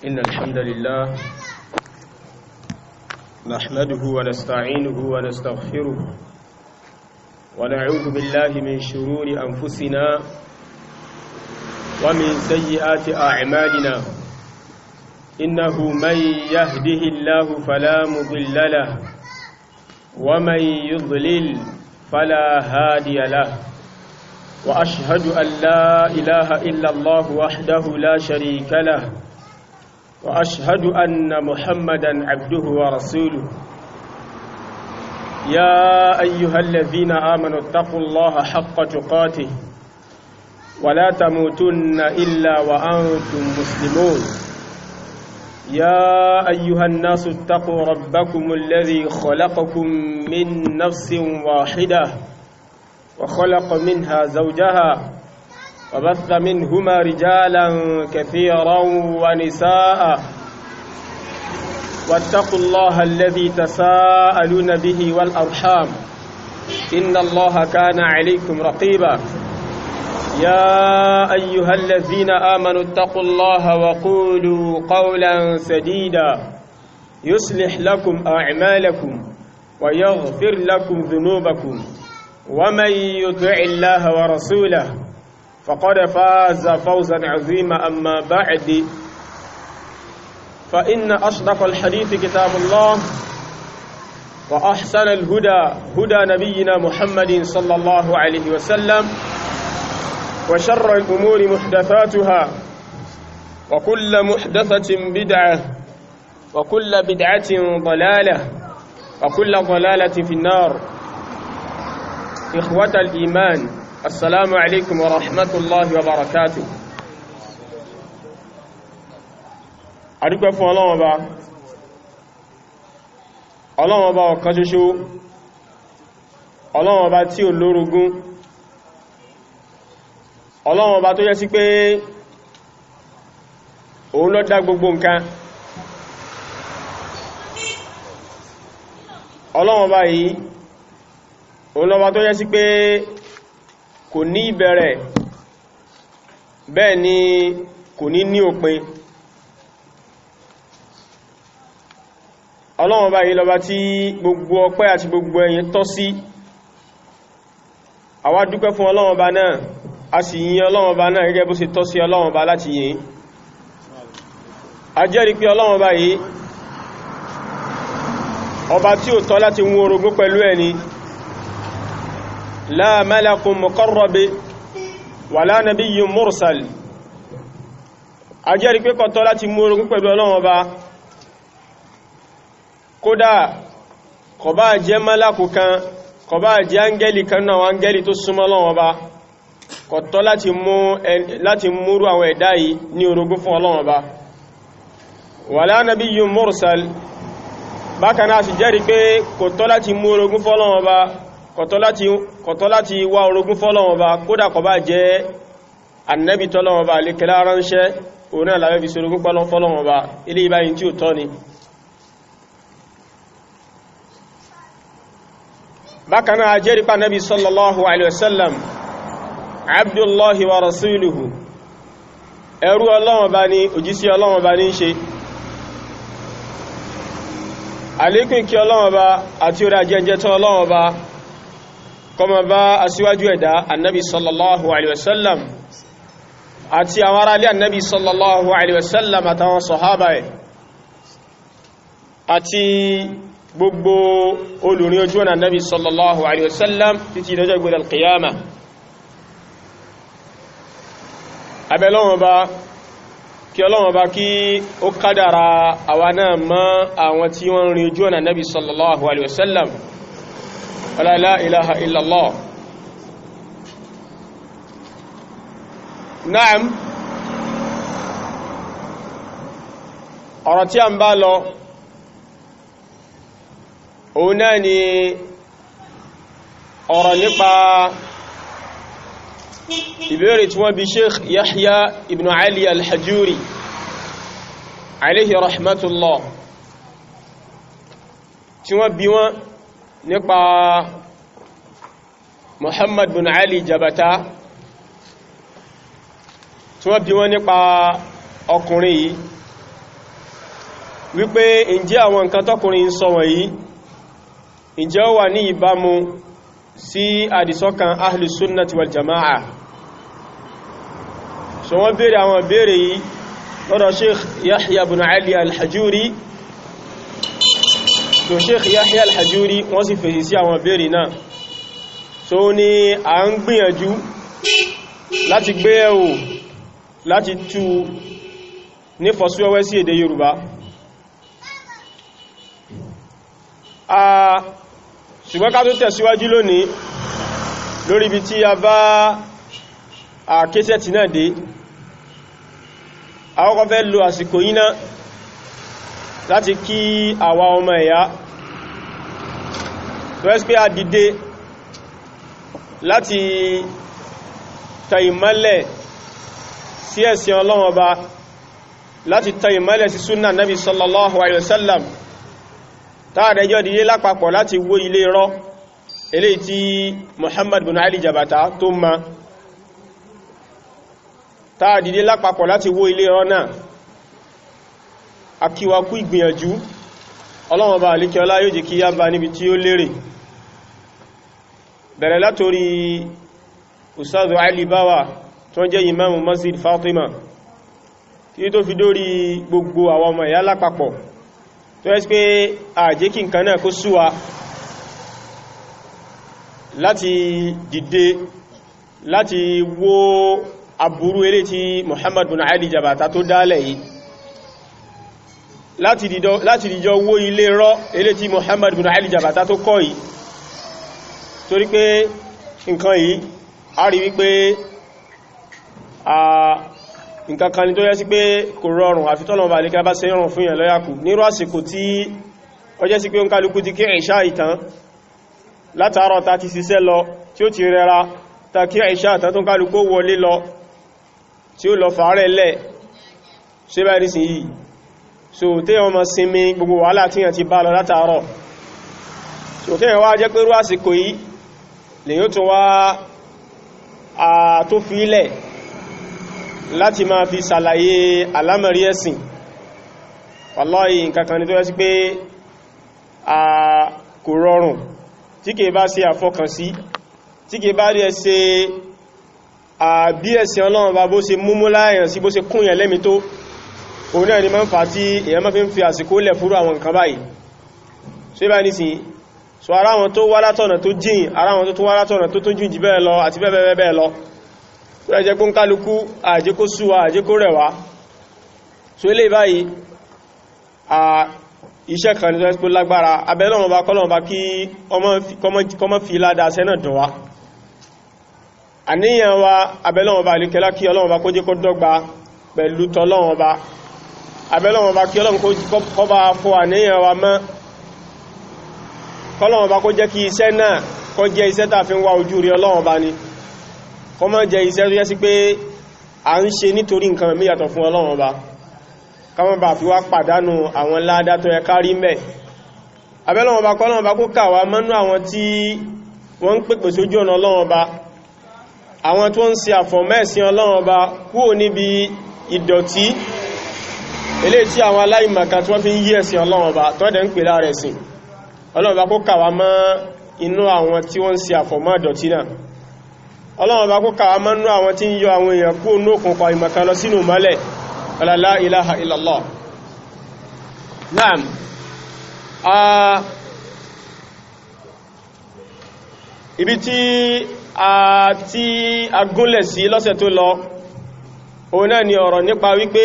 إن الحمد لله نحمده ونستعينه ونستغفره ونعوذ بالله من شرور أنفسنا ومن سيئات أعمالنا إنه من يهده الله فلا مضل له ومن يضلل فلا هادي له وأشهد أن لا إله إلا الله وحده لا شريك له وأشهد أن محمدا عبده ورسوله يا أيها الذين آمنوا اتقوا الله حق تقاته ولا تموتن إلا وأنتم مسلمون يا أيها الناس اتقوا ربكم الذي خلقكم من نفس واحدة وخلق منها زوجها وبث منهما رجالا كثيرا ونساء واتقوا الله الذي تساءلون به والأرحام إن الله كان عليكم رقيبا يا أيها الذين آمنوا اتقوا الله وقولوا قولا سديدا يصلح لكم أعمالكم ويغفر لكم ذنوبكم ومن يطع الله ورسوله فقد فاز فوزا عظيما أما بعد فإن أصدق الحديث كتاب الله وأحسن الهدى هدى نبينا محمد صلى الله عليه وسلم وشر الأمور محدثاتها وكل محدثة بدعة وكل بدعة ضلالة وكل ضلالة في النار إخوة الإيمان السلام عليكم ورحمة الله وبركاته adúpẹ́ fún Ọlọ́run Ọba ọ̀kan ṣoṣo Ọlọ́run Ọba tí ò lórogún Ọlọ́run Ọba tó yẹ sí pé òun ló dá gbogbo nǹkan Ọlọ́run Ọba yìí òun lọ́ba tó yẹ sí pé kò ní ìbẹ̀rẹ̀ bẹ́ẹ̀ ni kò ní ní òpin Ọlọ́run Ọba yìí lọ́ba tí gbogbo ọpẹ́ àti gbogbo ẹ̀yìn tọ́ sí àwa dúpẹ́ fún Ọlọ́run Ọba náà a sì yìn Ọlọ́run Ọba náà gẹ́gẹ́ bó ṣe tọ́ sí Ọlọ́run Ọba láti yìn a jẹ́rìí pé Ọlọ́run Ọba yìí ọba tí ó tọ́ láti mú orogún pẹ̀lú ẹni la malakun muqarrab wala nabiyyun mursal a jẹ́rìí pé kò tọ́ láti mú orogún pẹ̀lú Ọlọ́run Ọba kódà kò bá jẹ́ malaku kan kò bá jẹ́ áńgẹ́lì kan náà áńgẹ́lì tó súnmọ́ Ọlọ́run Ọba kò tọ́ láti múrú àwọn ẹ̀dá yìí ní orogún fún Ọlọ́run Ọba wala nabiyyun mursal bákan náà sì jẹ́rìí pé kò tọ́ láti mú orogún fún Ọlọ́run Ọba kò tọ́ láti wá orogún fún Ọlọ́run Ọba kódà kò bá jẹ́ annabi tọ́lọ́run Ọba lè kẹlá ránṣẹ́ òun náà láwẹ́ fi sorogún fún Ọlọ́run Ọba ilé ìbáyìn tí ó tọ́ ni bákan náà jẹ́rìí pé Nabi sallallahu alaihi wasallam abdullahi wa rasuluhu ẹrú Ọlọ́run Ọba ni òjíṣẹ́ Ọlọ́run Ọba ní ṣe àlékún kí Ọlọ́run Ọba àti orí ajẹ́jẹ́ tán Ọlọ́run Ọba kọmọ bá aṣíwájú ẹ̀dá annabi sallallahu alaihi wasallam àti àwọn ará ilé annabi sallallahu alaihi wasallam àtàwọn sọ̀hábà ẹ̀ àti gbogbo olùrin ojú ọ̀nà annabi sallallahu alaihi wasallam títí lọ́jọ́ ìgbẹ̀rẹ̀ alqiyama abẹ́ Ọlọ́run Ọba kí Ọlọ́run Ọba kí ó kádàrà àwa náà mọ́ àwọn tí wọ́n rin ojú ọ̀nà Nabi sallallahu alaihi wasallam wala la ilaha illallah na'am ọ̀rọ̀ tí a ń bá lọ òun náà ni ọ̀rọ̀ nípa ìbéèrè tí wọ́n bi Sheikh Yahya ibn Ali al-Hajuri alayhi rahmatullah tí wọ́n bi wọ́n nípa Muhammad bin Ali Jabata tí wọ́n bi wọ́n nípa ọkùnrin yìí wípé ǹjẹ́ àwọn nǹkan tọ́kùnrin sọ wọ̀nyí ǹjẹ́ ó wà ní ìbámu sí àdìsọ́kàn ahlus sunnati wal jama'a. so wọ́n béèrè àwọn béèrè yìí lọ́dọ̀ Sheikh Yahya ibn Ali al-Hajuri. so Sheikh Yahya al-Hajuri wọ́n sì fèsì sí àwọn béèrè náà. so ní à ń gbìyànjú láti gbé ẹ̀wò láti tú ní fọ́síwẹ́wẹ́ sí èdè Yorùbá. ṣùgbọ́n ká tó tẹ̀síwájú lónìí lórí ibi tí a bá kéṣẹ́tì náà dé, a kọ́kọ́ fẹ́ lo àsìkò yìí náà láti kí àwa ọmọ ẹ̀yà tó ẹ́sì pé a dìde láti tan ìmọ́lẹ̀ sí ẹ̀sìn Ọlọ́run Ọba, láti tan ìmọ́lẹ̀ sí súnnà Nabi sallallahu alaihi wasallam, táàrẹjọ́ dìde lápapọ̀ láti wó ilé rọ́ eléyìí tí Muhammad bin Ali Jabata tó ma, táàdìde lápapọ̀ láti wó ilé rọ́ náà. Akíwakú ìgbìyànjú, Ọlọ́run Ọba àlékiọlá yóò jẹ́ kí yá bá níbi tí ó lérè. Bẹ̀rẹ̀ látorí Ustaz Ali Bawa tó jẹ́ Imam Masjid Fatima tí tó fi dórí gbogbo àwọn ọmọ ìyá lápapọ̀, tó ẹ́ sí pé àjẹ́ kí nǹkan náà kó súwa láti dìde láti wó aburú eré tí Muhammad bin Ali Jabata tó dálẹ̀ yìí, láti dìjọ wó ilé rọ́ eré tí Muhammad bin Ali Jabata tó kọ́ yìí. Torí pé nǹkan yìí a rí wípé nǹkan kan ni tó yẹ sí pé kò rọrùn àfi tọ́lọ̀ bá lékẹ́ bá ṣe rọrùn fún yẹn lọ́yàkù nírú àsìkò tí ó jẹ́ sí pé ń kálukú ti kí ìṣá ìtàn látàárọ̀ ta ti ṣiṣẹ́ lọ tí ó ti rẹra ta kí ìṣá ìtàn tó ń kálukú wọlé lọ tí ó lọ fàárẹ̀ lẹ̀ ṣe bá rí sí yìí. So tí wọ́n ma sinmi gbogbo wàhálà tí yẹn ti bá lọ látàárọ̀, so tí yẹn wá jẹ́ pé rú àsìkò yìí lè yóò tún wá tó fi ilẹ̀ láti máa fi ṣàlàyé alámọ̀rí ẹ̀sìn. Wallahi nǹkan kan ni tó yẹ sí pé kò rọrùn, tí kìí bá ṣe àfọkànsí, tí kìí bá rí ṣe bí ẹ̀sìn Ọlọ́run bá bó ṣe múmú láàyàn sí bó ṣe kúnyàn lẹ́mi tó, òun náà ni máa ń fà tí èyàn máa fi ń fi àsìkò lẹ̀ fúrú àwọn nǹkan báyìí. ṣe bá ní sí so ara wọn tó wá látọ̀nà tó jìn, ara wọn tó wá látọ̀nà tó jìn jù bẹ́ẹ̀ lọ àti bẹ́ẹ̀ lọ, tó ẹjẹ́ kó ń kálukú àjẹ́ kó súwa àjẹ́ kó rẹ̀wá. so ilé báyìí iṣẹ́ kan ní tó lágbára, abẹ́lọ́wọ́n bá kọ́lọ́wọ́n bá kí kọmọ́ fi ládàá sẹ́nà dùn wá. Àníyàn wa abẹ́lọ́wọ́n bá alékẹ́lá kí Ọlọ́run bá kó jẹ́ kó dọ́gba pẹ̀lú tọ́lọ́wọ́n bá, abẹ́lọ́wọ́n bá kí Ọlọ́run kó bá fọ́ àníyàn wa mọ́, kọ́lọ́wọ́n bá kó jẹ́ kí iṣẹ́ náà kó jẹ́ iṣẹ́ tàà fi ń wá ojú rí Ọlọ́run bá ní, kó má jẹ́ iṣẹ́ tó yẹ sí pé à ń ṣe nítorí nǹkan mí yàtọ̀ fún Ọlọ́run bá, ká má bá fi wá pàdánù àwọn ládá tó yẹ kárí mẹ́. Abẹ́lọ́wọ́n bá kọ́lọ́wọ́n bá kó kà wá mọ́nú àwọn tí wọ́n ń pèpè sójú ọ̀nà Ọlọ́run bá, àwọn tó ń ṣe àfọ̀mẹ́sìn Ọlọ́run bá kúrò níbi ìdọ̀tí eléyìí tí àwọn aláìmọ̀kan tí wọ́n fi ń yí ẹ̀sìn Ọlọ́run bá tó dẹ̀ ń pè lára ẹ̀sìn. Ọlọ́run bá kó kà wá mọ́ inú àwọn tí wọ́n ń ṣe àfọ̀mọ́ ìdọ̀tí náà. Ọlọ́run bá kó kà wá mọ́ inú àwọn tí ń yọ àwọn èèyàn kúrò ní òkùnkùn àìmọ̀kan lọ sínú mọ́lẹ̀. La ilaha illallah. Naam. Ibi tí a gúnlẹ̀ sí lọ́sẹ̀ tó lọ, òun náà ni ọ̀rọ̀ nípa wípé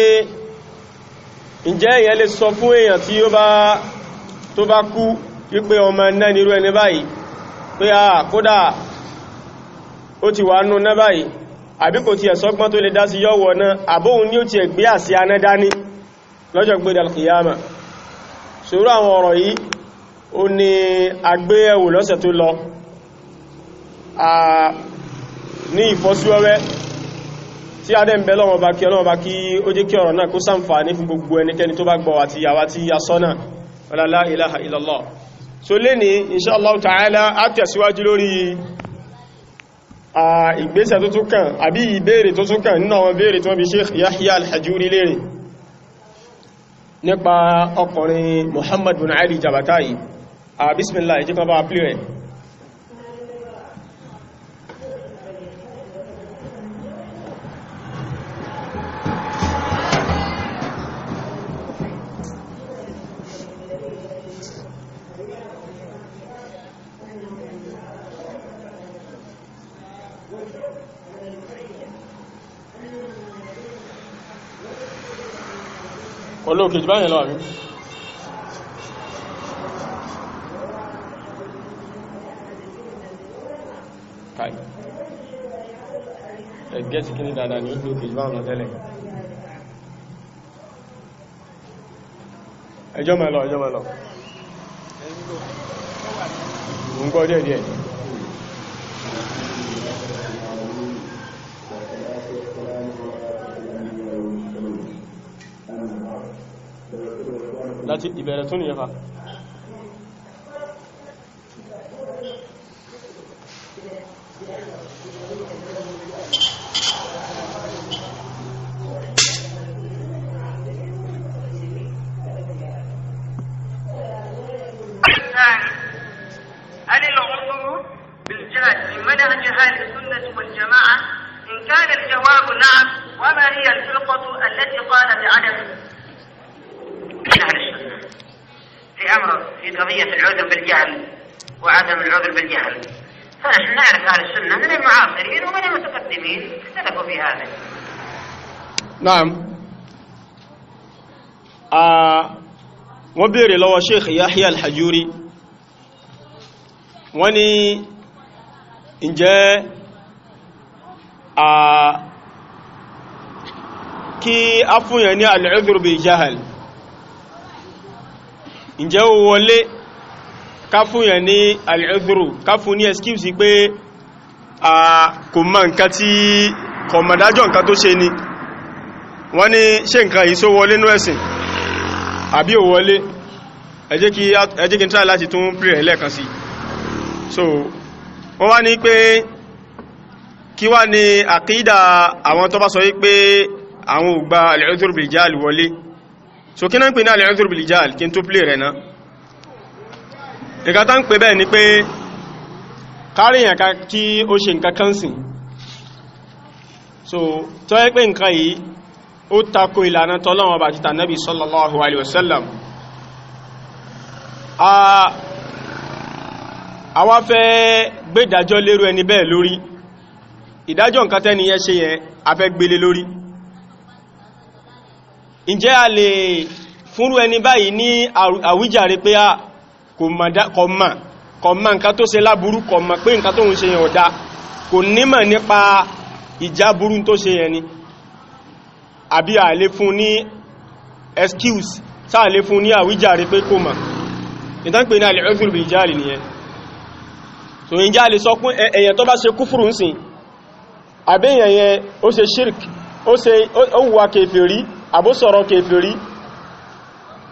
ǹjẹ́ èyàn lè sọ fún èyàn tí tó bá kú wípé ọmọ náà nírú ẹni báyìí pé kódà ó ti wà nú náà báyìí, àbí kò ti ẹ̀sọ́gbọ́n tó lè dá sí yọ́wọ́ náà, àbóhun ní ó ti ẹ̀gbé àsí anádání lọ́jọ́ gbé dal-qiyama. ṣòro àwọn ọ̀rọ̀ yìí ó ní agbéyẹ̀wò lọ́sẹ̀ tó lọ ní ìfọ́síwẹ́wẹ́ tí a dẹ̀ ń bẹ lọ́wọ́ bá kí Ọlọ́run bá kí ó jẹ́ kí ọ̀rọ̀ náà kó ṣàǹfààní fún gbogbo ẹnikẹ́ni tó bá gbọ́ àti àwa tí a sọ́nà. La ilaha illallah. So lè ní insha Allah ta'ala á tẹ̀síwájú lórí ìgbésẹ̀ tó tún kàn àbí ìbéèrè tó tún kàn nínú àwọn béèrè tó bí Sheikh Yahya al-Hajuri lérè. nípa ọkùnrin Muhammad bin Ali Jabata yìí. Bismillah, ìjẹ́ kan bá pílẹ̀ rẹ̀. Olóòkè jù báyìí lọ àmì. Káì. Ẹgbẹ́ ti kí ní dáadáa ní olóòkè jù báyìí lọ tẹ́lẹ̀. Ẹjọ́ mẹ́lọ. Ń gbọ́ díẹ̀. Láti ìbẹ̀rẹ̀ tún nìyẹn fa. هل العذر بالجهل من منهج أهل السنة والجماعة؟ إن كان الجواب نعم، وما هي الفرقة التي قال بعدمه؟ من أهل السنة في قضية العذر بالجهل وعدم العذر بالجهل، فنحن نعرف أهل السنة من المعاصرين ومن المتقدمين اختلفوا في هذا. نعم. wọ́n béèrè lọ́wọ́ Sheikh Yahya al-Hajuri, wọ́n ní ǹjẹ́ kí a fúnyẹ̀ ní al-udhr bil jahl, ǹjẹ́ ó wọlé ká fúnyẹ̀ ní al-udhr, ká fún ní excuse pé kò mọ̀ nǹkan tí kò mọ̀ dájọ́ nǹkan tó ṣe ni. Wọ́n ní ṣé nǹkan yìí só wọlé nú ẹ̀sìn àbí ò wọlé? ẹ jẹ́ kí n try láti tún pè lẹ́ẹ̀kan sí. So wọ́n wá ní pé kí wá ní àkídà àwọn tó bá sọ wípé àwọn ò gba al-udhr bil jahl wọlé. So kí náà ń pè ní al-udhr bil jahl kí n tó pè rẹ̀ náà. ìkàtà ń pè bẹ́ẹ̀ ni pé káríyàn ká kí ó ṣe nǹkan kan sìn, so tó yẹ pé nǹkan yìí ó tako ìlànà tọ́lọ́wọ́ bá títà Nabi sallallahu alaihi wasallam. Àwa fẹ́ gbé ìdájọ́ lérú ẹni bẹ́ẹ̀ lórí, ìdájọ́ nǹkan tẹ́ni yẹn ṣe yẹn a fẹ́ gbélé lórí. Ǹjẹ́ a lè fúnrú ẹni báyìí ní àwíjàre pé kò mọ̀ nǹkan tó ṣe láburú, kò mọ̀ pé nǹkan tó ń ṣe yẹn ò dá, kò nímọ̀ nípa ìjáburú tó ṣe yẹn ni? Àbí a lè fún ní excuse, sáà lè fún ní àwíjàre pé kò mọ̀? ìtàn pé ní al-udhr bil jahl nìyẹn. So ìjá lè sọ pé èyàn tó bá ṣe kúfùrù ń sìn, àbí èyàn yẹn ó ṣe shirk, ó wà kèfèrí, àbó sọ̀rọ̀ kèfèrí,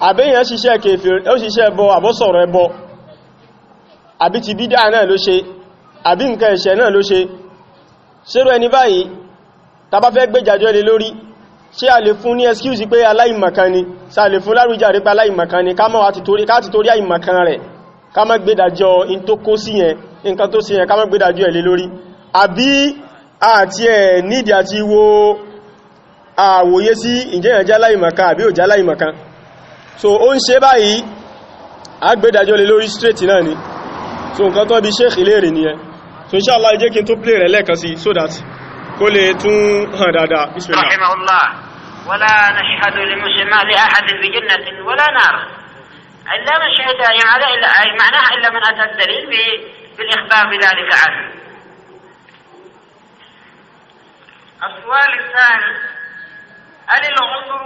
àbí èyàn ṣiṣẹ́ kèfèrí, ó ṣiṣẹ́ ẹbọ, àbó sọ̀rọ̀ ẹbọ, àbí ti bídà náà ló ṣe, àbí nǹkan ẹ̀ṣẹ̀ náà ló ṣe. ṣérú ẹni báyìí tá bá fẹ́ gbéjàjọ́ lé lórí, ṣé a lè fún ní excuse pé aláìmọ̀kan ni? Ṣé a lè fún lárújáre pé aláìmọ̀kan ni, ká má ti torí àìmọ̀kan rẹ̀ ká má gbédàjọ́ in tó kó sí yẹn, nǹkan tó sí yẹn ká má gbédàjọ́ ẹ̀ lé lórí? Àbí àti ẹ̀ nídìí àti wo àwòye sí ìjẹ́yàn jẹ́ aláìmọ̀kan àbí ò jẹ́ aláìmọ̀kan? So ó ń ṣe báyìí, a gbédàjọ́ lé lórí straight náà ni. So nǹkan tó bí Sheikh léèrè nìyẹn. So inshallah jẹ́ kí n tó play rẹ̀ lẹ́ẹ̀kan sí so that kó lè tún hàn dáadáa. Bismillah. Rahimahullah. ولا نشهد لمسلم لأحد بجنة ولا نار إلا من شهد معناها إلا من أتى الدليل بالإخبار بذلك عنه. السؤال الثاني: هل العذر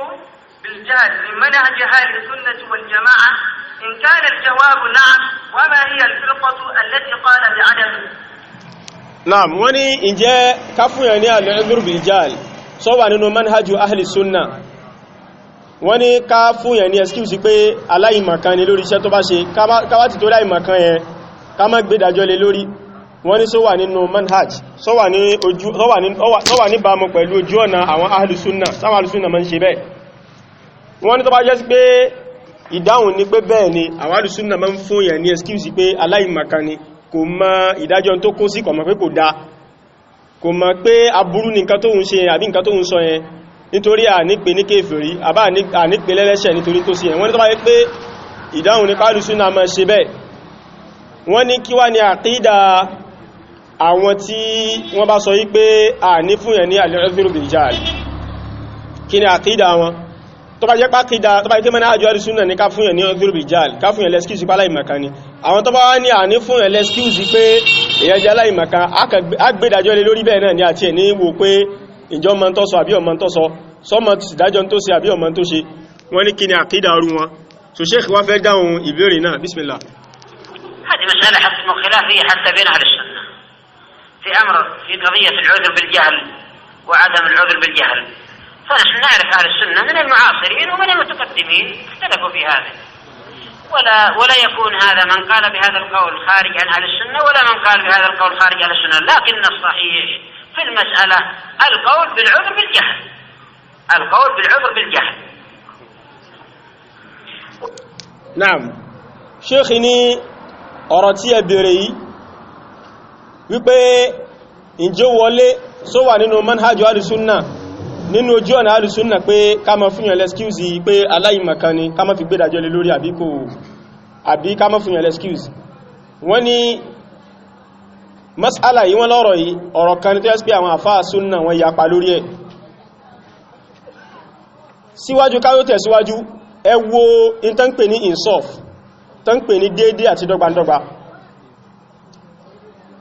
بالجهل من منهج أهل السنة والجماعة؟ إن كان الجواب نعم، وما هي الفرقة التي قال بعدمه؟ نعم. wọ́n ní ǹjẹ́ ká fún yẹn ní al-udhr bil jahl sọ wà nínú manhaju ahli sunna. Wọ́n ní ká fún yẹn ní excuse pé aláìmọ̀kan ni lórí iṣẹ́ tó bá ṣe, ká wá ti torí àìmọ̀kan yẹn ká má gbé ìdájọ́ lé lórí. Wọ́n ní sọ wà nínú manhaj, sọ wà ní bámu pẹ̀lú ojú ọ̀nà àwọn ahli sunna, sáwọn ahli sunna máa ń ṣe bẹ́ẹ̀. wọ́n ní tó bá jẹ́ sí pé ìdáhùn ní pé bẹ́ẹ̀ ni àwọn alùsúnnà máa ń fún yẹn ní excuse pé aláìmọ̀kan ni kò mọ ìdájọ́ tó kó sí kò mọ̀ pé kò dá kò mọ̀ pé aburú ní nǹkan tó ń ṣe àbí nǹkan tó ń sọ yẹn nítorí ànípe ní kéfèrí àbá ànípe lẹ́lẹ́ṣẹ̀ nítorí tó sí yẹn wọ́n ní tó bá jẹ́ pé ìdáhùn ní alùsúnnà máa ṣe bẹ́ẹ̀ wọ́n ní kí wá ní àkídà àwọn tí wọ́n bá sọ wípé àní fún yẹn ní al-udhru bil-jahl kí ni àkídà wọn tó bá jẹ́ pàkídà tó bá jẹ́ mẹ́rin àjọ àrísúnà ní ká fún yẹn ní udhru bil-jahl ká fún yẹn lẹ́skíùsì pá láìmọ̀kan ni àwọn tó bá wá ní àní fún yẹn lẹ́skíùsì pé èyàn jẹ́ láìmọ̀kan agbẹ́dàjọ́ lé lórí bẹ́ẹ̀ náà ní àti ẹ̀ ní wo pé ìjọ mọ́ tó sọ àbí ọmọ tó sọ sọmọ ìdájọ́ tó ṣe àbí ọmọ tó ṣe wọ́n ní kí ni àkídà orú wọn so sheikh wá fẹ́ dáhùn ìbéèrè náà bismillah. هذه مسألة حسب خلافية حتى بين أهل السنة في أمر في قضية العذر بالجهل وعدم العذر بالجهل فنحن نعرف أهل السنة من المعاصرين ومن المتقدمين اختلفوا في هذا ولا يكون هذا من قال بهذا القول خارج عن أهل السنة ولا من قال بهذا القول خارج عن السنة لكن الصحيح في المسألة القول بالعذر بالجهل القول بالعذر بالجهل. نعم شيخني ọ̀rọ̀ tí ẹ bèèrè yìí wípé ǹjẹ́ wọlé só wà nínú manhajjú alìsúnnà nínú ojú ọ̀nà alìsúnnà pé ká má fún yàn lẹ́skíùsì pé aláìmọ̀kan ni ká má fi gbédàjọ́ lé lórí àbí ká má fún yàn lẹ́skíùsì wọ́n ní mas'ala yìí wọ́n lọ́rọ̀ yìí ọ̀rọ̀ kan ní tó yẹ́ pé àwọn àfáà súnnà wọ́n yapa lórí ẹ̀ síwájú káyó tẹ̀síwájú ẹ wo in tán pè ní insaf tán pè ní déédé àti dọ́gbandọ́gba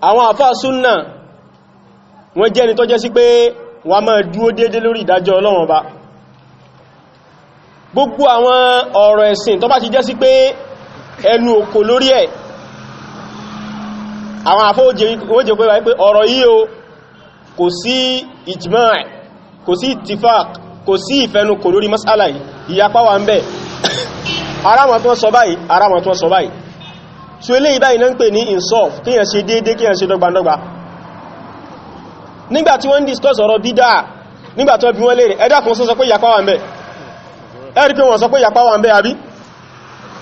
àwọn àfáà súnnà wọ́n jẹ́ ni tó jẹ́ sí pé wọ́n máa dúó déédé lórí ìdájọ́ Ọlọ́run Ọba gbogbo àwọn ọ̀rọ̀ ẹ̀sìn tó bá ti jẹ́ sí pé ẹnu òkò lórí ẹ̀ àwọn àfáà ó jẹ́ pé ọ̀rọ̀ yìí o kò sí ijma' kò sí ittifaq kò sí ìfẹnukò lórí mas'ala yìí ìyapa wà ń bẹ ara wọn tó sọ báyìí ara wọn tó sọ báyìí so eléyìí báyìí náà ń pè ní insaf kíyàn ṣe déédé kíyàn ṣe dọ́gbandọ́gba nígbàtí wọ́n discuss ọ̀rọ̀ bídá nígbàtí wọ́n bí wọ́n léèrè ẹ̀dá kan sọ pé ìyapa wà ń bẹ ẹ̀rí pé wọ́n sọ pé ìyapa wà ń bẹ àbí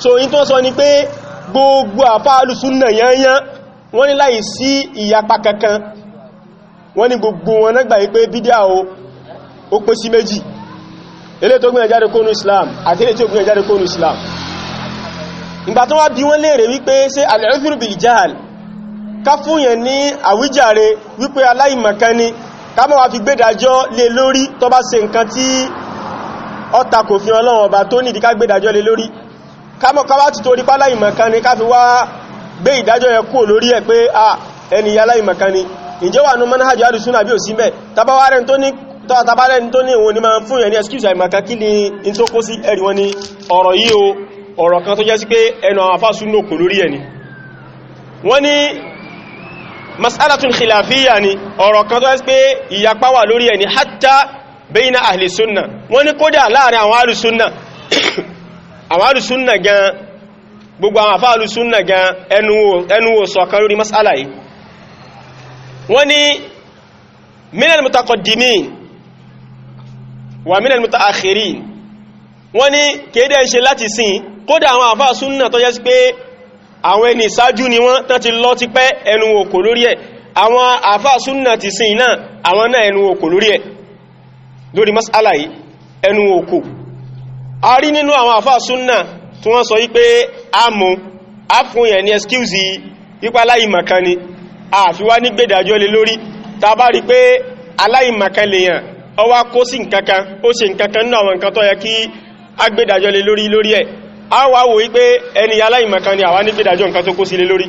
so in tó sọ ni pé gbogbo àfá alùsúnnà yányán wọ́n ní láì sí ìyapa kankan wọ́n ní gbogbo wọn náà gbà pé bídá ó pín sí méjì ilé tó gbìyànjú jáde kónú Islam àti ilé tí ó gbìyànjú jáde kónú Islam ìgbà tó wá bí wọ́n léèrè wípé ṣé al-udhru bil-jahl ká fún yẹn ní àwíjàre wípé aláìmọ̀kan ni ká má wá fi gbédàjọ́ lé lórí tó bá ṣe nǹkan tí ó tako fi Ọlọ́run Ọba tó nídìí ká gbédàjọ́ lé lórí ká wá ti torí páláìmọ̀kan ni ká fi wá gbé ìdájọ́ yẹn kúrò lórí ẹ̀ pé ẹni aláìmọ̀kan ni ǹjẹ́ wà ní manhaj al-sunnah bí ò sí mẹ́ tabawarẹ́ tó ní òun ni máa fún yẹn ní excuse àìmọ̀kan kí ni in tó kó sí ẹ̀rí wọn ni ọ̀rọ̀ yìí o ọ̀rọ̀ kan tó jẹ́ sí pé ẹnu àwọn afá súnnà kò lórí ẹni wọ́n ní mas'alatun khilafiyya ni ọ̀rọ̀ kan tó jẹ́ sí pé ìyapa wà lórí ẹni hatta bayna ahli súnnà wọ́n ní kódà láàrin àwọn ahli súnnà àwọn ahli súnnà gan gbogbo àwọn afá ahli súnnà gan ẹnu wò ṣọ̀kan lórí mas'ala yìí wọ́n ní minal mutaqaddimin wa minal mutaakhirin wọ́n ní kéde ṣe láti sin kódà àwọn àfáà súnnà tó jẹ́ sí pé àwọn ẹni ìsájú ni wọ́n tán ti lọ ti pẹ́ ẹnu òkò lórí ẹ̀ àwọn àfáà súnnà ti sin náà àwọn náà ẹnu òkò lórí ẹ̀ lórí mas'ala yìí ẹnu òkò a rí nínú àwọn àfáà súnnà tí wọ́n sọ wípé a fún yẹn ní excuse wípé aláìmọ̀kan ni a fi wá ní gbèdàjọ́ lé lórí ta bá rí pé aláìmọ̀kan lèyàn ó wá kó sí nǹkankan ó ṣe nǹkankan nínú àwọn nǹkan tó yẹ kí a gbèdàjọ́ lé lórí ẹ̀ a wá wò wípé ẹni aláìmọ̀kan ni àwa ní gbèdàjọ́ nǹkan tó kó sí lé lórí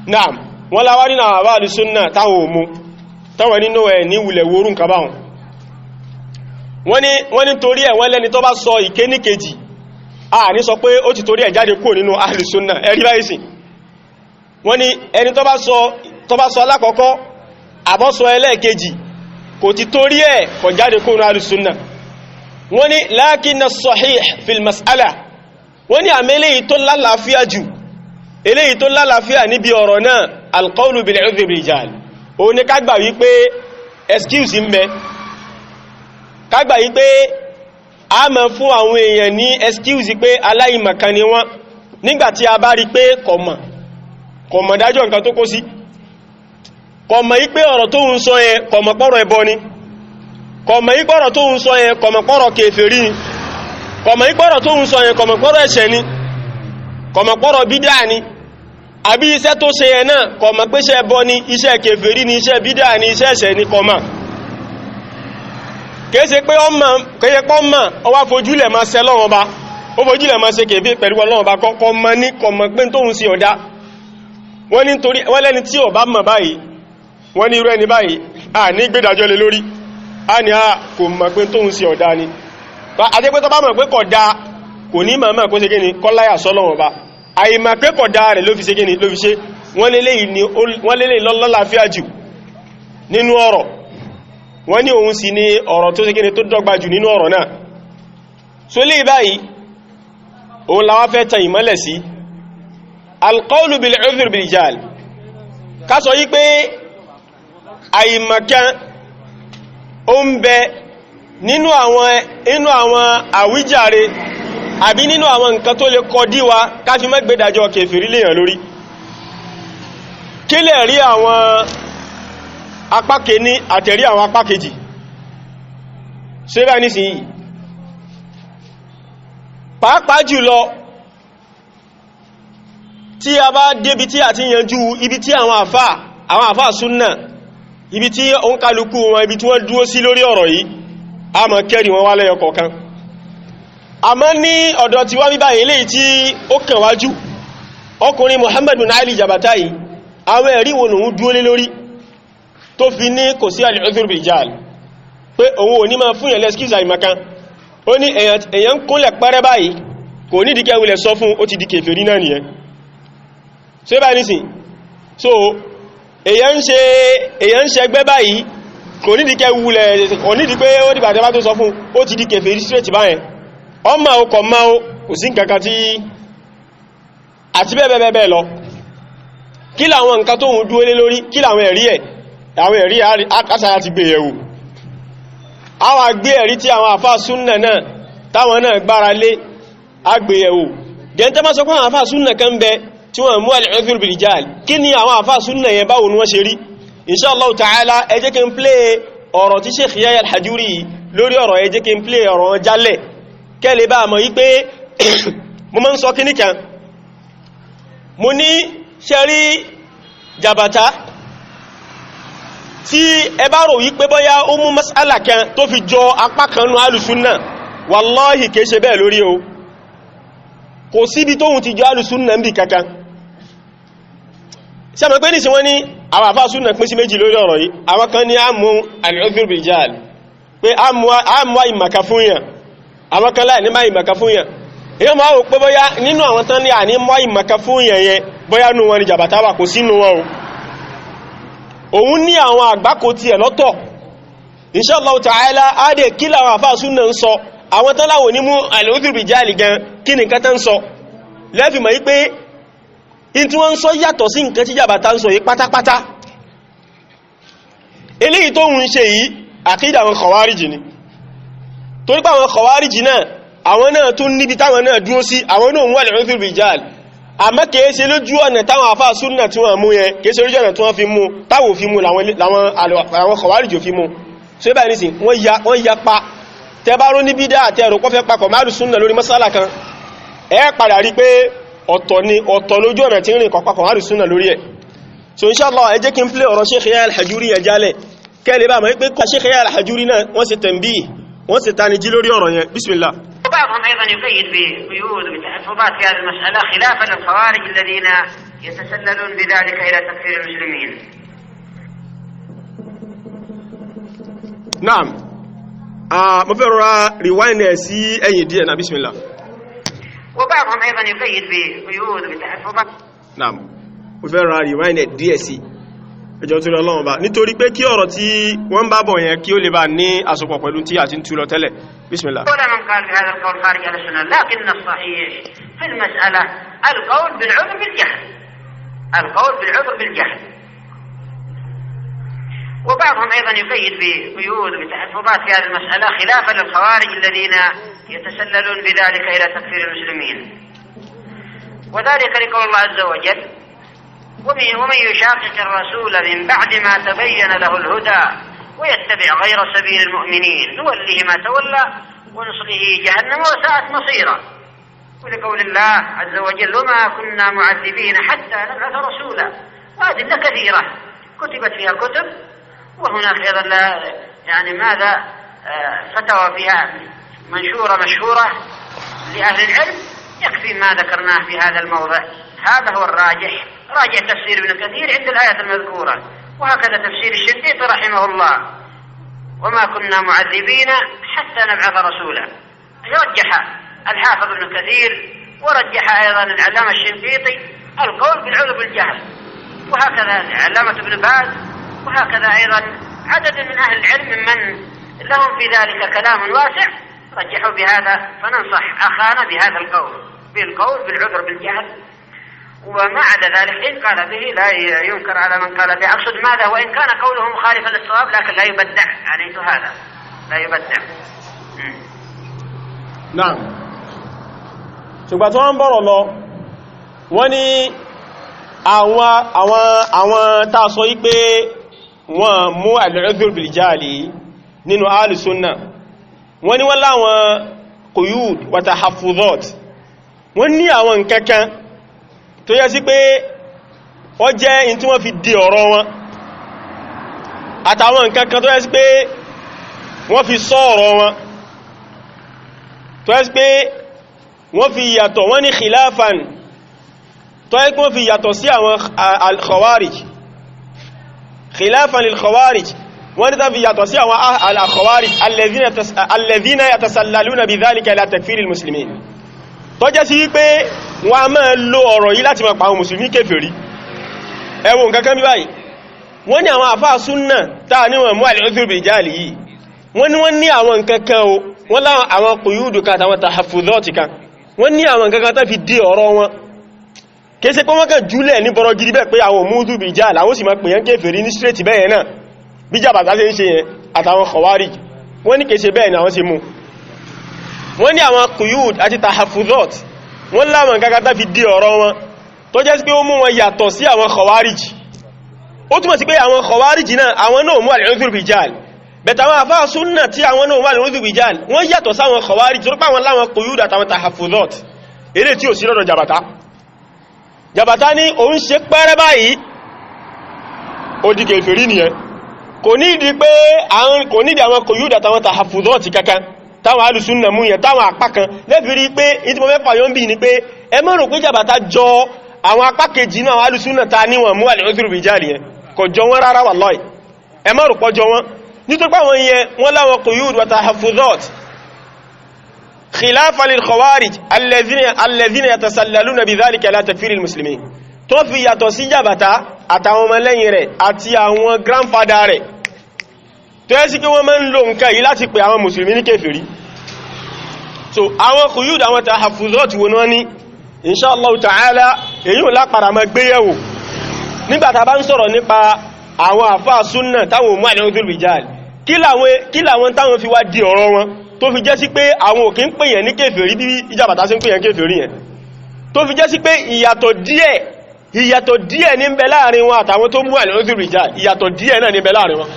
náà wọ́n láwá nínú àwọn àbáàlù súnnà táwọn òmú táwọn nínú ẹ̀ ní wulẹ̀ worú nǹkan báwọn wọ́n ní torí ẹ̀ wọ́n lẹ́ni tó bá sọ ìkéníkejì a ní sọ pé ó ti torí ẹ̀ jáde kúrò nínú àhlu súnnà ẹ̀rí báyìí wọ́n ní ẹni tó bá sọ alákọ̀ọ́kọ́ àbọ́sọ ẹlẹ́ẹ̀kejì kò ti torí ẹ̀ kò jáde kúrò nínú àhlu súnnà wọ́n ní lakinna as-sahih fil mas'ala wọ́n ní àmì eléyìí tó lálàáfíà jù eléyìí tó lálàáfíà níbi ọ̀rọ̀ náà al-qawlu bil-'udhr bil-jahl ó ní ká gbà wípé excuse ń bẹ ká gbà wípé a máa fún àwọn èèyàn ní excuse pé aláìmọ̀kan ni wọ́n nígbàtí a bá rí pé kọ̀mọ̀ dájọ́ nǹkan tó kó sí, kọ̀mọ̀ yí pé ọ̀rọ̀ tó ń sọ yẹn kọ̀mọ̀ pọ̀rọ̀ ẹbọ ni, kọ̀mọ̀ yí pọ̀rọ̀ tó ń sọ yẹn kọ̀mọ̀ pọ̀rọ̀ kèfèrí ni, kọ̀mọ̀ yí pọ̀rọ̀ tó ń sọ yẹn kọ̀mọ̀ pọ̀rọ̀ ẹ̀ṣẹ̀ ni, kọ̀mọ̀ pọ̀rọ̀ bídà ni, àbí iṣẹ́ tó ṣe yẹn náà kọ̀mọ̀ pé iṣẹ́ ẹbọ ni, iṣẹ́ kèfèrí ni, iṣẹ́ bídà ni, iṣẹ́ ẹ̀ṣẹ̀ ni, kọ̀mọ̀ kéèṣe pé ọmọ ọwá fojúlẹ̀ máa ṣẹ lọ́wọ́ bá ó fojúlẹ̀ máa ṣe kèfé pẹ̀lú ọlọ́wọ́ bá kọ́ mọ́ ní kọ̀mọ̀ pé tóhun sí ọ̀dá wọ́n lẹ́ni tí ó bá mọ̀ báyìí wọ́n ní irú ẹni báyìí a ní gbédàjọ́ lé lórí a ní a kò mọ̀ pé tóhun sí ọ̀dá ni àti pé tó bá mọ̀ pé kọ̀ dá kò ní mọ̀ kó ṣe kíni kọ́láyà sọ́lọ́wọ́ bá àìmọ̀ pé kọ̀ dá rẹ̀ ló fi ṣe kíni ló fi ṣe wọ́n lélẹ̀ lọ́lọ́láfíà jù nínú ọ̀rọ̀ wọ́n ní òun sì ní ọ̀rọ̀ tó ṣe kíni tó dọ́gba jù nínú ọ̀rọ̀ náà so lè báyìí òun làwọn fẹ́ tan ìmọ́lẹ̀ sí alqawlu bil udhr bil jahl ká sọ yí pé àìmọ̀kan ó ń bẹ nínú àwọn àwíjàre àbí nínú àwọn nǹkan tó lè kọ díwa ká fi má gbédàjọ́ kèfèrí léyàn lórí kí lè rí àwọn apá kìíní àtẹ̀rí àwọn apá kejì ṣe bá nísìnyí pàápàá jùlọ tí a bá débi tí a ti yanjú ibi tí àwọn àfáà súnnà ibi tí òun kálukú wọn ibi tí wọ́n dúró sí lórí ọ̀rọ̀ yìí a máa kẹ́rì wọn wá lẹ́yọ kọ̀ọ̀kan àmọ́ ní ọ̀dọ̀ tí wọ́n bíbá eléyìí tí ó kàn wájú ọkùnrin Muhammad bin Ali Jabata yìí àwọn ẹ̀rí wo lòun dúró lé lórí tó fi ní kò sí al-udhr bil jahl pé òun ò ní máa fún ìyẹ̀lẹ̀ skills àìmọ̀kan ó ní èyàn kúnlẹ̀ pẹ́rẹ́ báyìí kò ní dìkẹ́ wulẹ̀ sọ fún ó ti di kèfèrí náà nìyẹn ṣe bá nísìn so èyàn ń ṣe ẹgbẹ́ báyìí kò ní dìkẹ́ wulẹ̀ kò ní dì pé ó dìbà tẹ́bá tó sọ fún ó ti di kèfèrí straight báyẹn ọmọ ọkọ̀ máa kò sí nǹkankan tí àti bẹ́ẹ̀bẹ́ẹ̀ lọ kí làwọn nǹkan tó ń dúó lé lórí kí làwọn ẹ̀rí àkásàrà ti gbé yẹ̀wò àwọn agbé ẹ̀rí tí àwọn àfáà súnnà náà táwọn náà gbára lé agbèyẹ̀wò gẹ́ntẹ́ bá sọ pé àwọn àfáà súnnà kan bẹ tí wọ́n mú al-udhr bil jahl kí ni àwọn àfáà súnnà yẹn báwo ni wọ́n ṣe rí inshallah ta'ala ẹ jẹ́ kí n plé ọ̀rọ̀ tí Sheikh Yahya al-Hajuri lórí ọ̀rọ̀ ẹ jẹ́ kí n plé ọ̀rọ̀ jálẹ̀ kẹ́lẹ̀ bá mọ̀ wípé mo máa ń sọ kíní kan mo ní ṣẹ́rí Jabata tí ẹ bá rò wípé bóyá ó mú mas'ala kan tó fi jọ apá kan nú alùsúnnà wallahi kìí ṣe bẹ́ẹ̀ lórí o kò síbi tóhun ti jọ alùsúnnà ń bí kankan ṣe mọ̀ pé ní sí wọ́n ní àwọn àfáà súnnà pín sí méjì lórí ọ̀rọ̀ yìí àwọn kan ní àmú al-udhr bil jahl pé àmú ìmàkà fún yàn àwọn kan láì ní máa ìmàkà fún yàn èyàn máa wò pé bóyá nínú àwọn tán ní àní mọ́ ìmàkà fún yàn yẹn bóyá nù wọn ni Jabata wà kò sínú wọn o òun ní àwọn àgbákò tí ẹ̀ lọ́tọ̀ inshallah ta'ala adé kí láwọn àfáà súnnà ń sọ àwọn tán láwọn ní mú al-udhr bil jahl gan kí ni nǹkan tán sọ lẹ́fì mọ̀ wípé in tí wọ́n ń sọ yàtọ̀ sí nǹkan tí Jabata ń sọ yìí pátápátá eléyìí tó ń ṣe yìí àkídà àwọn khawariji ni torí pé àwọn khawariji náà àwọn náà tún níbi táwọn náà dúró sí àwọn náà wọ́n al-udhr bil jahl àmọ́ kèése lójú ọ̀nà táwọn àfáà súnnà tí wọ́n mú yẹn kèése lójú ọ̀nà tí wọ́n fi mú táwò fi mú àwọn khawariji fi mú so ibà ní sí wọ́n ya pa tẹbáró ní bídá àti ẹ̀rọ kọfẹ́ papọ̀ máàrù súnnà lórí masala kan ẹ padà rí pé ọ̀tọ̀ lójú ọ̀nà tí ń rìn kọpapọ̀ máàrù súnnà lórí ẹ̀ so inshallah ẹ jẹ́ kí n plé ọ̀rọ̀ Sheikh Yahya al-Hajuri ẹ jálẹ̀ kẹ́lẹ̀ bá mọ̀ pé Sheikh Yahya al-Hajuri náà wọ́n ṣe tanbih wọ́n ṣe tanijí lórí ọ̀rọ̀ yẹn bismillah. وبعضهم أيضا يقيد بقيود وبتحفظات في هذه المسألة خلافا للخوارج الذين يتسللون بذلك إلى تكفير المسلمين. نعم mo fẹ́ rọra rewind ẹ̀ sí ẹ̀yìn díẹ̀ náà bismillah. وبعضهم أيضا يقيد بقيود وبتحفظات. نعم mo fẹ́ rọra rewind ẹ̀ díẹ̀ sí ẹjọ́ tó lọ́wọ́ bá nítorí pé kí ọ̀rọ̀ tí wọ́n bá bọ̀ yẹn kí ó lè bá ní àsopọ̀ pẹ̀lú tí a ti ń tú lọ tẹ́lẹ̀ bismillah. ولا من قال بهذا القول خارج على السنة لكن الصحيح في المسألة القول بالعذر بالجهل القول بالعذر بالجهل وبعضهم أيضا يقيد بقيود بتحفظات في هذه المسألة خلافا للخوارج الذين يتسللون بذلك إلى تكفير المسلمين، وذلك لقول الله عز وجل: ومن يشاقق الرسول من بعد ما تبين له الهدى ويتبع غير سبيل المؤمنين نوله ما تولى ونصله جهنم وساءت مصيرا. ولقول الله عز وجل: وما كنا معذبين حتى نبعث رسولا. وأدلة كثيرة كتبت فيها كتب، وهناك أيضا يعني ماذا فتوى فيها منشورة مشهورة لأهل العلم، يكفي ما ذكرناه في هذا الموضع. هذا هو الراجح، راجع تفسير ابن كثير عند الآية المذكورة، وهكذا تفسير الشنقيطي رحمه الله: وما كنا معذبين حتى نبعث رسولا. رجح الحافظ ابن كثير ورجح أيضا العلامة الشنقيطي القول بالعذر بالجهل، وهكذا العلامة ابن باز، وهكذا أيضا عدد من أهل العلم من لهم في ذلك كلام واسع رجحوا بهذا. فننصح أخانا بهذا القول، بالقول بالعذر بالجهل، وما عدا ذلك إن قال به لا ينكر على من قال به. أقصد ماذا؟ وإن كان قوله مخالفا للصواب لكن لا يبدع، يعني هذا لا يبدع. نعم. ṣùgbọ́n tí wọ́n ń bọ̀rọ̀ lọ wọ́n ní àwọn tàà sọ wípé wọ́n mú al-udhr bil-jahl nínú ahlu sunnah, wọ́n ní wọ́n láwọn quyud wa tahaffuzat, wọ́n ní àwọn nǹkankan tó yẹ sí pé wọ́n jẹ́ in tí wọ́n fi di ọ̀rọ̀ wọn, àtàwọn nǹkankan tó yẹ sí pé wọ́n fi sọ ọ̀rọ̀ wọn, tó yẹ sí pé wọ́n fi yàtọ̀, wọ́n ní khilafan tó yẹ kí wọ́n fi yàtọ̀ sí àwọn al-khawarij, khilafan lil-khawarij, wọ́n ní tó fi yàtọ̀ sí àwọn al-khawarij alladhina yatasallaluna bidhalika ila takfir al-muslimin, tó jẹ́ sí wípé wọ́n a máa lo ọ̀rọ̀ yìí láti máa pa àwọn mùsùlùmí kèfèrí. ẹ wo nǹkan kan bí báyìí, wọ́n ní àwọn àfáà súnnà táà ní wọ́n mú al-udhr bil-jahl yìí, wọ́n ní wọ́n ní àwọn nǹkan kan o, wọ́n láwọn àwọn quyudu kan àtàwọn tahaffuzat kan, wọ́n ní àwọn nǹkan kan tó fi dé ọ̀rọ̀ wọn. kése pé wọ́n kàn jùlẹ̀ ní bọ̀rọ̀ gidi bẹ́ẹ̀ pé àwọn udhr bil-jahl àwọn sì máa pè yẹn kèfèrí ní straight bẹ́ẹ̀ náà bí jàbàtà ṣe ń ṣe yẹn àtàwọn khawarij, wọ́n ní kése bẹ́ẹ̀ ni àwọn ṣe mú. wọ́n ní àwọn quyud àti tahaffuzat, wọ́n láwọn nǹkan kan tó fi dé ọ̀rọ̀ wọn tó jẹ́ sí pé ó mú wọn yàtọ̀ sí àwọn khawarij. ó túnmọ̀ sí pé àwọn khawarij náà àwọn náà mú al-udhr bil-jahl, bẹ̀tà àwọn àfáà súnnà tí àwọn náà mú al-udhr bil-jahl wọ́n yàtọ̀ sáwọn khawarij tó pàwọn láwọn quyud àtàwọn tahaffuzat eré tí ò sí lọ́dọ̀ jàbàtà. jàbàtà ní òun ṣe pẹ́rẹ́ báyìí ó di kèfèrí nìyẹn, kò ní ìdí pé kò ní ìdí àwọn quyud àtàwọn tahaffuzat kankan táwọn alùsúnnà mú yẹn táwọn apá kan lẹ́fìrí pé ìtí mo mẹ́fà yóò ń bí ní pé ẹ má rò pé jàbàtà jọ àwọn apá kejì náà alùsúnnà ta níwọ̀n mú al-udhr bil-jahl yẹn, kò jọ wọ́n rárá wallahi, ẹ má rò pọ́ jọ wọ́n, nítorí pé àwọn yẹn wọ́n láwọn quyud wa tahaffuzat khilafan lil-khawarij alladhina yatasallaluna bidhalika ila takfir al-muslimin, tó fi yàtọ̀ sí jàbàtà àtàwọn ọmọlẹ́yìn rẹ̀ àti àwọn grandfather rẹ̀ tó yẹ́ sí kí wọ́n máa ń lo nǹkan yìí láti pè àwọn mùsùlùmí ní kèfèrí. so àwọn quyud àwọn tahaffuzat wọn wọ́n ní insha Allah ta'ala èyí ò lápàdà máa gbéyẹ̀wò nígbàtà bá ń sọ̀rọ̀ nípa àwọn àfáà súnnà táwọn mú al-udhr bil-jahl, kí làwọn táwọn fi wá di ọ̀rọ̀ wọn tó fi jẹ́ sí pé àwọn òkè ń pèyàn ní kèfèrí bí ìjàbàtà sí ń pèyàn kèfèrí yẹn, tó fi jẹ́ sí pé ìyàtọ̀ díẹ̀ ní ń bẹ láàrin wọn àtàwọn tó mú al-udhr bil-jahl, ìyàtọ̀ díẹ̀ náà ní ń bẹ láàrin wọn.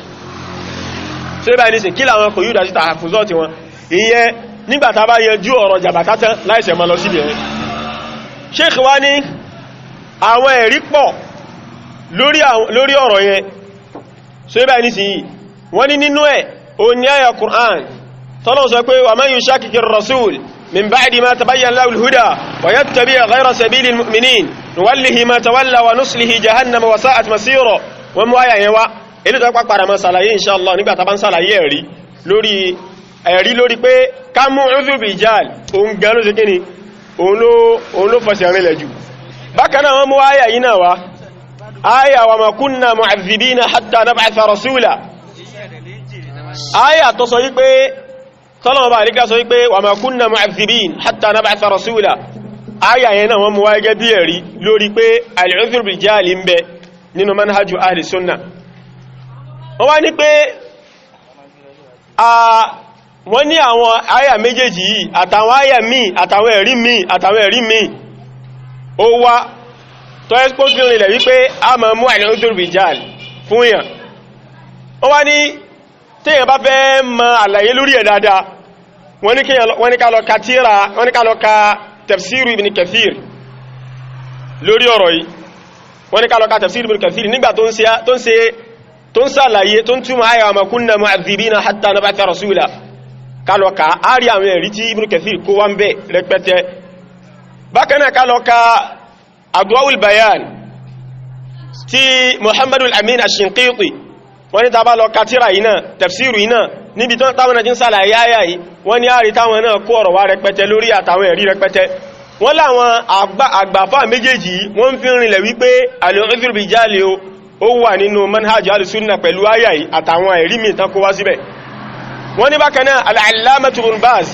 ṣe bá ní sí kí làwọn quyud àti tahaffuzat wọn, ìyẹn nígbàtà bá yẹjú ọ̀rọ̀ jàbàtà tán láìsẹ̀ mọ́ lọ sí ibẹ̀. Sheikh wá ní àwọn ẹ̀rí pọ̀ lórí ọ̀rọ̀ yẹn, ṣe bá ní sí yìí wọ́n ní nínú ẹ̀ o ní àyà Qur'an tọ́lọ̀ sọ pé wa man yushaqiqir rasul min ba'di ma tabayyana lahu al-huda wa yattabi' ghayra sabilil mu'minin nuwallihi ma tawalla wa nuslihi jahannama wa sa'at masira. wọ́n mú àyà yẹn wá ilé tó pàpàrà mọ́ sàlàyé inshallah nígbàtà bá ń sàlàyé ẹ̀rí lórí pé ká mú udhr bil-jahl òun gan ló ṣe kí ni òun ló fọ́sẹ̀ rìnlẹ̀ jù. bákan náà wọ́n mú àyà yìí náà wá, àyà wa ma kunna mu'adhibina hatta nab'atha rasula, àyà tó sọ wípé tọ́lọ́mọba àríkà sọ wípé wa ma kunna mu'adhibina hatta nab'atha rasula, àyà yẹn náà wọ́n mú wáyé bí ẹ̀rí lórí pé al-udhr bil-jahl ń bẹ nínú manhaju ahli sunna. wọ́n wá ní pé wọ́n ní àwọn àyà méjèèjì yìí àtàwọn àyà míì àtàwọn ẹ̀rí míì ó wá tó ẹ́sìpò fi rìnlẹ̀ wípé a máa mú al-udhr rijal fún èèyàn. wọ́n wá ní téèyàn bá fẹ́ mọ àlàyé lórí ẹ̀ dáadáa wọ́n ní ká lọ ka tírà wọ́n ní ká lọ ka tafsiru Ibn Kathir lórí ọ̀rọ̀ yìí. wọ́n ní ká lọ ka tafsiru Ibn Kathir nígbà tó ń sàlàyé tó ń túnmọ̀ àyà wa ma kunna mu'adhibina hatta nab'atha rasula ká lọ ka àárí àwọn ẹ̀rí tí Ibn Kathir kó wá ń bẹ̀ rẹpẹtẹ. bákan náà ká lọ ka Adwa'ul Bayan tí Muhammadul Amin Ash-Shinqiti wọ́n ní tàbá lọ ka tírà yìí náà tafsiru yìí náà níbi tó táwọn náà jí ń sàlàyé àyà yìí wọ́n ní àárí táwọn náà kó ọ̀rọ̀ wá rẹpẹtẹ lórí àtàwọn ẹ̀rí rẹpẹtẹ. wọ́n láwọn àgbàfà méjèèjì wọ́n fi rinlẹ̀ wípé al-udhr rijal ó wà nínú manhaj al-sunna pẹ̀lú àyà yìí àtàwọn ẹ̀rí mi tán kó wá síbẹ̀. wọ́n ní bákan náà al-allamatu Ibn Baz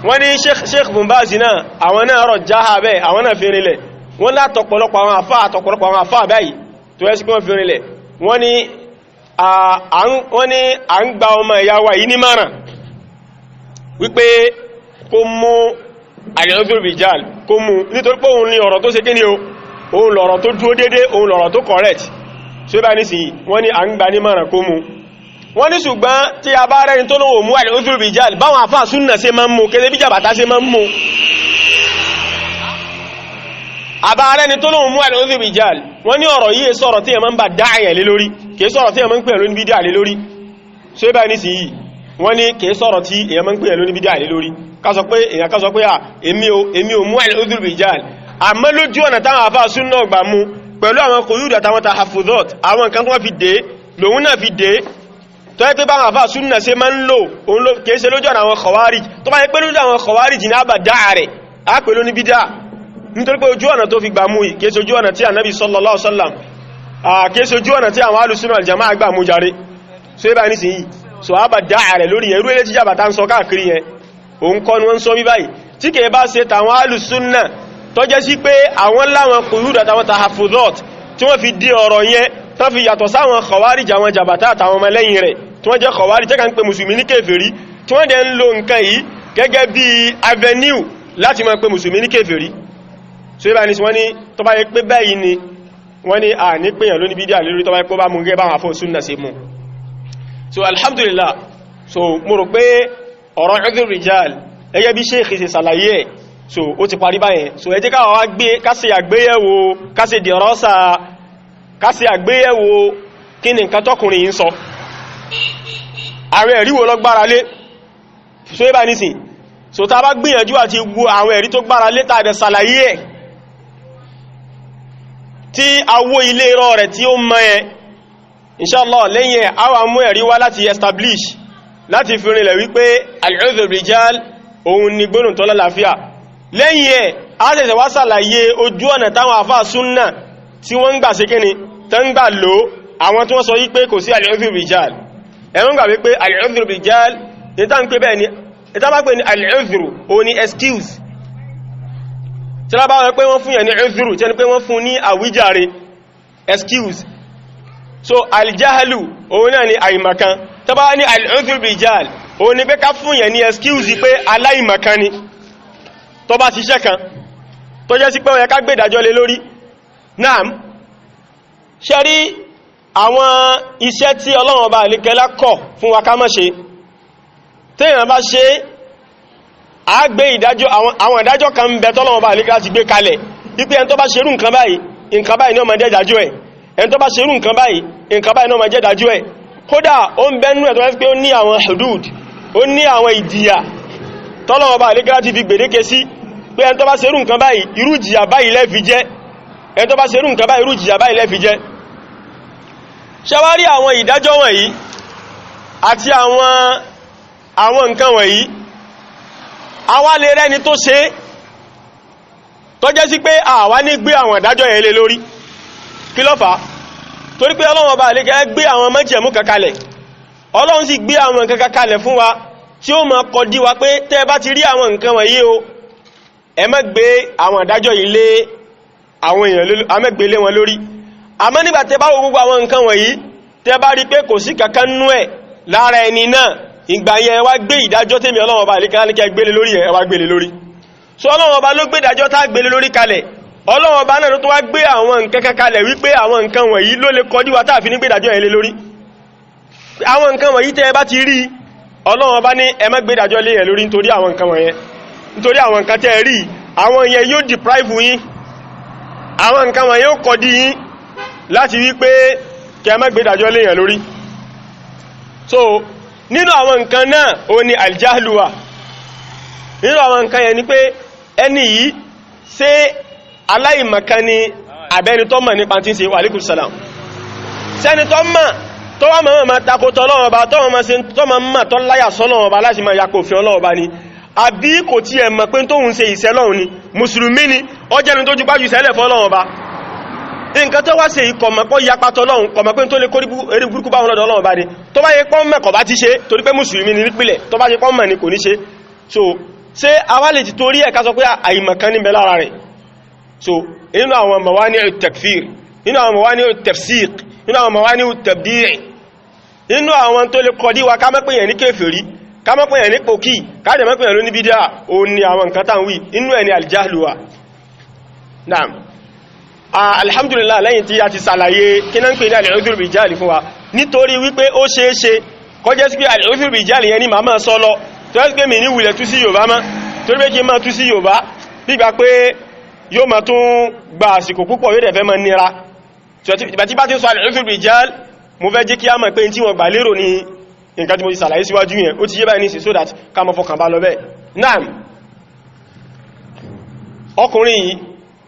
wọ́n ní Sheikh Ibn Baz náà àwọn náà rọ̀ jáha bẹ́ẹ̀ àwọn náà fi rinlẹ̀ wọ́n látọ̀pọ̀lọpọ̀ àwọn àfáà báyìí tó ẹ́ sí pé wọ́n fi rinlẹ̀ wọ́n ní à ń gba ọmọ ìyá wa yìí ní márùn wípé kó mú al-udhr rijal kó mú nítorí pé òun ní ọ̀rọ̀ tó ṣe kí ni òun lọ̀rọ̀ tó dúró dédé òun lọ̀rọ̀ tó correct ṣe bá ní sí wọ́n ní à ń gba ní márùn kó mú. wọ́n ní ṣùgbọ́n tí a bá rẹni tó lówó mú al-udhr rijal báwọn àfáà súnnà ṣe máa ń mú kéde bí jàbàtà ṣe máa ń mú àbára ẹni tó lóhun mú al-udhr rijal wọ́n ní ọ̀rọ̀ yìí sọ̀rọ̀ tí ẹ máa ń bà dáàyàn lé lórí kìí sọ̀rọ̀ tí ẹ máa ń pè lóní bídá lé lórí ṣe bá ní sí yìí wọ́n ní kìí sọ̀rọ̀ tí ẹ máa ń pè lóní bídá lé lórí èyàn ká sọ pé èmi ò mú al-udhr rijal àmọ́ lójú ọ̀nà táwọn àfáà súnnà gbà mú pẹ̀lú àwọn quyud àtàwọn tahaffuzat àwọn nǹkan tó wọ́n fi dé lòun náà fi dé tó yẹ pé báwọn àfáà súnnà ṣe máa ń lò kìí ṣe lójú ọ̀nà àwọn khawarij tó bá yẹ pé lójú àwọn khawarij ní àbà dáa rẹ̀ á pè lóní bídá nítorí pé ojú ọ̀nà tó fi gbà mú yìí kéèsì ojú ọ̀nà tí Ànábì sallallahu alaihi wasallam kéèsì ojú ọ̀nà tí àwọn alùsùnà al-jama'a gbà mú jàre so ibà ní sí yìí so a bá dáa rẹ̀ lórí ẹrú ilé jíjà bàtà ń sọ káàkiri yẹn òun kọ́ ni wọ́n ń sọ bí báyìí tí kèé bá ṣe tàwọn alùsùnà tó jẹ́ sí pé àwọn láwọn quyud àtàwọn tahaffuzat tí wọ́n fi di ọ̀rọ̀ yẹn tó fi yàtọ̀ sáwọn khawarij àwọn jàbàtà àtàwọn ọmọlẹ́yìn rẹ̀ tí wọ́n jẹ́ khawarij tẹ́ka ń pe mùsùlùmí ní kèfèrí tí wọ́n dẹ̀ ń lo nǹkan yìí gẹ́gẹ́ bí avenue láti máa pe mùsùlùmí ní kèfèrí so ibá ní sí wọ́n ní tó bá yẹ pé báyìí ni wọ́n ní à ní pèyàn lóní bídíà lórí tó bá yẹ pé bá mú gẹ́ bá wọn àfọ́ súnnà sí mú so alhamdulillah so mo rò pé ọ̀rọ̀ udhr rijal ẹgẹ́ bí sheikh ṣe ṣàlàyé ẹ̀ so ó ti parí báyẹn so ẹ jẹ́ ká wá gbé kásì àgbéyẹ̀wò kásì dìrọ́sà kásì àgbéyẹ̀wò kí ni nǹkan tọkùnrin yìí ń sọ àwọn ẹ̀rí wo ló gbára lé so ibá ní sí so ta bá gbìyànjú àti gbọ́ àwọn ẹ̀rí tó gbára lé tàbí ṣàlàyé ẹ̀ tí awó ilé irọ́ rẹ̀ tí ó mọ́ ẹ inshallah lẹ́yìn ẹ̀ àwa mú ẹ̀rí wá láti establish láti fi rinlẹ̀ wípé al-udhr rijal òun ni gbónù tó lálàáfíà lẹ́yìn ẹ̀ a ṣẹ̀ṣẹ̀ wá ṣàlàyé ojú ọ̀nà táwọn àfáà súnnà tí wọ́n ń gbà ṣe kíni tán ń gbà lò àwọn tí wọ́n sọ wípé kò sí al-udhr rijal ẹ̀rùn gbà wípé al-udhr rijal ìta ń pè bẹ́ẹ̀ ni ìta bá pè ní al-udhr òun ni excuse tí a bá wọ́n pé wọ́n fún yẹn ní udhr tí ẹni pé wọ́n fún ní àwíjàre excuse so al-jahlu òun náà ni àìmọ̀kan tó bá ní al-udhr rijal òun ni pé ká fún yẹn ní excuse pé aláìmọ̀kan ni tó bá ṣiṣẹ́ kan tó jẹ́ sí pé ó yẹ ká gbé ìdájọ́ lé lórí naam ṣe rí àwọn iṣẹ́ tí Ọlọ́run Ọba àlékẹ́lá kọ̀ fún wa ká má ṣe téèyàn bá ṣe a gbé ìdájọ́ àwọn ìdájọ́ kan ń bẹ t'Ọlọ́run Ọba àlékẹ́lá ti gbé kalẹ̀ wípé ẹni tó bá ṣerú nǹkan báyìí ni ó máa jẹ́ ìdájọ́ ẹ̀ ẹni tó bá ṣerú nǹkan báyìí ni ó máa jẹ́ ìdájọ́ ẹ̀ kódà ó ń bẹ́nu ẹ̀ tó wáyé pé ó ní àwọn hudud ó ní àwọn ìdíyà t'Ọlọ́run Ọba àlékẹ́lá ti fi gbèdéke sí pé ẹni tó bá ṣerú nǹkan báyìí irú ìjìyà báyìí lẹ́ fi jẹ ẹni tó bá ṣerú nǹkan báyìí irú ìjìyà báyìí lẹ́ fi jẹ ṣẹwárí àwọn ìdájọ́ wọ̀nyí àti àwọn nǹkan wọ̀nyí àwa lè rẹ́ni tó ṣe tó jẹ́ sí pé àwa ní gbé àwọn ìdájọ́ yẹn lé lórí kí ló fà torí pé Ọlọ́run Ọba àlékẹ́ gbé àwọn májẹ̀mú kankalẹ̀ Ọlọ́run sì gbé àwọn nǹkan kankalẹ̀ fún wa tí ó máa kọ dí wa pé tẹ́ bá ti rí àwọn nǹkan wọ̀nyí o ẹ má gbé àwọn ìdájọ́ yìí lé àwọn èèyàn ẹ má gbé lé wọn lórí àmọ́ nígbà tẹ́ bá wo gbogbo àwọn nǹkan wọ̀nyí tẹ́ bá rí pé kò sí kankan nú ẹ̀ lára ẹni náà ìgbà yẹn wá gbé ìdájọ́ tèmi Ọlọ́run Ọba àlékà ní kẹ́ gbélé lórí ẹ̀ wá gbélé lórí so Ọlọ́run Ọba ló gbé ìdájọ́ tá gbélé lórí kalẹ̀ Ọlọ́run Ọba náà ló tó wá gbé àwọn nǹkan kalẹ̀ wípé àwọn nǹkan wọ̀nyí ló lè kọjú wa tá fi ní gbé ìdájọ́ yẹn lé lórí àwọn nǹkan wọ̀nyí tẹ́ bá ti rí Ọlọ́run Ọba ní ẹ má gbé ìdájọ́ lé yẹn lórí nítorí àwọn nǹkan wọ̀nyẹn nítorí àwọn nǹkan tẹ́ rí àwọn yẹn yóò deprive yín àwọn nǹkan wọ̀nyẹn yóò kọ́ dí yín láti wípé kẹ́ má gbé ìdájọ́ lé yẹn lórí so nínú àwọn nǹkan náà ó ní aljahluwa nínú àwọn nǹkan yẹn ni pé ẹni yìí ṣé aláìmọ̀kan ni àbẹ́ni tó mọ̀ nípa tí ń ṣe wa alaikum salam sẹ́ni tó mọ̀ tó wá mọ̀ takótọ́ Ọlọ́run Ọba tó mọ̀ tó láyà sọ́lọ́run Ọba láti máa yakò fi Ọlọ́run Ọba ni àbí kò tí ẹ mọ̀ pé tóhun ṣe ìṣẹ́ lọ́run ni mùsùlùmí ni ó jẹ́ni tó jùpájú ìṣẹ́lẹ̀ fọ́lọ́run Ọba nǹkan tó wá ṣe ìkọ̀mọ̀pọ̀ yapatọ̀ lọ́run kọ̀mọ̀pẹ́ tó lè kórí eré burúkú bá wọn lọ́dọ̀ Ọlọ́run Ọba ni tó bá yẹ pọ́n mẹ́kọ̀ bá ti ṣe torí pé mùsùlùmí ni nípìlẹ̀ tó bá yẹ pọ́n mẹ́ ni kò ní ṣe so ṣé àwa lè ti torí ẹ̀ ká sọ pé àìmọ̀kan ní bẹ lára rẹ̀ so inú àwọn mawani takfir inú àwọn mawani tafsiq inú àwọn mawani tabdi' inú àwọn tó lè kọ̀dí wa ká mọ̀ pé yẹn ní kèfèrí ká mọ̀ pé yẹn ní pòkì ká dẹ̀ mọ̀ pé yẹn ló ní bídíà ó ní àwọn nǹkan tán wí inú ẹni aljahlu wa naam alhamdulillah lẹ́yìn tí a ti ṣàlàyé kí náà ń pè ní al-udhr bil jahl fún wa nítorí wípé ó ṣeéṣe kọjẹ́ sí pé al-udhr bil jahl yẹn ni màá sọ lọ tó ẹ́ sí pé mi ní wulẹ̀ tú sí Yorùbá mọ́ torí pé kí n máa tú sí Yorùbá nígbà pé yóò máa tún gba àsìkò púpọ̀ yóò dẹ̀ fẹ́ máa nira tí bá ti ń sọ al-udhr bil jahl mo fẹ́ jẹ́ kí a mọ̀ pé tí wọ́n gbà lérò ní nǹkan tí mo ti ṣàlàyé síwájú yẹn ó ti yé báyìí ní so that ká mọ́ fọkàn bá lọ bẹ́ẹ̀ naam ọkùnrin yìí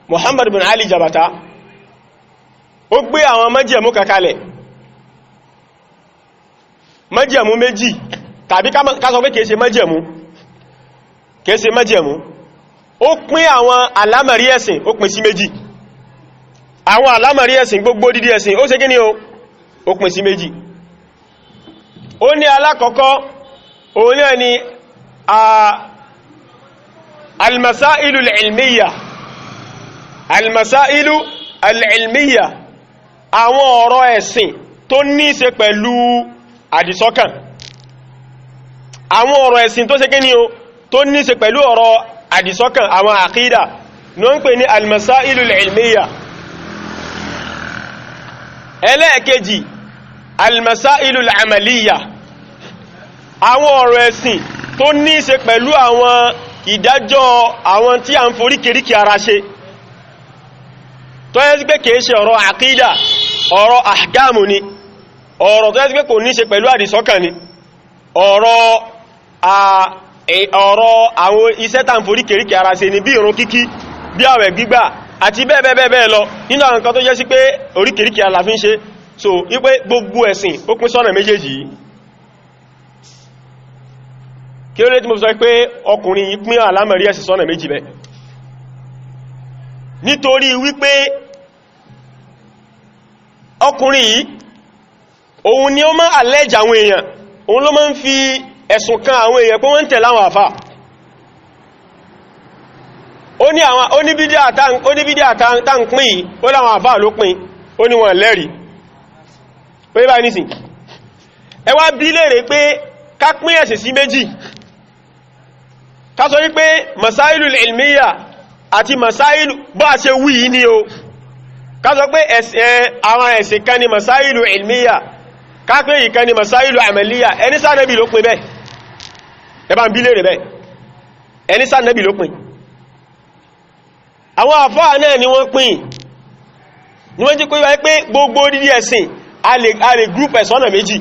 Muhammad bin Ali Jabata ó gbé àwọn májẹ̀mú kakalẹ̀ májẹ̀mú méjì tàbí ká sọ pé kìí ṣe májẹ̀mú ó pín àwọn àlámọ̀rí ẹ̀sìn ó pín sí méjì àwọn àlámọ̀rí ẹ̀sìn gbogbo dídí ẹ̀sìn ó ṣe kí ni ó pín sí méjì ó ní alákọ̀ọ́kọ́ òun náà ni al-masailu al-ilmiyya al-masailu al-ilmiyya àwọn ọ̀rọ̀ ẹ̀sìn tó ní ṣe pẹ̀lú àdìsọ́kàn àwọn ọ̀rọ̀ ẹ̀sìn tó ṣe kí ni tó ní ṣe pẹ̀lú ọ̀rọ̀ àdìsọ́kàn àwọn àkídà ní wọ́n ń pè ní al-masailu al-ilmiyya ẹlẹ́ẹ̀kejì al-masailu al-amaliyya àwọn ọ̀rọ̀ ẹ̀sìn tó ní ṣe pẹ̀lú àwọn ìdájọ́ àwọn tí a ń foríkèríkè ara ṣe tó yẹ sí pé kìí ṣe ọ̀rọ̀ àkídà ọ̀rọ̀ ahkamu ni ọ̀rọ̀ tó yẹ sí pé kò ní ṣe pẹ̀lú àdìsọ́kàn ni ọ̀rọ̀ àwọn iṣẹ́ tá ń foríkèríkè ara ṣe ni bí ìrun kíkí bí àwẹ̀ gbígbà àti bẹ́ẹ̀ lọ nínú àwọn nǹkan tó jẹ́ sí pé oríkèríkè ara fi ń ṣe so wípé gbogbo ẹ̀sìn ó pín sọ́nà méjèèjì yìí kí ló lè tí mo sọ pé ọkùnrin yìí pín àlámọ̀rí ẹ̀sìn sọ́nà méjì bẹ́ẹ̀ nítorí wípé ọkùnrin yìí òun ni ó máa allege àwọn èèyàn òun ló máa ń fi ẹ̀sùn kan àwọn èèyàn pé wọ́n ń tẹ̀lé àwọn àfà ó ní bídíà tá ń pín yìí ó láwọn àfà ló pín ó ní wọn lẹ́rìí pé bá nísìn ẹ wá bí léèrè pé ká pín ẹ̀sìn sí méjì ká sọ wípé masailu ilmiya àti masailu bá ṣe wí yìí ni o ká sọ pé àwọn ẹ̀sìn kan ni masailu ilmiya ká pé ìkan ni masailu amaliya ẹni sánẹ́bì ló pín bẹ́ẹ̀ ẹ bá ń bí léèrè bẹ́ẹ̀ ẹni sánẹ́bì ló pín àwọn àfáà náà ni wọ́n pín ní wọ́n jí pé wáyé pé gbogbo dídí ẹ̀sìn a lè group ẹ̀ sọ́nà méjì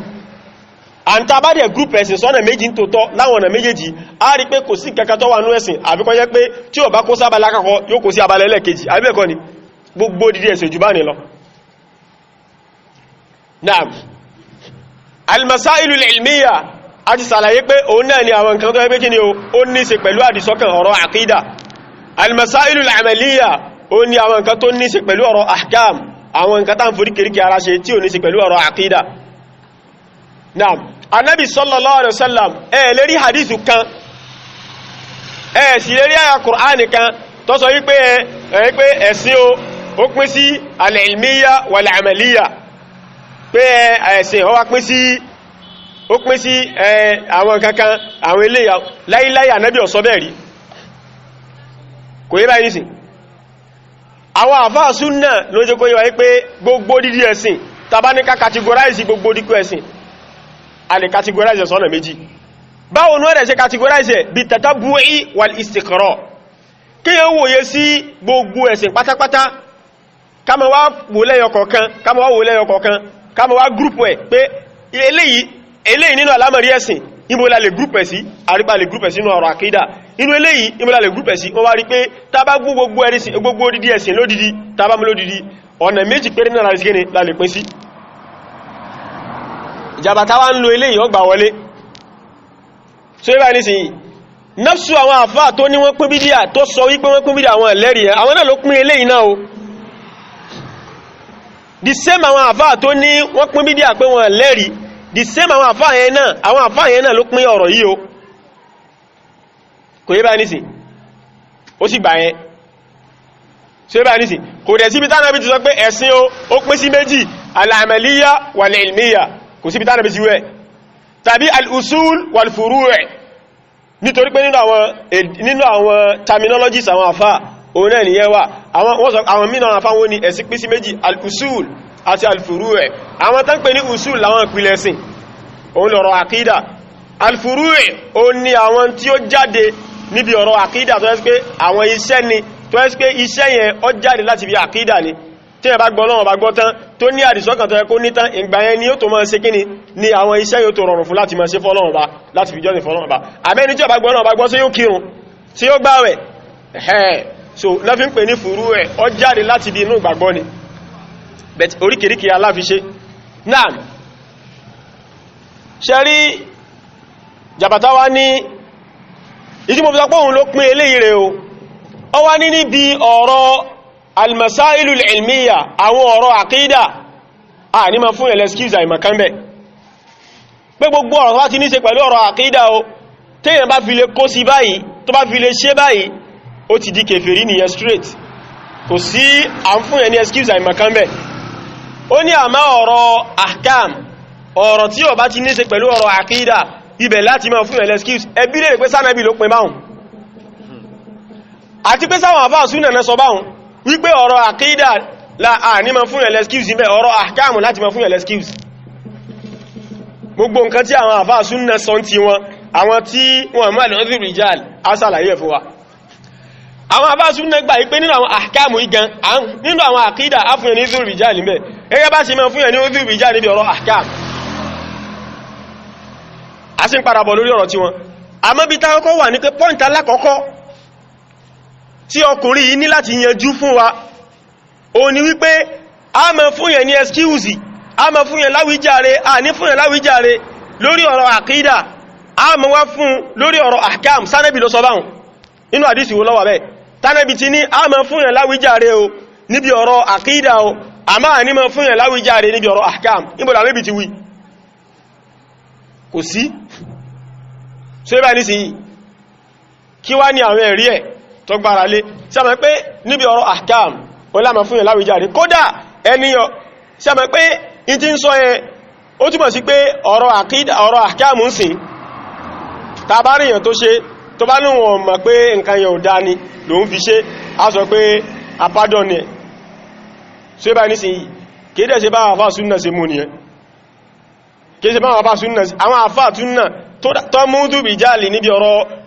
àǹtàbádẹ̀ group ẹ̀sìn sọ́nà méjì ń tòótọ́ láwọn ọ̀nà méjèèjì a rí pé kò sí kẹka tó wà ní ẹ̀sìn àbíkọ́ jẹ́ pé tí ó bá kó sábà lákàkọ́ yóò kó sí abalẹ̀ lẹ́ẹ̀kejì àbíbẹ̀kọ́ ni gbogbo dídí ẹ̀sìn jù bá ní lọ naam al-masailu al-ilmiya a ti sàlàyé pé òun náà ni àwọn nǹkan tó yẹ pé kí ni ó ní ṣe pẹ̀lú àdìsọ́kàn ọ̀rọ̀ àkídà al-masailu al-amaliyya ó ní àwọn nǹkan tó ní ṣe pẹ̀lú ọ̀rọ̀ ahkam àwọn nǹkan tán forí kìríkì ara ṣe tí ò ní ṣe pẹ̀lú ọ̀rọ̀ àkídà náà anábì sallallahu alaihi wasallam lérí hadithu kan sì lérí àyà Kùránì kan tó sọ wípé ẹ̀sìn ó pín sí al-ilmiyya wal-amaliyya pé ẹ̀sìn ó wá pín sí àwọn kankan àwọn eléyà láíláí ànábì ó sọ bẹ́ẹ̀ rí kò yé báyìí nísìn àwọn àfáà súnnà ló jẹ́ kó yé wa pé gbogbo dídí ẹ̀sìn tàbá ní ká categorize gbogbo díkú ẹ̀sìn a lè categorize sọ́nà méjì báwo ní ọ̀rẹ́ ṣe categorize bí tatabu'i wal istiqra kí yẹn wòye sí gbogbo ẹ̀sìn pátápátá ká máa wá wò lẹ́yọ kọ̀ọ̀kan ká máa wá gúrùpù ẹ̀ pé eléyìí nínú alámọ̀rí ẹ̀sìn ibo la lè gúrùpù ẹ̀ sí àrípa lè gúrùpù ẹ̀ sínú ọ̀rọ̀ àkídà inú eléyìí ibo la lè gúrùpù ẹ̀ sí wọ́n wá rí pé tàbá gbogbo odidi ẹ̀sìn lódidi tàbá mú lódidi ọ̀nà méjì péré náà la lè pín sí ìjàbàtà wá ń lo eléyìí ọgbà wọlé so ibà ní sí nafsu àwọn àfáà tó ní wọ́n pín bídíà tó sọ wípé wọ́n pín bídíà àwọn ẹlẹ́rìí ẹ̀ àwọn náà ló pín eléyìí náà o the same àwọn àfáà tó ní wọ́n pín bídíà pé wọ́n ẹlẹ́rìí the same àwọn àfáà yẹn náà ló pín ọ̀rọ̀ yìí o kò yé bá ní sí ó sì gbà yẹn so ibà ní sí kò dẹ̀ síbi tánàbí ti sọ pé ẹ̀sìn ó pín sí méjì al-amaliyya wal-ilmiyya kò síbi tánàbí ti wẹ́ tàbí al-usul wal-furu' nítorí pé nínú àwọn terminologies àwọn àfá òun náà nìyẹn wà àwọn mìíràn àfá wọn ni ẹ̀sìn pín sí méjì al-usul àti al-furu' àwọn tán pè ní usul láwọn ìpìlẹ̀ ẹ̀sìn òun lọ̀rọ̀ àkídà al-furu' òun ni àwọn tí ó jáde níbi ọ̀rọ̀ àkídà tó ẹ́sì pé àwọn iṣẹ́ ni tó ẹ́sì pé iṣẹ́ yẹn ó jáde láti bí àkídà ni tí ẹ bá gbọ́ náà bá gbọ́ tán tó ní àdìsọ́kàn tó yẹ kó ní tán ìgbà yẹn ni ó tó máa ṣe kíni ni àwọn iṣẹ́ yóò tó rọrùn fún láti máa ṣe fọ́lọ́run bá láti fi jọ́sìn fọ́lọ́run bá àbẹ́ni tí ẹ bá gbọ́ náà bá gbọ́ sí yóò kírun tí ó gbààwẹ̀ so lọ́fí ń pè ní fùrú ẹ̀ ó jáde láti bí inú ìgbàgbọ́ ni bet oríkèríkè aláfiṣe náà ṣe rí jàbàtà wá ní ìdí mo fi sọ pé òun ló pín eléyìí rẹ̀ o ó wá ní níbi ọ̀rọ̀ almasailu ilmiya àwọn ọ̀rọ̀ àkídà ní ma fún ẹ̀lẹ́ skills àìmọ̀kan bẹ̀ pé gbogbo ọ̀rọ̀ wá ti ní ṣe pẹ̀lú ọ̀rọ̀ àkídà o téèyàn bá fi lè kó sí báyìí tó bá fi lè ṣe báyìí ó ti di kèfèrí nìyẹn straight kò sí à ń fún ẹni skills àìmọ̀kan bẹ̀ ó ní àmá ọ̀rọ̀ ahkam ọ̀rọ̀ tí ó bá ti ní ṣe pẹ̀lú ọ̀rọ̀ àkídà ibẹ̀ láti máa fún ẹ̀lẹ́ skills ẹbí lè pé sánàbí ló pin báhùn àti pé sáwọn àfáà súnà náà sọ báhùn wípé ọ̀rọ̀ àkídà ní ma fún ẹ̀lẹ́ skills níbẹ̀ ọ̀rọ̀ àkáàmù láti ma fún ẹ̀lẹ́ skills gbogbo nǹkan tí àwọn àfáà súnnà sọ tí wọn àwọn tí wọ́n mọ́ àlọ́dún rijal asàlàyé fún wa àwọn àfáà súnnà gbà wípé nínú àwọn àkáàmù igan nínú àwọn àkídà á fún ẹ̀ ní ọdún rijal níbẹ̀ gẹ́gẹ́ bá ṣe ma fún ẹ̀ ní ọdún rijal níbi ọ̀rọ̀ àkáàmù a sì ń parabọ̀ lórí ọ̀rọ̀ tí wọn àmọ́ bí táwọn wà ní pé pọ́ǹtì alákọ̀ọ́kọ́ tí ọkùnrin yìí ní láti yanjú fún wa o ni wípé a máa fún yẹn ní excuse a máa fún yẹn láwíjàre a ní fún yẹn láwíjàre lórí ọ̀rọ̀ àkídà a máa wá fún lórí ọ̀rọ̀ ahkam sánẹ́bì ló sọ báhùn nínú àdísì wo lọ́wọ́ bẹ́ẹ̀ tánẹ́bì ti ní a máa fún yẹn láwíjàre o níbi ọ̀rọ̀ àkídà o a máa ní máa fún yẹn láwíjàre níbi ọ̀rọ̀ ahkam níbo làmẹ́bì ti wí kò sí so ibà ní sí kí wá ní àwọn ẹ̀rí ẹ̀ tó gbára lé sáàmà pé níbi ọ̀rọ̀ ahkam wọ́n láàmà fún yẹn láwíjàre kódà ẹniyàn sáàmà pé in ti ń sọ yẹn ó túnmọ̀ sí pé ọ̀rọ̀ àkídà ọ̀rọ̀ ahkam ń sìn tàbáríyàn tó ṣe tó bá ní wọn mọ̀ pé nǹkan yẹn ò dá ní ló ń fi ṣe á sọ pé apádọ́ ni ẹ̀ ṣe bá ní sí yìí kéde ṣe bá àfáà súnnà ṣe mú nìyẹn kéde ṣe bá àfáà súnnà àwọn àfáà túnnà tó mú dùbì jáàlì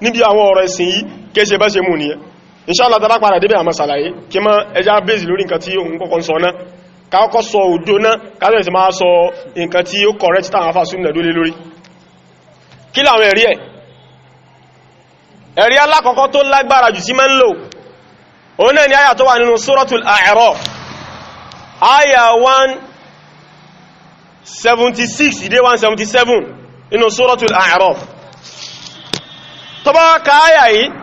níbi àwọn ọ̀rọ̀ ẹ̀sìn yìí kéṣe bá ṣe mú nìyẹn inshallah tàbá padà débẹ̀ àmà sàlàyé kí mọ́ ẹjá bèèsì lórí nǹkan tí òun kọ́kọ́ sọ náà káàkọ́ sọ òdó náà káàkọ́ sí máa sọ nǹkan tí ó correct táwọn afá súnnà dólé lórí kí láwọn ẹ̀rí ẹ̀ ẹ̀rí alákọ̀ọ́kọ́ tó lágbára jù sí máa ń lò òun náà ni àyà tó wà nínú suratul A'raf àyà 176 ìdé 177 nínú suratul A'raf tó bá ká àyà yìí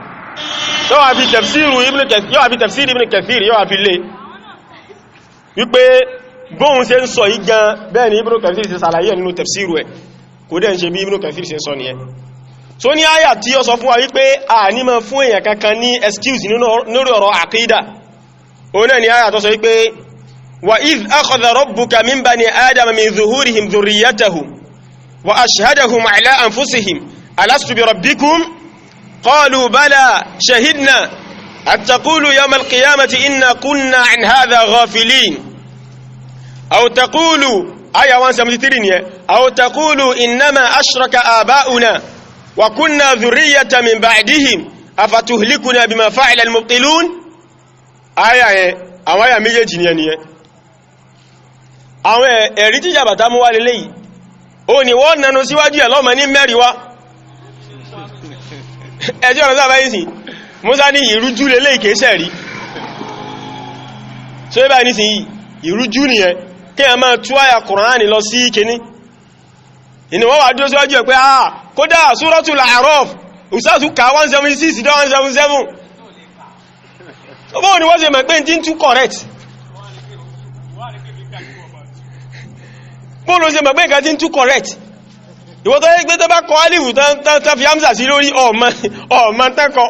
yóò wà fi tafsir Ibn Kathir yóò wà fi lé wípé bóhun ṣe ń sọ yìí gan bẹ́ẹ̀ ni Ibn Kathir ṣe sàlàyé nínú tafsiru ẹ̀ kò dẹ̀ ń ṣe bí Ibn Kathir ṣe sọ nìyẹn so ní àyà tí ó sọ fún wa wípé a ní ma fún èèyàn kankan ní excuse lórí ọ̀rọ̀ àkídà òun náà ni àyà tó sọ wípé وإذ أخذ ربك من بني آدم من ظهورهم ذريتهم وأشهدهم على أنفسهم ألست بربكم قالوا بلى شهدنا أن تقولوا يوم القيامة إنا كنا عن هذا غافلين أو تقولوا آية 173 أو تقولوا إنما أشرك آباؤنا وكنا ذرية من بعدهم أفتهلكنا بما فعل المبطلون آية àwọn àyà méjèèjì ni ẹni ẹ àwọn ẹ̀rí tí jàbàtà mú wá lélẹ̀ yìí ó ní wọ́n nánú síwájú ẹ̀ lọ́mọ ní mẹ́rin wá ẹjọ́ ọ̀nà sábà yìí sí Mùsá ní ìrújú lélẹ̀ ìkéṣẹ̀ rí so ibà ní sí ìrújú nìyẹn kí a máa tú àyà Kùránì lọ sí kíní ìní wọ́n wà dúró síwájú ẹ̀ pé kódà Suratul A'raf ìsáàtù ká 176 dá 177 ọgbọ́n ni wọ́n ṣe mọ̀ pé tí ń tú correct bóòlù ṣe mọ̀ pé nǹkan tí ń tú correct ìwọ́n tó yẹ pé tó bá kọ alifu tán fi hamza sí lórí ọmọ tẹ́kọ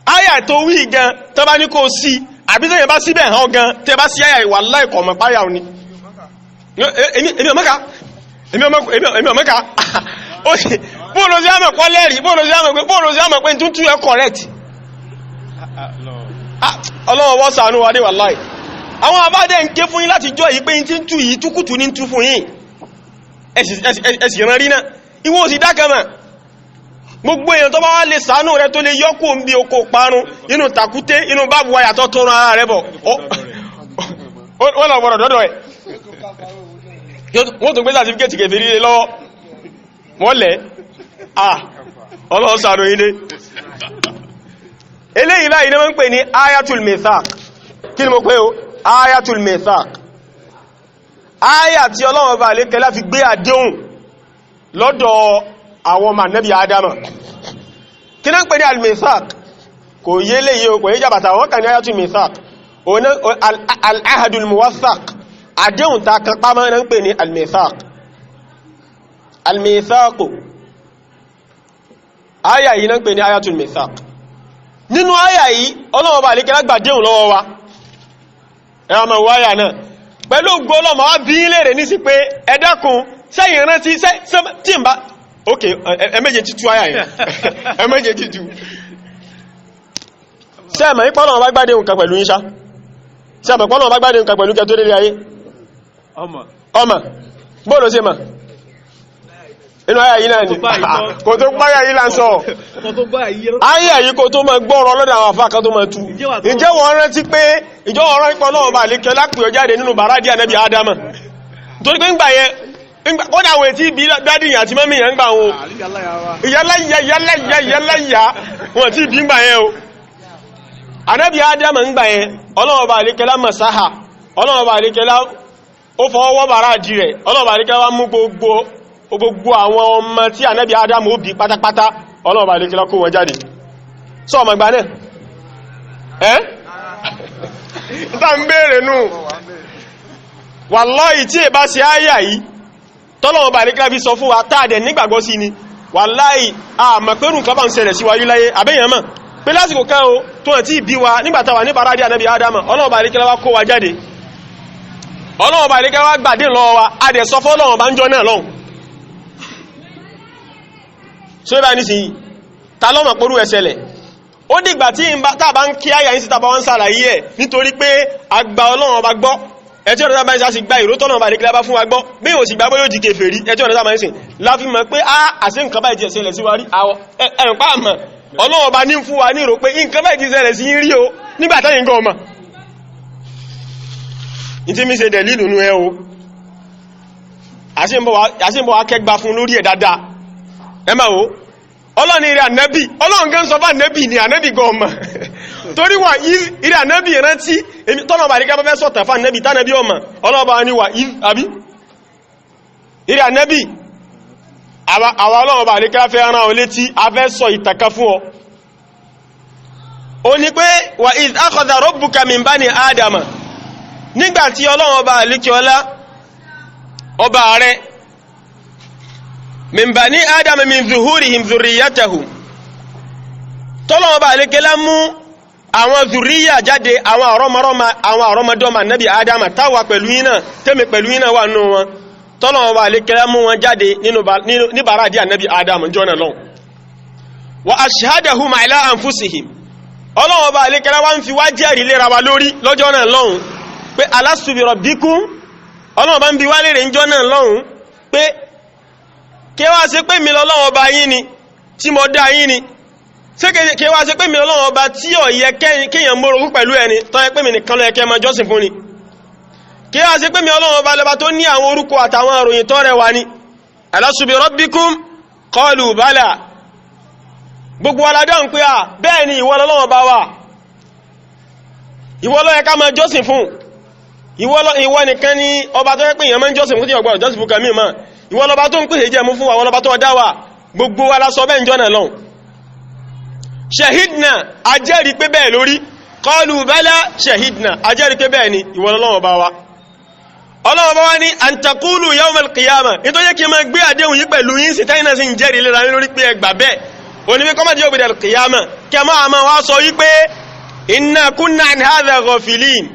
áyà tó wí gan tó bá ní kó sí àbí tó yẹ bá síbẹ̀ hàn gan tẹ́ bá sí áyà ìwà láìkọ̀ mọ̀ páyà òní èmi ọmọ́ka bóòlù sí àmọ̀ pọ́ lẹ́rìí bóòlù sí àmọ̀ pé tó tú ẹ correct ọlọ́wọ́ wọ́n ṣàánú wa dé wàláhì àwọn àbádẹ́ ń ké fún yín láti jọ yìí pé yín tí ń tú yìí túkùtù ní tú fún yín ẹ̀sì rán rí náà ìwọ òsì dákàmà gbogbo èèyàn tó bá wá lè ṣàánú rẹ tó lè yọ́kù ń bí oko parun inú tàkúté inú bábu wáyà tó tó rán ara rẹ bọ̀ wọ́n lọ gbọ́dọ̀ dọ́dọ̀ ẹ̀ wọ́n tó gbé sàtífíkẹ́tì kèfèrí lé lọ́wọ́ wọ́n lẹ̀ ọlọ́run ṣàánú yín dé eléyìí báyìí ní wọ́n ń pè ní ayatul mithaq kí ni mo pé o ayatul mithaq aya tí Ọlọ́run bá lékẹ́ láti gbé àdéhùn lọ́dọ̀ àwọn ọmọ Ànábì Ádámà kí ní ń pè ní al-mithaq kò yé léyìí o kò yé jàbàtà wọ́n kà ní ayatul mithaq al-ahadul muwaththaq àdéhùn ta kan pàmọ́ ní ń pè ní al-mithaq al-mithaq aya yìí ní ń pè ní ayatul mithaq nínú àyà yìí Ọlọ́run bá lékẹ́ lágbàdéhùn lọ́wọ́ wa ẹwà mọ̀ wáyà náà pẹ̀lú gbọ́lọ́mà wá bí ilé rẹ̀ ní sí pé ẹ dákun sẹ́yìn rántí tí ń bá ok ẹmẹ́jẹ títú àyà yìí ẹmẹ́jẹ títú sẹ́ẹ̀mọ̀ ìpọ́lọ̀wọ̀n bá gbádéhùn kan pẹ̀lú yíṣá sẹ́ẹ̀mọ̀ ìpọ́lọ̀wọ̀n bá gbádéhùn kan pẹ̀lú kẹ tó délé ayé ọmọ bóòlò sí ma inú ayà yìí náà ni kò tó gbáyà yìí là ń sọ ayà yìí kò tó máa gbọ́rọ̀ lọ́dọ̀ àwọn àfáà kan tó máa tú ìjẹ́ wọ́n rántí pé ìjọ ọ̀rọ̀ ipọ̀ náà bà lè kẹ́ lápùyọ jáde nínú bàrádìí Ànábì Ádámà torí pé ń gbà yẹn kódà àwọn ètí bí dádìyàn àti mọ́mí yẹn ń gbà wọn ìyáláyà wọn tí bí ń gbà yẹn o Ànábì Ádámà ń gbà yẹn Ọlọ́run bà lè kẹ́ lá màsáhà Ọlọ́run bà lè kẹ́ lá ó fọwọ́ bàrádìí rẹ̀ Ọlọ́run bà lè kẹ́ lá mú gbogbo àwọn ọmọ tí Ànábì Ádámù ó bí pátápátá Ọlọ́run bá lè kí lọ kó wọn jáde sọ ọmọ ìgbà náà ẹ́ ìta ń bèèrè nù wàláhì tí è bá ṣe áyà yìí tọ́lọ́run bá lè kí láfi sọ fún wa táàdẹ̀ nígbàgbọ́ sí ni wàláhì àmà pẹ́rù nǹkan bá ń ṣẹlẹ̀ sí wa rí láyé àbẹ́yàn mọ̀ pé lásìkò kan o tó ẹ̀ tí bí wa nígbàtàwà ní bàrádì Ànábì Ádámù Ọlọ́run bá lè kí láwá kó wa jáde Ọlọ́run bá lè kí láwá gbàdé lọ́wọ́ wa adẹ̀ sọ fọ́lọ́run bá ń jọ náà lọ́hùn so ibá ní sí ta lọ́mọ̀ pọ̀rú ẹsẹ̀lẹ̀ ó dìgbà tí tàbá ń kí àyà yìí sí tàbá wọ́n sàlàyé ẹ̀ nítorí pé àgbà Ọlọ́run ọba gbọ́ ẹtí ọ̀nà tàbá ìsá sì gba ìró tọ́nà ọba nìkìlá bá fún wa gbọ́ bí o sì gbàgbọ́ yóò di kèfèrí ẹtí ọ̀nà tàbá ìsìn láfi mọ̀ pé àṣẹ nǹkan báyìí ti ṣẹlẹ̀ sí wa rí ẹ̀rùn pa àmà Ọlọ́run ọba ní fún wa ní ìró pé nǹkan báyìí ti ṣẹlẹ̀ sí rí o nígbà tẹ́yìn gan ọmọ ìtí mi ṣe dẹ̀ lílù nú ẹ o àṣíǹbọ̀ akẹgbà fún lórí ẹ̀ dáadáa ẹ máa wo ọlọ́ni ìrẹ́ ànẹ́bì ọlọ́run gẹ́ ń sọ bá ànẹ́bì ni ànẹ́bì gan ọmọ torí wà ìrẹ́ ànẹ́bì rántí tọ́nà bá ní ká fẹ́ sọ̀tẹ̀ fún ànẹ́bì tánẹ́bì ọmọ ọlọ́ọ̀bá ní wà àbí ìrẹ́ ànẹ́bì àwọn ọlọ́run bá ní ká fẹ́ rán ọ létí a fẹ́ sọ ìtàkà fún ọ ó ní pé wà iz akhadha rabbuka min bani Adama nígbàtí ọlọ́run ọba àlékiọlá ọba rẹ̀ min bani Adama min zuhurihim dhurriyyatahum tọ́lọ́wọ́ bá alékẹ́lá mú àwọn zuriya jáde àwọn àrọ́mọdọ́mọ nabi adama táwa pẹ̀lú yín náà tẹ́mi pẹ̀lú yín náà wà nínú wọn tọ́lọ́wọ́ bá lè kẹ́lá mú wọn jáde ní bàrádì nabi adama jọ́nà lọ́n wa ashhadahum ala anfusihim ọlọ́wọ́ bá lè kẹ́lá wá ń fi wá jẹ́rìí lera wa lórí lọ́jọ́ náà lọ́hun pé alastu bi rabbikum ọlọ́wọ́ bá ń bi wá lérè ń jọ́ náà lọ́hun pé kí wá ṣe pé mi lọ́lọ́wọ́ bá yín ni tí mo dá yín ni ṣé kí wá ṣe pé mi lọ́lọ́wọ́ bá tí ó yẹ kéèyàn mórogún pẹ̀lú ẹni tó yẹ pé mi nìkan ló yẹ kẹ́ máa jọ́sìn fún ni kí wá ṣe pé mi lọ́lọ́wọ́ bá lọ́ba tó ní àwọn orúkọ àtàwọn àròyìn tó rẹwà ni alastu bi rabbikum qalu bala gbogbo aládọ́n pé à bẹ́ẹ̀ ni ìwọ lọ́lọ́wọ́ bá wà ìwọ ló yẹ ká máa jọ́sìn fún ìwọ nìkan ni ọba tó yẹ pé èèyàn máa ń jọ́sìn fún tí ọgbọ̀n jọ́sìn fún kàmí mọ́ ìwọ lọ́ba tó ń pèsè jẹ́ mú fún àwọn lọ́ba tó dá wà gbogbo wa la sọ bẹ́ẹ̀ ń jọ́nà lọ́n shahidna ajẹ́rìí pé bẹ́ẹ̀ lórí qalu bala shahidna ajẹ́rìí pé bẹ́ẹ̀ ni ìwọ lọ́lọ́wọ́ bá wà ọlọ́wọ́ bá wá ní an taqulu yawm al-qiyamah nítorí kí ma gbé àdéhùn yí pẹ̀lú yín sí táyínà sí ń jẹ́rìí lera lórí pé ẹgbà bẹ́ẹ̀ oníbí kọ́mọ̀dé yóò gbẹ̀dẹ̀ al-qiyamah kí a máa ma wá sọ yí pé inna kunna an hadha ghafilin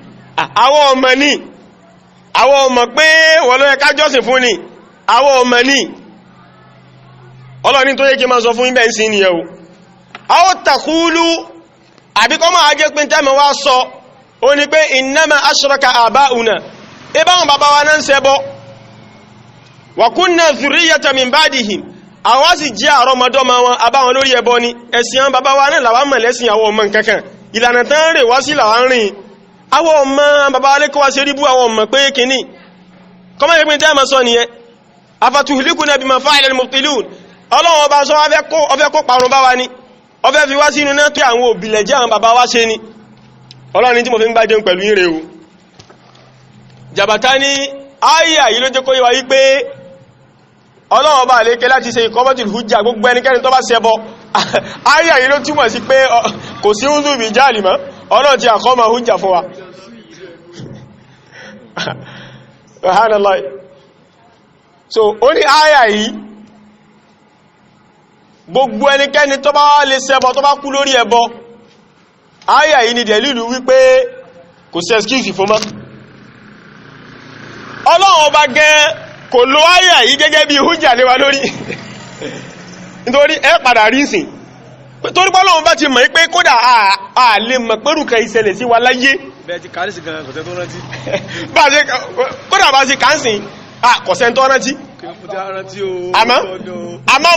àwọn ọmọ ní àwọn ọmọ pé wọ́n ló yẹ ká jọ́sìn fún ni àwọn ọmọ ní ọlọ́ni tó yẹ kí ma sọ fún ibẹ̀ ń sí ni ẹ̀wò àwọn taqulu àbíkọ́ máa jẹ́ pé tẹ́mọ̀ wá sọ ó ní pé innama ashraka aba'una ibáwọn bàbá wa náà ń ṣẹbọ wa kunna dhurriyyatan min ba'dihim àwọn sì jẹ́ àrọmọdọ́mọ wọn abáwọn lórí ẹbọ ni ẹ̀sìn àwọn bàbá wa náà làwọn mọ̀ lẹ́sìn àwọn ọmọ nǹkankan ìlànà tán rè wá sí làwọn rìn àwọn ọmọ bàbá wa lẹ́kọ́ wá sí rí bú àwọn ọmọ pé kìíní kọ́mọ̀ yẹ pé tẹ́ ma sọ nìyẹn afatuhlikuna bima fa'ala al-mubtilun ọlọ́wọ́ bá sọ ọfẹ́ kó parun bá wa ní ọfẹ́ fi wá sínú náà pé àwọn òbílẹ̀ jẹ́ àwọn bàbá wa ṣe ni ọlọ́ni tí mo fi ń gbájẹun pẹ̀lú yín rẹ̀ o jàbàtá ní ayà yìí ló jẹ́ kó yíwa yí pé ọlọ́wọ́ bá lè kẹ́ láti ṣe ìkọ́mọ́tì hujja gbogbo ẹnikẹ́ni tó bá ṣẹbọ ayà yìí ló túmọ̀ sí pé kò sí húnzù bí jáàlì mọ́ ọlọ́run ti àkọ́mọ̀ hujja fún wa subhanallah so ó ní ayà yìí gbogbo ẹnikẹ́ni tó bá lè ṣẹbọ tó bá kú lórí ẹbọ ayà yìí ni dẹ̀lílù wípé kò sí excuse fún mọ́ ọlọ́run ọba gẹ́ kò lo ayà yìí gẹ́gẹ́ bí hujja lé wa lórí nítorí ẹ padà rí sìn torí pé ọlọ́run bá ti mọ̀ pé kódà a lè mọ̀ pẹ́rùkẹ́ ìṣẹ̀lẹ̀ sí wa láyé bẹ́ẹ̀ ti kàrí sí gan kọ̀sẹ̀ tó rántí kódà bá sí kàánsìn kọ̀sẹ̀ tó rántí àmọ́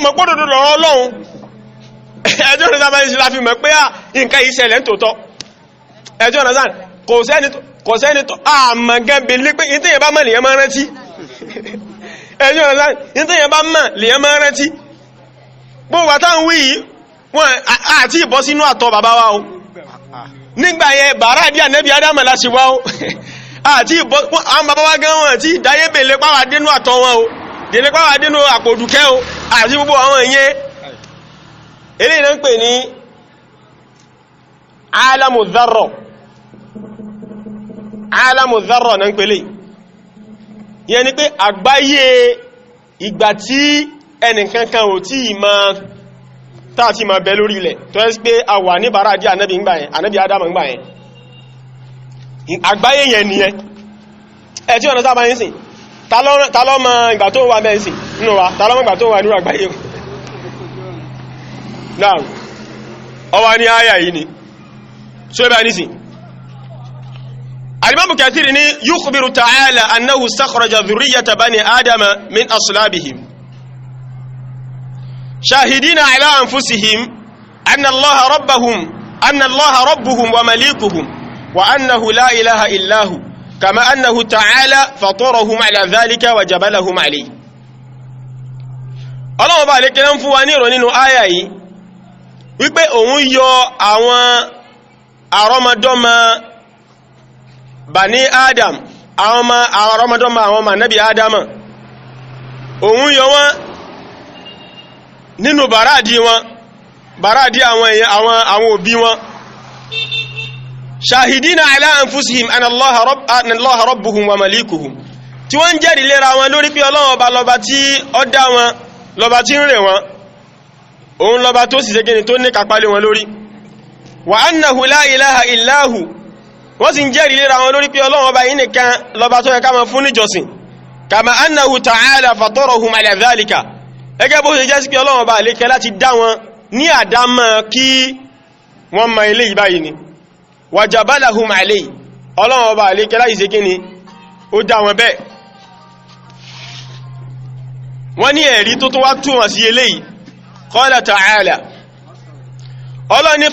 mọ̀ pọ́dọ̀dọ̀ lọ́rọ̀ ọlọ́run ẹjọ́ ìrìnà bá ìṣẹ́lá fi mọ̀ pé nǹkan ìṣẹ̀lẹ̀ ń tòótọ́ ẹjọ́ ìrìnà kò sẹ́ni tó àmà gẹ́bẹ̀ lé pé ìtẹ́yẹ bá mọ̀ lèyẹ máa rántí ẹjọ́ ìrìnà ìtẹ́yẹ bá mọ̀ lèyẹ máa rántí gbogbo àtàwọn wí yìí wọ́n àti ìbọ́ sínú àtọ̀ bàbá wa o nígbà yẹ bàárà díà nẹ́bí Ádámù láti wá o àti ìbọ́ àwọn bàbá wa gan wọn tí ìdáyé bèèlé pàwà dénú àtọ̀ wọn o dèlé pàwà dénú àpòdùkẹ́ o àti gbogbo àwọn ìyẹn eléyìí náà ń pè ní alamu dharra náà ń pè lè yẹn ni pé àgbáyé ìgbà tí ẹnìkankan ò tí ìmọ̀ tààtí ma bẹ lórí ilẹ̀ tó ẹ́ sí pé a wà ní bàrá dí ànábì Ádámù ńgbà yẹn àgbáyé yẹn nìyẹn ẹ̀ tí ọ̀nà sábà ń sìn tàlọ́ mọ ìgbà tó wà bẹ́ẹ̀ sìn nínú wa tàlọ́ mọ ìgbà tó wà nínú àgbáyé náà ọwà ní àyà yìí ni ṣó ẹbá ní sìn Al-Imam Kathir ní yukhbiru ta'ala annahu istakhraja dhurriyyata bani Adama min aslabihim شاهدين على أنفسهم أن الله ربهم ومليكهم وأنه لا إله إلا هو كما أنه تعالى فطرهم على ذلك وجبلهم عليه الله bá lè kẹ́lẹ́ ń fún wa ní ìrọ̀ nínú àyà yìí wípé òun yọ àwọn àrọmọdọ́mọ Bani Adam àwọn àrọmọdọ́mọ àwọn Ànábì Ádámù òun yọ wọn nínú bàrádì àwọn òbí wọn ṣahidina ala anfusihim an Allah rabbuhum wa malikuhum tí wọ́n jẹ́rìí lera wọn lórí pé Ọlọ́run ọba lọba tí ó dá wọn lọba tí ń rẹ̀ wọn òun lọba tó sì ṣe gẹ́ni tó ní kápálẹ̀ wọn lórí wa annahu la ilaha illa hu wọ́n sì ń jẹ́rìí lera wọn lórí pé Ọlọ́run ọba yìí nìkan lọ́ba tó yẹ ká máa fún níjọsìn kama annahu ta'ala fatarahum ala dhalika ẹgẹ́ bó ṣe jẹ́ sí pé Ọlọ́run ọba àlékẹ́ láti dá wọn ní àdámọ́ kí wọ́n ma ilé ìbáyìí ni wajabalahum alayhi Ọlọ́run ọba àlékẹ́ láti ṣe kí ni ó dá wọn bẹ́ẹ̀ wọ́n ní ẹ̀rí tó wá tún wọn sí eléyìí qala ta'ala Ọlọ́run ní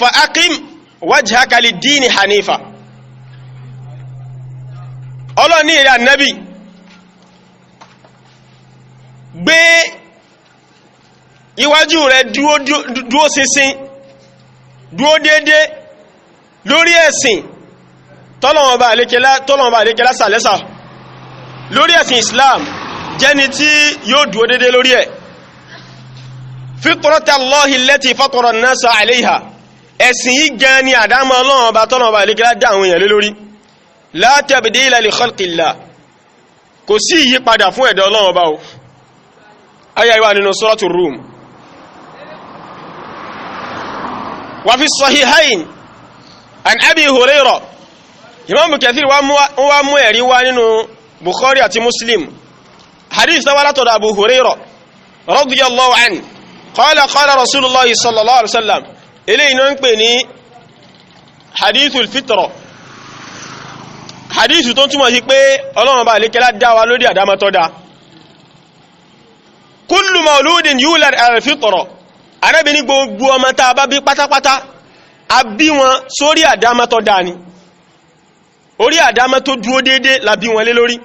fa'aqim wajhaka lid-dini hanifa Ọlọ́run ní ìrẹ́ Ànábì gbé iwájú rẹ̀ dúó ṣinṣin dúó dédé lórí ẹ̀sìn tọ́lọ̀wọ̀n bá àlékẹ́lá sàlẹ́sà lórí ẹ̀sìn Islam jẹ́ni tí yóò dúó dédé lórí ẹ̀ fitrata Allahi allati fatara an-nasa 'alayha ẹ̀sìn yìí gan ni àdámọ́ Ọlọ́run bá tọ́lọ̀wọ̀n bá àlékẹ́lá dá àwọn èèyàn lé lórí la tabdila li khalqillah kò sí ìyípadà fún ẹ̀dá Ọlọ́run bá o aya ìwà nínú suratu Rum wa fi sahihayn an Abi Hurairah Imam Kathir wá mú ẹ̀rí wá nínú Bukhari àti Muslim hadith náà wá látọ̀dọ̀ Abu Hurairah radiyallahu anhu qala qala Rasulullah sallallahu alaihi wasallam eléyìí náà ń pè ní hadithul fitra hadithu tó túnmọ̀ sí pé Ọlọ́run bá lékẹ́lá dá wa lórí àdámọ́tọ́ dá kullu mauludin yulad ala al-fitra Ànábì ní gbogbo ọmọ tá bá bí pátápátá a bí wọn sórí àdámọ́tọ́ dá ni orí àdámọ́tọ́ dúó dédé la bí wọn lé lórí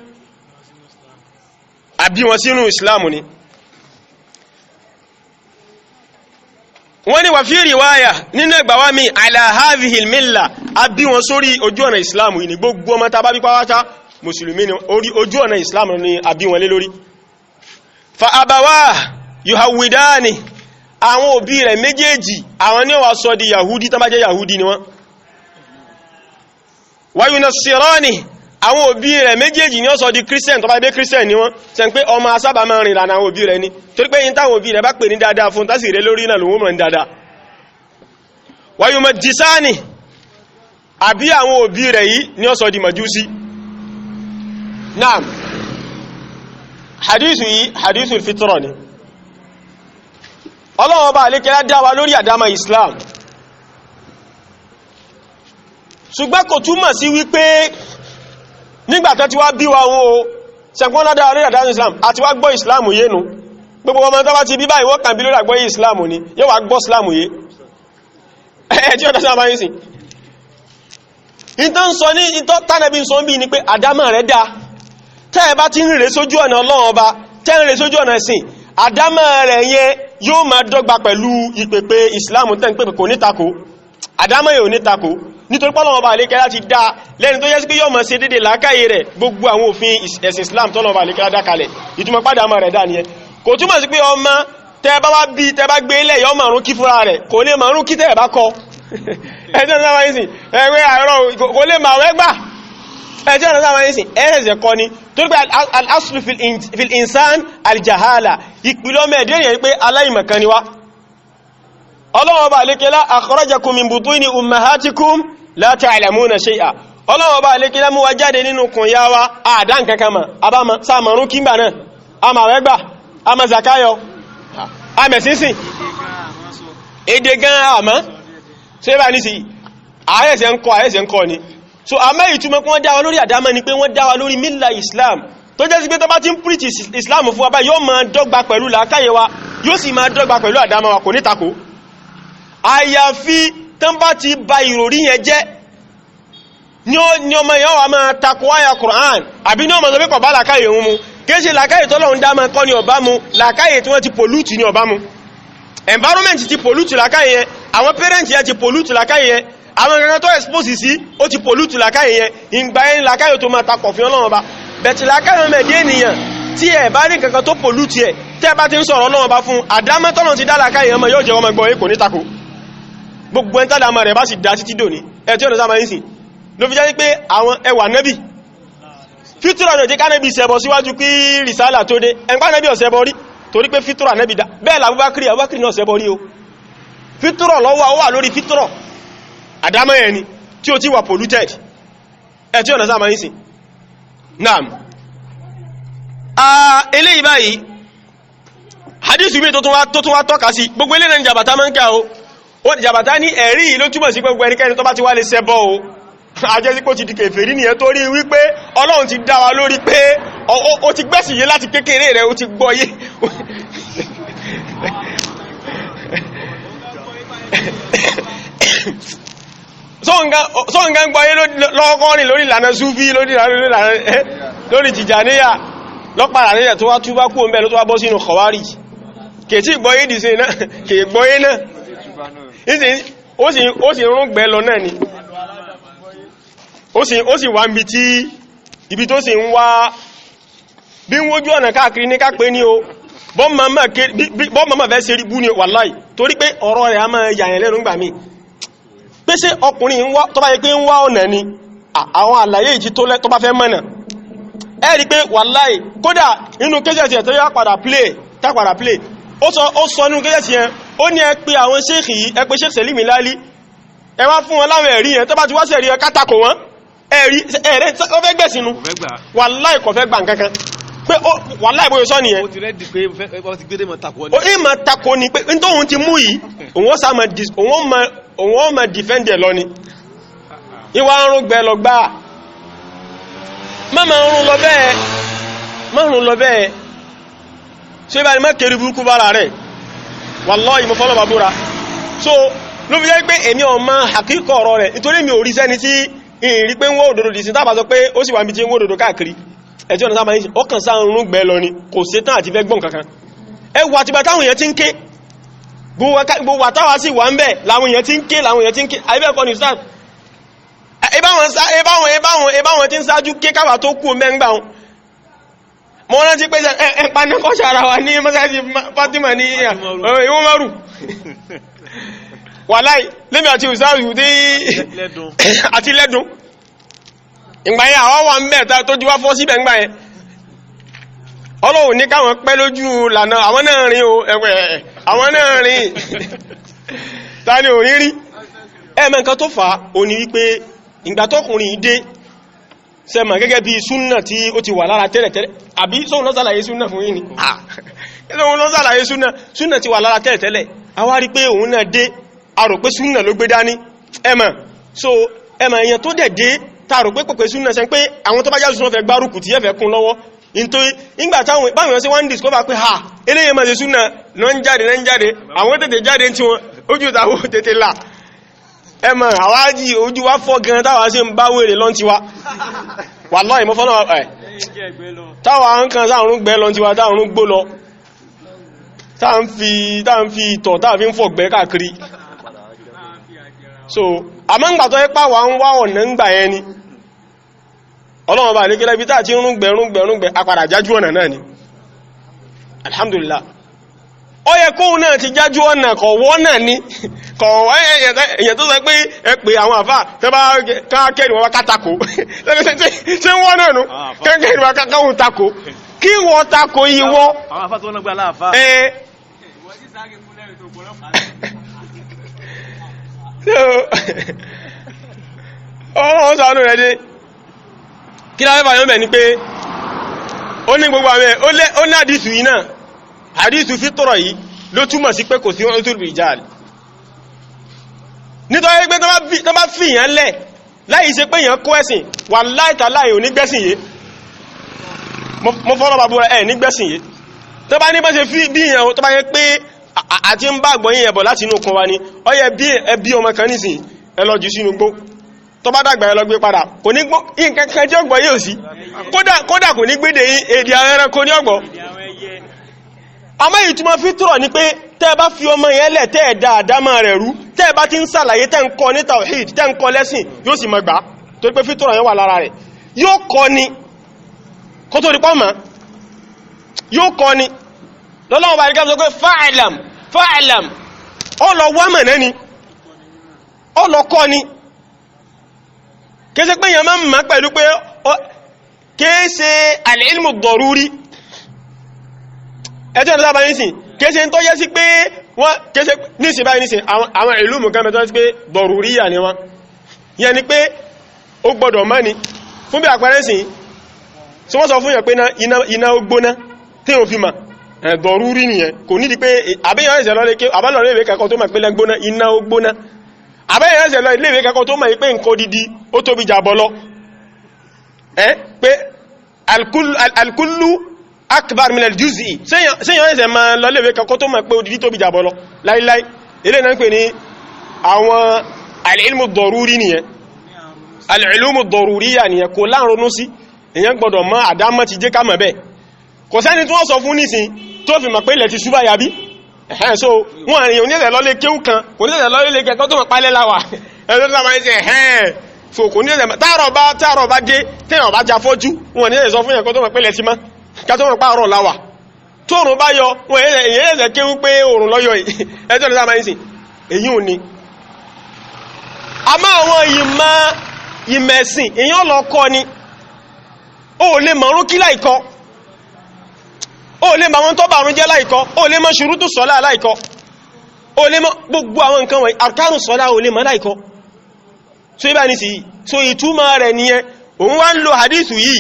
a bí wọn sínú Islamu ni wọ́n ní wà fí riwaya nínú ẹgbàwá mi ala hadhihi al-milla a bí wọn sórí ojú ọ̀nà Islamu ni gbogbo ọmọ tá bá bí pátápátá mùsùlùmí ni ojú ọ̀nà Islamu ni a bí wọn lé lórí fa abawah yuhawidani àwọn òbí rẹ̀ méjèèjì àwọn ni ó wá sọ di yahudi tán bá jẹ́ yahudi ni wọ́n wa yunassirani àwọn òbí rẹ̀ méjèèjì ni ó sọ di christian tó bá jẹ́ christian ni wọ́n ṣe pé ọmọ asábà máa rìn lànà àwọn òbí rẹ̀ ni torí pé yín táwọn òbí rẹ̀ bá pè ní dáadáa fún tásì rẹ̀ lórí náà lòun mọ̀ ní dáadáa wa yumajjisani àbí àwọn òbí rẹ̀ yìí ni ó sọ di majusi naam hadithu yìí hadithul fitra ni Ọlọ́run bá alékẹ́lá dá wa lórí àdámà Islam ṣùgbọ́n kò túmọ̀ sí wípé nígbàtán tí wá bí wa wọn o ṣẹ̀gbọ́n ládá lórí àdámà Islam àti wá gbọ́ Islam yénu gbogbo ọmọ tó bá ti bí báyìí wọ́n kàn bí lórí àgbọ́ Islam ni yóò wá gbọ́ Islam yé tí ó tẹ́sí àmáyé sí ìtàn sọ ní ìtọ́ tánàbí sọ bí ní pé àdámà rẹ̀ dá tẹ́ ẹ bá ti ń rèé sójú ọ̀nà Ọlọ́run ọba tẹ́ ń rèé sójú ọ̀nà ẹ̀sìn àdámà rẹ̀ yẹn yóò máa dọ́gba pẹ̀lú ìpèpè Islam tẹ́ ń pèpè kò ní tako àdámà yóò ní tako nítorí pé Ọlọ́run ọba àlékẹ́ láti dá lẹ́ni tó yẹ sí pé yóò máa ṣe dédé làákàyè rẹ̀ gbogbo àwọn òfin ẹ̀sìn Islam tọ́lọ́run ọba àlékẹ́ dá kalẹ̀ ìtumọ̀ pàdámà rẹ̀ dá nìyẹn kò túmọ̀ sí pé ọmọ tẹ́ bá wá bí tẹ́ bá gbé ilẹ̀ yóò máa rún kí fúnra rẹ̀ kò lè máa rún kí tẹ́ bá kọ ẹjọ́ náà wáyé sí ẹgbẹ́ àárọ̀ kò lè máa wẹ́gbà ẹjọ́ náà wáyé sí ẹ̀rẹ̀sẹ̀ kọ́ ni tó rí pé al-aslu fil insan al-jahala ìpìlọ̀ mẹ́ẹ̀dẹ́ yẹn pé aláìmọ̀kan ni wá Ọlọ́run Ọba àlékẹ́lá akhrajakum min butuni ummahatikum la ta'lamuna shay'a Ọlọ́run Ọba àlékẹ́lá mú wa jáde nínú kun ya wa àdán kankan ma abáma sáàmàrún kí gbà náà a ma wẹ́gbà a ma zakayo a mẹ́sínsìn èdè gan àmọ́ ṣe bá ní sí ààrẹ́sẹ̀ ń kọ́ ni so a mẹ́ ìtumọ̀ kí wọ́n dá wa lórí àdámọ́ ni pé wọ́n dá wa lórí mílà Islam tó jẹ́ sí pé tó bá ti ń preach Islam fún wa bá yóò máa dọ́gba pẹ̀lú làákàyè wa yóò sì máa dọ́gba pẹ̀lú àdámọ́ wa kò ní tako àyàfi tán bá ti ba ìròrí yẹn jẹ́ ní ọmọ yẹn wà máa tako àyà Qur'an àbí ní ọmọ sọ pé kò bá làákàyè wọn mu kéèṣe làákàyè tọ́lọ́run dá máa kọ́ ní ọba mu làákàyè tí wọ́n ti pollute ní ọba mu environment ti pollute làákàyè yẹn àwọn parents yẹn ti pollute làákàyè yẹn àwọn kankan tó expose sí ó ti pollute làákàyè yẹn ìgbà yẹn làákàyè tó máa takọ̀ fi Ọlọ́run ọba bẹ̀tì làákàyè mẹ́ẹ̀dẹ́ ènìyàn tí ẹ̀ bá rí kankan tó pollute ẹ̀ tẹ́ bá ti ń sọ̀rọ̀ Ọlọ́run ọba fún àdámọ́ tọ́lọ́run ti dá làákàyè ọmọ yóò jẹ́ ọmọ gbọ́ kò ní tako gbogbo ẹn tàdàmà rẹ̀ bá sì dá títí dòní ẹ̀ tí ọ̀nà sáà máa ń sìn ló fi jẹ́ pé àwọn ẹwà nẹ́bì fítúrà náà jẹ́ kánẹ́bì ṣẹbọ síwájú kí rìsálà tó dé ẹgbà nẹ́bì ọ̀ṣẹbọ rí torí pé fítúrà nẹ́bì dá bẹ́ẹ̀ l'Abubakar náà ṣẹbọ rí o fítúrà lọ́wọ́ wà lórí fítúrà àdámọ́ ẹni tí ó ti wà polluted ẹ̀ tí ọ̀nà sáà máa ń sìn naam eléyìí báyìí hadithu mi tó tún wá tọ́ka sí gbogbo ilé náà jàbàtà máa ń ká o jàbàtà ní ẹ̀rí ló túmọ̀ sí gbogbo ẹnikẹ́ni tó bá ti wá lè ṣẹbọ o ajẹ́sípò ti di kèfèrí nìyẹn torí wípé Ọlọ́run ti dá wa lórí pé ó ti gbẹ́sìn yé láti kékeré rẹ̀ ó ti gbọ́yé sọ́ǹgá ń gbọ́yé lọ́kọ́rin lórí ìlànà Súfí lórí Tìjàníyà lọ́pàá rẹ̀ tó wá túbá kú ọmọ ẹ̀ ló tó wá bọ́ sínú Khawarij kètí gbọ́yé dìsẹ́ náà kè gbọ́yé náà ó sì rún gbẹ́ lọ náà ni ó sì wá ń bi tí ibi tó sì ń wá bí ń wójú ọ̀nà káàkiri ní kápẹ́ ní o bọ́mọ̀mọ̀ fẹ́ ṣe rí bú ní wàláì torí pé ọ̀rọ̀ rẹ̀ a máa yàyàn lẹ́nu gbà mí pé ṣé ọkùnrin tó bá yẹ pé ń wá ọ̀nà ni àwọn àlàyé ìjì tó bá fẹ́ mọ̀nà ẹ rí pé wàláì kódà inú kéjẹ̀sì ẹ̀ tó yá padà play ó sọ nínú kéjẹ̀sì yẹn ó ní ẹ pé àwọn ṣéèkì yìí ẹ pé ṣéèkì Sẹ̀límì Láálí ẹ wá fún wọn láwọn ẹ̀rí yẹn tó bá ti wá sẹ̀rí ẹ kátàkò wọn ẹ̀rẹ́ ó fẹ́ gbẹ̀sìnú wàláì kò fẹ́ gbà nǹkankan pé wàláì bóyá sọ nìyẹn ó ìmọ̀ takò ní pé ní tóhun ti mú yìí òun ma dìfẹ́ndẹ̀ lọ ni ìwà ọrùn gbẹ lọ gbá mọ́mọ̀ ọrùn lọ bẹ́ẹ̀ ṣe bá ní má kèrè burúkú bára rẹ̀ wàláì mo fọ́lọ̀ bàbúra so ló fi jẹ́ pé èmi ọmọ àkíkọ̀ ọ̀rọ̀ rẹ̀ nítorí mi ò rí sẹ́ni tí ìrí pé ń wó òdòdó dì sí tàbà sọ pé ó sì wà ní bí tí ń wó òdòdó káàkiri ẹjọ́ ọ̀nà sáàmà ní ọkàn sáàrùn gbẹ̀ lọ ni kò sí tán àti fẹ́ gbọ́n kankan ẹwà àti bàtàwọn èèyàn ti ń ké gbogbo àtàwà sí wà ń bẹ̀ láwọn èèyàn ti ń ké àìbẹ́ẹ̀kọ́ ni sáà ẹbáwọn tí ń sáájú ké káwà tó kú mẹ́ngbà wọn mọ́ rántí pé ẹ̀pánẹ́kọ́ṣà ara wa ní mọ́sáàsì Fatima ní ìwọ́n márù wàláì lẹ́mí àti ìsáàrù dé àti lẹ́dùn ìgbàyẹn àwọn wà ń bẹ̀ tó jú wá fọ́ síbẹ̀ ńgbàyẹn Ọlọ́run ní káwọn pẹ́ lójú lànà àwọn náà rìn o ẹ̀wẹ̀ àwọn náà rìn tàní ò rírí ẹ̀mẹ́ nǹkan tó fà ó ní wípé ìgbà tọ́kùnrin dé sẹ́mà gẹ́gẹ́ bí súnnà tí ó ti wà lára tẹ́lẹ̀tẹ́lẹ̀ àbí sóhun lọ́sàlàyé súnnà fún yín ni sóhun lọ́sàlàyé súnnà ti wà lára tẹ́lẹ̀tẹ́lẹ̀ a wá rí pé òun náà dé a rò pé súnnà ló gbé dání ẹ̀mà so ẹ̀mà èèyàn tó dẹ̀ dé ta rò pé pẹ̀pẹ̀ súnnà sẹ́ pé àwọn tó bá jẹ́ súnnà fẹ́ gbárùkù tí ẹ̀fẹ́ kún lọ́wọ́ nítorí nígbà táwọn báwọn sí wọ́n discover pé ha eléyẹ máa ṣe súnnà lọ ń jáde àwọn tètè jáde tí wọn ojú ìtàwó tètè là ẹmọ̀ àwájí ojú wá fọ́ gan táwà sí ń bá wèrè lọ́n tiwa wallahi ìmọ́fọ́nà ẹ̀ táwà ń kan sáàrùn gbẹ́ lọ́n tiwa táàrùn gbó lọ táà ń fi ìtọ̀ táà fi ń fọ̀ gbẹ́ káàkiri so àmọ́ ń gbàtọ́ ẹ́pà wà ń wá ọ̀nà ń gbà ẹni ọlọ́wọ́n bá ní kílẹ̀ bí táà tí ń rúngbẹ̀ apàdà jájú ọ̀nà náà ni alhamdulillah ó yẹ kóhun náà ti jájú ọ̀nà kọ̀wọ́ náà ní kọ̀wọ́ èyàn tó sọ pé ẹ pè àwọn àfáà tẹ́ bá káàkiri wọn kátàkó ṣe wọ́n náà nù káàkiri wọn káàkiri takó kí wọ́n takó ìwọ́ ọ̀rọ̀ sàánú rẹ̀ dé kí láwẹ́ bàyọ́ mẹ́ ní pé ó ní gbogbo àwẹ́ ó ní àdísù yìí náà àdísù fítọ̀rọ̀ yìí ló túmọ̀ sí pé kò sí ọ́tún rijal nítorí pé tó bá fi ìyàn lẹ̀ láì ṣe pé ìyàn kó ẹ̀sìn wà láìta láì ò nígbẹ́sìn yé mo fọ́lọ́ bàbú ẹ̀ nígbẹ́sìn yé tó bá ní bá ṣe fi bí ìyàn tó bá yẹ pé àti ń bá àgbọ̀yìn ẹ̀bọ̀ láti inú kan wa ni ó yẹ bí ẹbí ọmọ kan nísìn ẹ lọ jù sínú gbó tó bá dàgbà ẹ lọ gbé padà kò ní gbọ́ nǹkan kan tí ọgbọ̀ yóò sí kódà kò ní gbédè èdè àwọn ẹranko ní ọgbọ̀ àmọ́ ìtumọ̀ fítọ̀rọ̀ ni pé tẹ́ bá fi ọmọ yẹn lẹ̀ tẹ́ ẹ̀dá àdámà rẹ̀ rú tẹ́ bá ti ń sàlàyé tẹ́ ń kọ́ ní tawhid tẹ́ ń kọ́ lẹ́sìn yóò sì mọ̀gbà tó pé fítọ̀rọ̀ yẹn wà lára rẹ̀ yóò kọ́ ni kó tó rí pọ́mà yóò kọ́ ni lọ́lọ́wọ́ bá rí gáàsọ́ pé fa'alam ó lọ wámọ̀ náà ni ó lọ kọ́ ni kéèsé pé yẹn máa ń mọ̀ pẹ̀lú pé kéèsé al-ilmu ad-daruri ẹjọ́ ìrọ̀lá bá ní sí kéèsè tó yẹ sí pé wọ́n kéèsè ní ìsìn báyìí ní sí àwọn ìlú mú gẹ́mẹ́ tó yẹ sí pé dọ̀rùríyà ni wọ́n yẹn ni pé ó gbọ́dọ̀ mọ́ ni fún bí àpẹẹrẹ sí tí wọ́n sọ fún yẹn pé iná ó gbóná tí ó fi mà dọ̀rúrí nìyẹn kò nídi pé àbẹ́yàn ẹ̀sẹ̀ lọ́lẹ́ ìwé kẹ́kọ̀ọ́ tó mọ̀ pé lẹ́gbóná iná ó gbóná àbẹ́yàn ẹ̀sẹ̀ lọ ilé ìwé kẹ́kọ̀ọ́ tó mọ̀ pé nǹkan dídí ó tóbi jàbọ́ lọ pé alkullu akbar min aljuz'i sẹ́yàn ẹ̀sẹ̀ ma lọ ilé ìwé kẹ́kọ̀ọ́ tó mọ̀ pé odidi tóbi jàbọ́ lọ láíláí ilé náà ń pè ní àwọn al-ilmu dọ̀rúrí nìyẹn al-ilmu dọ̀rúríyà nìyẹn kò láàrúnú sí èyàn gbọ́dọ̀ mọ̀ àdámọ́ ti jẹ́ ká mọ̀ bẹ́ẹ̀ kò sẹ́ni tí wọ́n sọ fún nísìn tó fi mọ̀ pé ilẹ̀ ti ṣúbà yàbí ẹ̀hẹ́n so wọ́n àrin onílẹ̀ lọ́lé kéhù kan onílẹ̀ lọ́lé kẹ́kọ́ tó mọ̀ pálẹ́ láwà ẹ̀lọ́ tó máa ń ṣe ẹ̀hẹ́n so kò nílẹ̀ táàrọ̀ bá dé téèyàn bá já fọ́jú wọ́n nílẹ̀ sọ fún yẹn kó tó mọ̀ pé ilẹ̀ ti mọ́ ká tó mọ̀ pààrọ̀ láwà tóòrùn bá yọ wọ́n èyàn ẹ̀sẹ̀ kéhù pé òòrùn lọ́yọ̀ ẹjọ́ ní sáà máa ń sìn èyí ò ní àmọ́ àwọn ìmẹ̀sìn èyàn lọ kọ́ ni ó lè mọ̀rún kí láìkọ́ ó lè mọ̀ àwọn tó bàrún jẹ́ láìkọ́ ó lè mọ̀ ṣùrútù sọ́lá láìkọ́ ó lè mọ̀ gbogbo àwọn nǹkan wọ̀nyí arkanu sọ́lá ó lè mọ̀ láìkọ́ so ibá ní sí yìí so ìtumọ̀ rẹ̀ nìyẹn òun wá ń lo hadithu yìí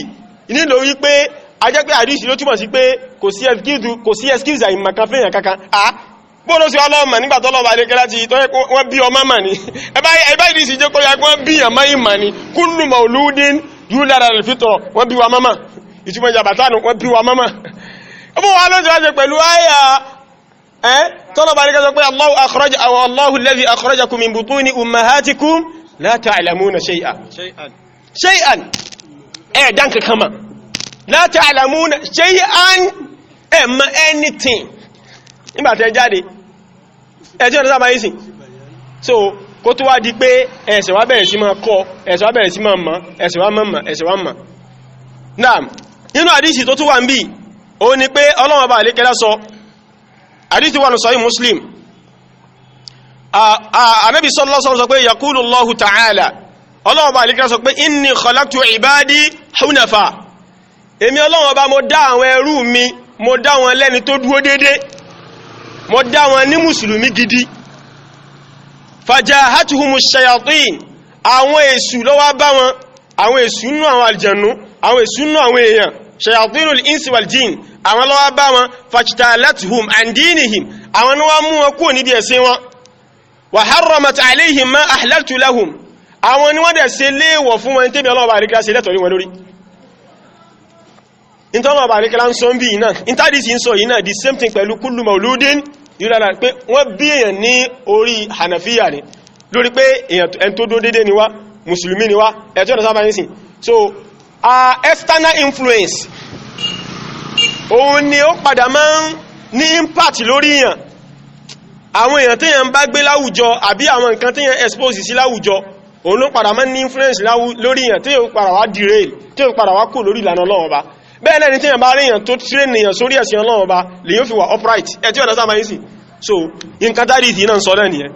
nílò wípé a jẹ́ pé hadithu ló túmọ̀ sí pé kò sí excuse àìmọ̀kan fẹ́yàn kankan bóòlò sí ọlọ́ọ̀mà nígbàtọ́ lọ́wọ́ adékẹ́ láti tọ́ wọ́n bí ọmọ mà ní ẹbá ìdí sí jẹ́ kó ya wọ́n bí àmá ìmà ní kullu mauludin yulad ala al-fitra wọ́n bí wa mọ́mà ìtumọ̀ ìjàbátánù wọ́n bí wa mọ́mà ọmọ wa lọ́jọ́ wájẹ́ pẹ̀lú àyà tọ́lọ̀bà adékẹ́ sọ pé Allahu alladhi akhrajakum min butuni ummahatikum la ta'lamuna shay'an dan kakama la ta'lamuna shay'an ma anything nígbàtẹ́ jáde ẹjọ́ ọ̀dọ́ sábà yìí so kó tó wá di pé ẹ̀ṣẹ̀ wá bẹ̀rẹ̀ sí máa kọ́ ẹ̀ṣẹ̀ wá bẹ̀rẹ̀ sí máa mọ̀ ẹ̀ṣẹ̀ wá mọ̀ ẹ̀ṣẹ̀ wá mọ̀ náà nínú àdísì tó tún wà ń bí o ní pé Ọlọ́run bá àlékẹ́lá sọ àdísì wà ní Sahih Muslim Ànábì sallallahu alaihi wasallam sọ pé yaqulu Allahu ta'ala Ọlọ́run bá àlékẹ́lá sọ pé inni khalaqtu ibadi hunafa èmi Ọlọ́run bá mo dá àwọn ẹrú mi mo dá wọn lẹ́ni tó dúró déédéé mo dá wọn ní mùsùlùmí gidi fajahatuhumu shayatin àwọn èṣù ló wá bá wọn àwọn èṣù nínú àwọn àlùjànnú àwọn èṣù nínú àwọn èèyàn shayatinul insi wal jin àwọn ló wá bá wọn fajtalatuhum an dinihim àwọn ló wá mú wọn kúrò níbi ẹ̀sìn wọn wa harramat alayhim ma ahlaltu lahum àwọn ni wọ́n dẹ̀ ṣe léèwọ̀ fún wọn tẹ́bí Ọlọ́run bá rí kíláṣẹ́ lẹ́tọ̀ọ́ wọn lórí ìtọ́nà bá rí kílá ń sọ ń bí iná ìtàdísì ń sọ iná the same thing pẹ̀lú kullu mauludin yúlára pé wọ́n bí èèyàn ní orí hanafiya ni lórí pé èèyàn tó dó dédé ni wá mùsùlùmí ni wá ẹ̀tọ́ ọ̀nà sábà nísìn so external influence òun ni ó padà máa ń ní impact lórí èèyàn àwọn èèyàn tí èèyàn bá gbé láwùjọ àbí àwọn nǹkan tí èèyàn expose sí láwùjọ òun ló padà máa ń ní influence lórí èèyàn tí èèyàn padà wá derail tí èèyàn padà wá kù lórí ìlànà Ọlọ́run Ọba bẹ́ẹ̀ lẹ́ni tí yàn bá ríyàn tó tírẹ́nìyàn sórí ẹ̀sìn Ọlọ́run Ọba lè yóò fi wà upright ẹ̀ tí ọ̀nà sáà máa ń sì so nǹkan tàbí ìdí náà sọ náà nìyẹn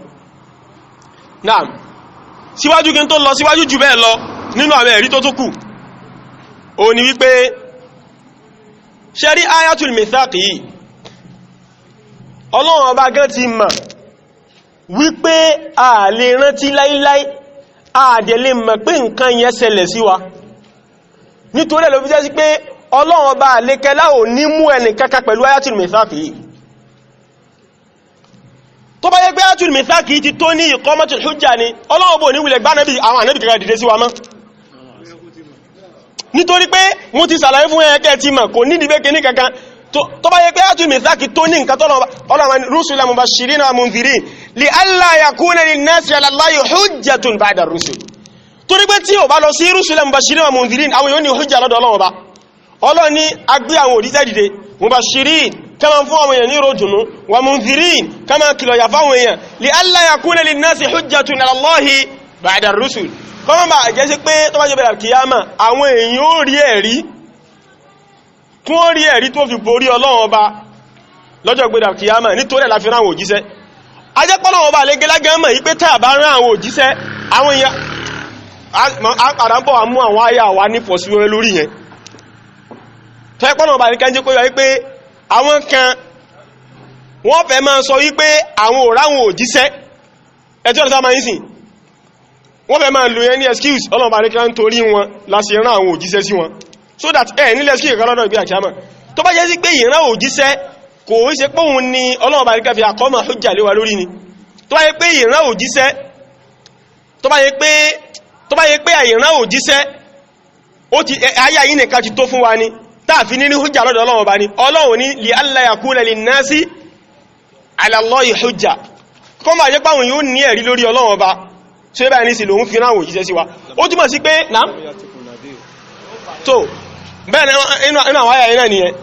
náà síwájú kí n tó lọ síwájú jù bẹ́ẹ̀ lọ nínú àwọn ẹ̀rí tó tó kù ó ní wípé ṣẹ́rí ayatul mithaq yìí Ọlọ́run Ọba gan ti mọ̀ wípé a lè rántí láíláí a dẹ̀ lè mọ̀ pé nǹkan yẹn ṣẹlẹ̀ sí wa nítorí ẹ̀ ló fi jẹ́ sí pé Ọlọ́run Ọba àlékẹ́lá ò ní mú ẹni kankan pẹ̀lú ayatul mithaq yìí tó bá yẹ pé ayatul mithaq yìí ti tó ní iqamatul hujja ni Ọlọ́run Ọba ò ní wulẹ̀ gbá àwọn ànábì kankan dìde sí wa mọ́ nítorí pé mo ti sàlàyé fún ẹ̀kẹ́ ti mọ̀ kò ní dìbé kìíní kankan tó bá yẹ pé ayatul mithaq tó ní nǹkan Ọlọ́run rusulan mubashirina wa mundhirin li alla yakuna linnasi ala Allahi hujjatun ba'da ar-rusul torí pé tí ò bá lọ sí rusulan mubashirin wa mundhirin àwọn yóò ní hujja lọ́dọ̀ Ọlọ́run Ọba Ọlọ́run ní agbé àwọn òdíṣẹ́ dìde mubashirin kama fún àwọn èèyàn ní ròdùnú wa mundhirin kama kìlọ̀ yà fáwọn èèyàn li alla yakuna linnasi hujjatun ala Allahi ba'da ar-rusul kọ́mọ̀ bá jẹ́ sí pé tó bá jẹ́ bẹ̀rẹ̀ kìyàmà àwọn èèyàn ó rí ẹ̀rí tó fi borí Ọlọ́run Ọba lọ́jọ́ gbẹ̀rẹ̀ kìyàmà nítorí la fi rán àwọn òjíṣẹ́ ajẹ́pọ̀lọ́run Ọba lẹ́gẹ́lágẹ́mọ̀ yí pé tá bá rán àwọn òjíṣẹ́ àwọn èèyàn àpàdánpọ̀ àmú àwọn àyà wà ní pọ̀síwẹ́ lórí yẹn tó ẹpọ́nà Ọba nìkan jẹ́ kó yọ wípé àwọn kan wọ́n fẹ́ máa sọ wípé àwọn òráwọn òjíṣẹ́ ẹjọ́ ọ̀dọ́ máa ń sìn wọ́n fẹ́ máa lò yẹn ní excuse Ọlọ́run bá lékẹ́lá ń torí wọn láti rán àwọn òjíṣẹ́ sí wọn so that nílẹ̀ excuse kan lọ́dọ̀ ìgbé àkíyàmọ̀ tó bá jẹ́ sí pé ìran òjíṣẹ́ kò ń ṣe pé òun ni Ọlọ́run bá lékẹ́lá fi àkọ́mọ̀ hujja lé wa lórí ni tó bá yẹ pé ìran òjíṣẹ́ tó bá yẹ pé ìran òjíṣẹ́ ó ti ayá yìí nìkan ti tó fún wa ni táàfi ní hujja lọ́dọ̀ Ọlọ́run bá ní Ọlọ́run ní li alla yakuna linnasi ala Allahi hujja kọ́ máa jẹ́ páwọn yóò ní ẹ̀rí lórí Ọlọ́run ọba tí ó bá ní sí lòun fi ráwọ̀ òjíṣẹ́ sí wa ó túnmọ̀ sí pé náà tó bẹ́ẹ̀ inú àwọn ayà iná nìyẹn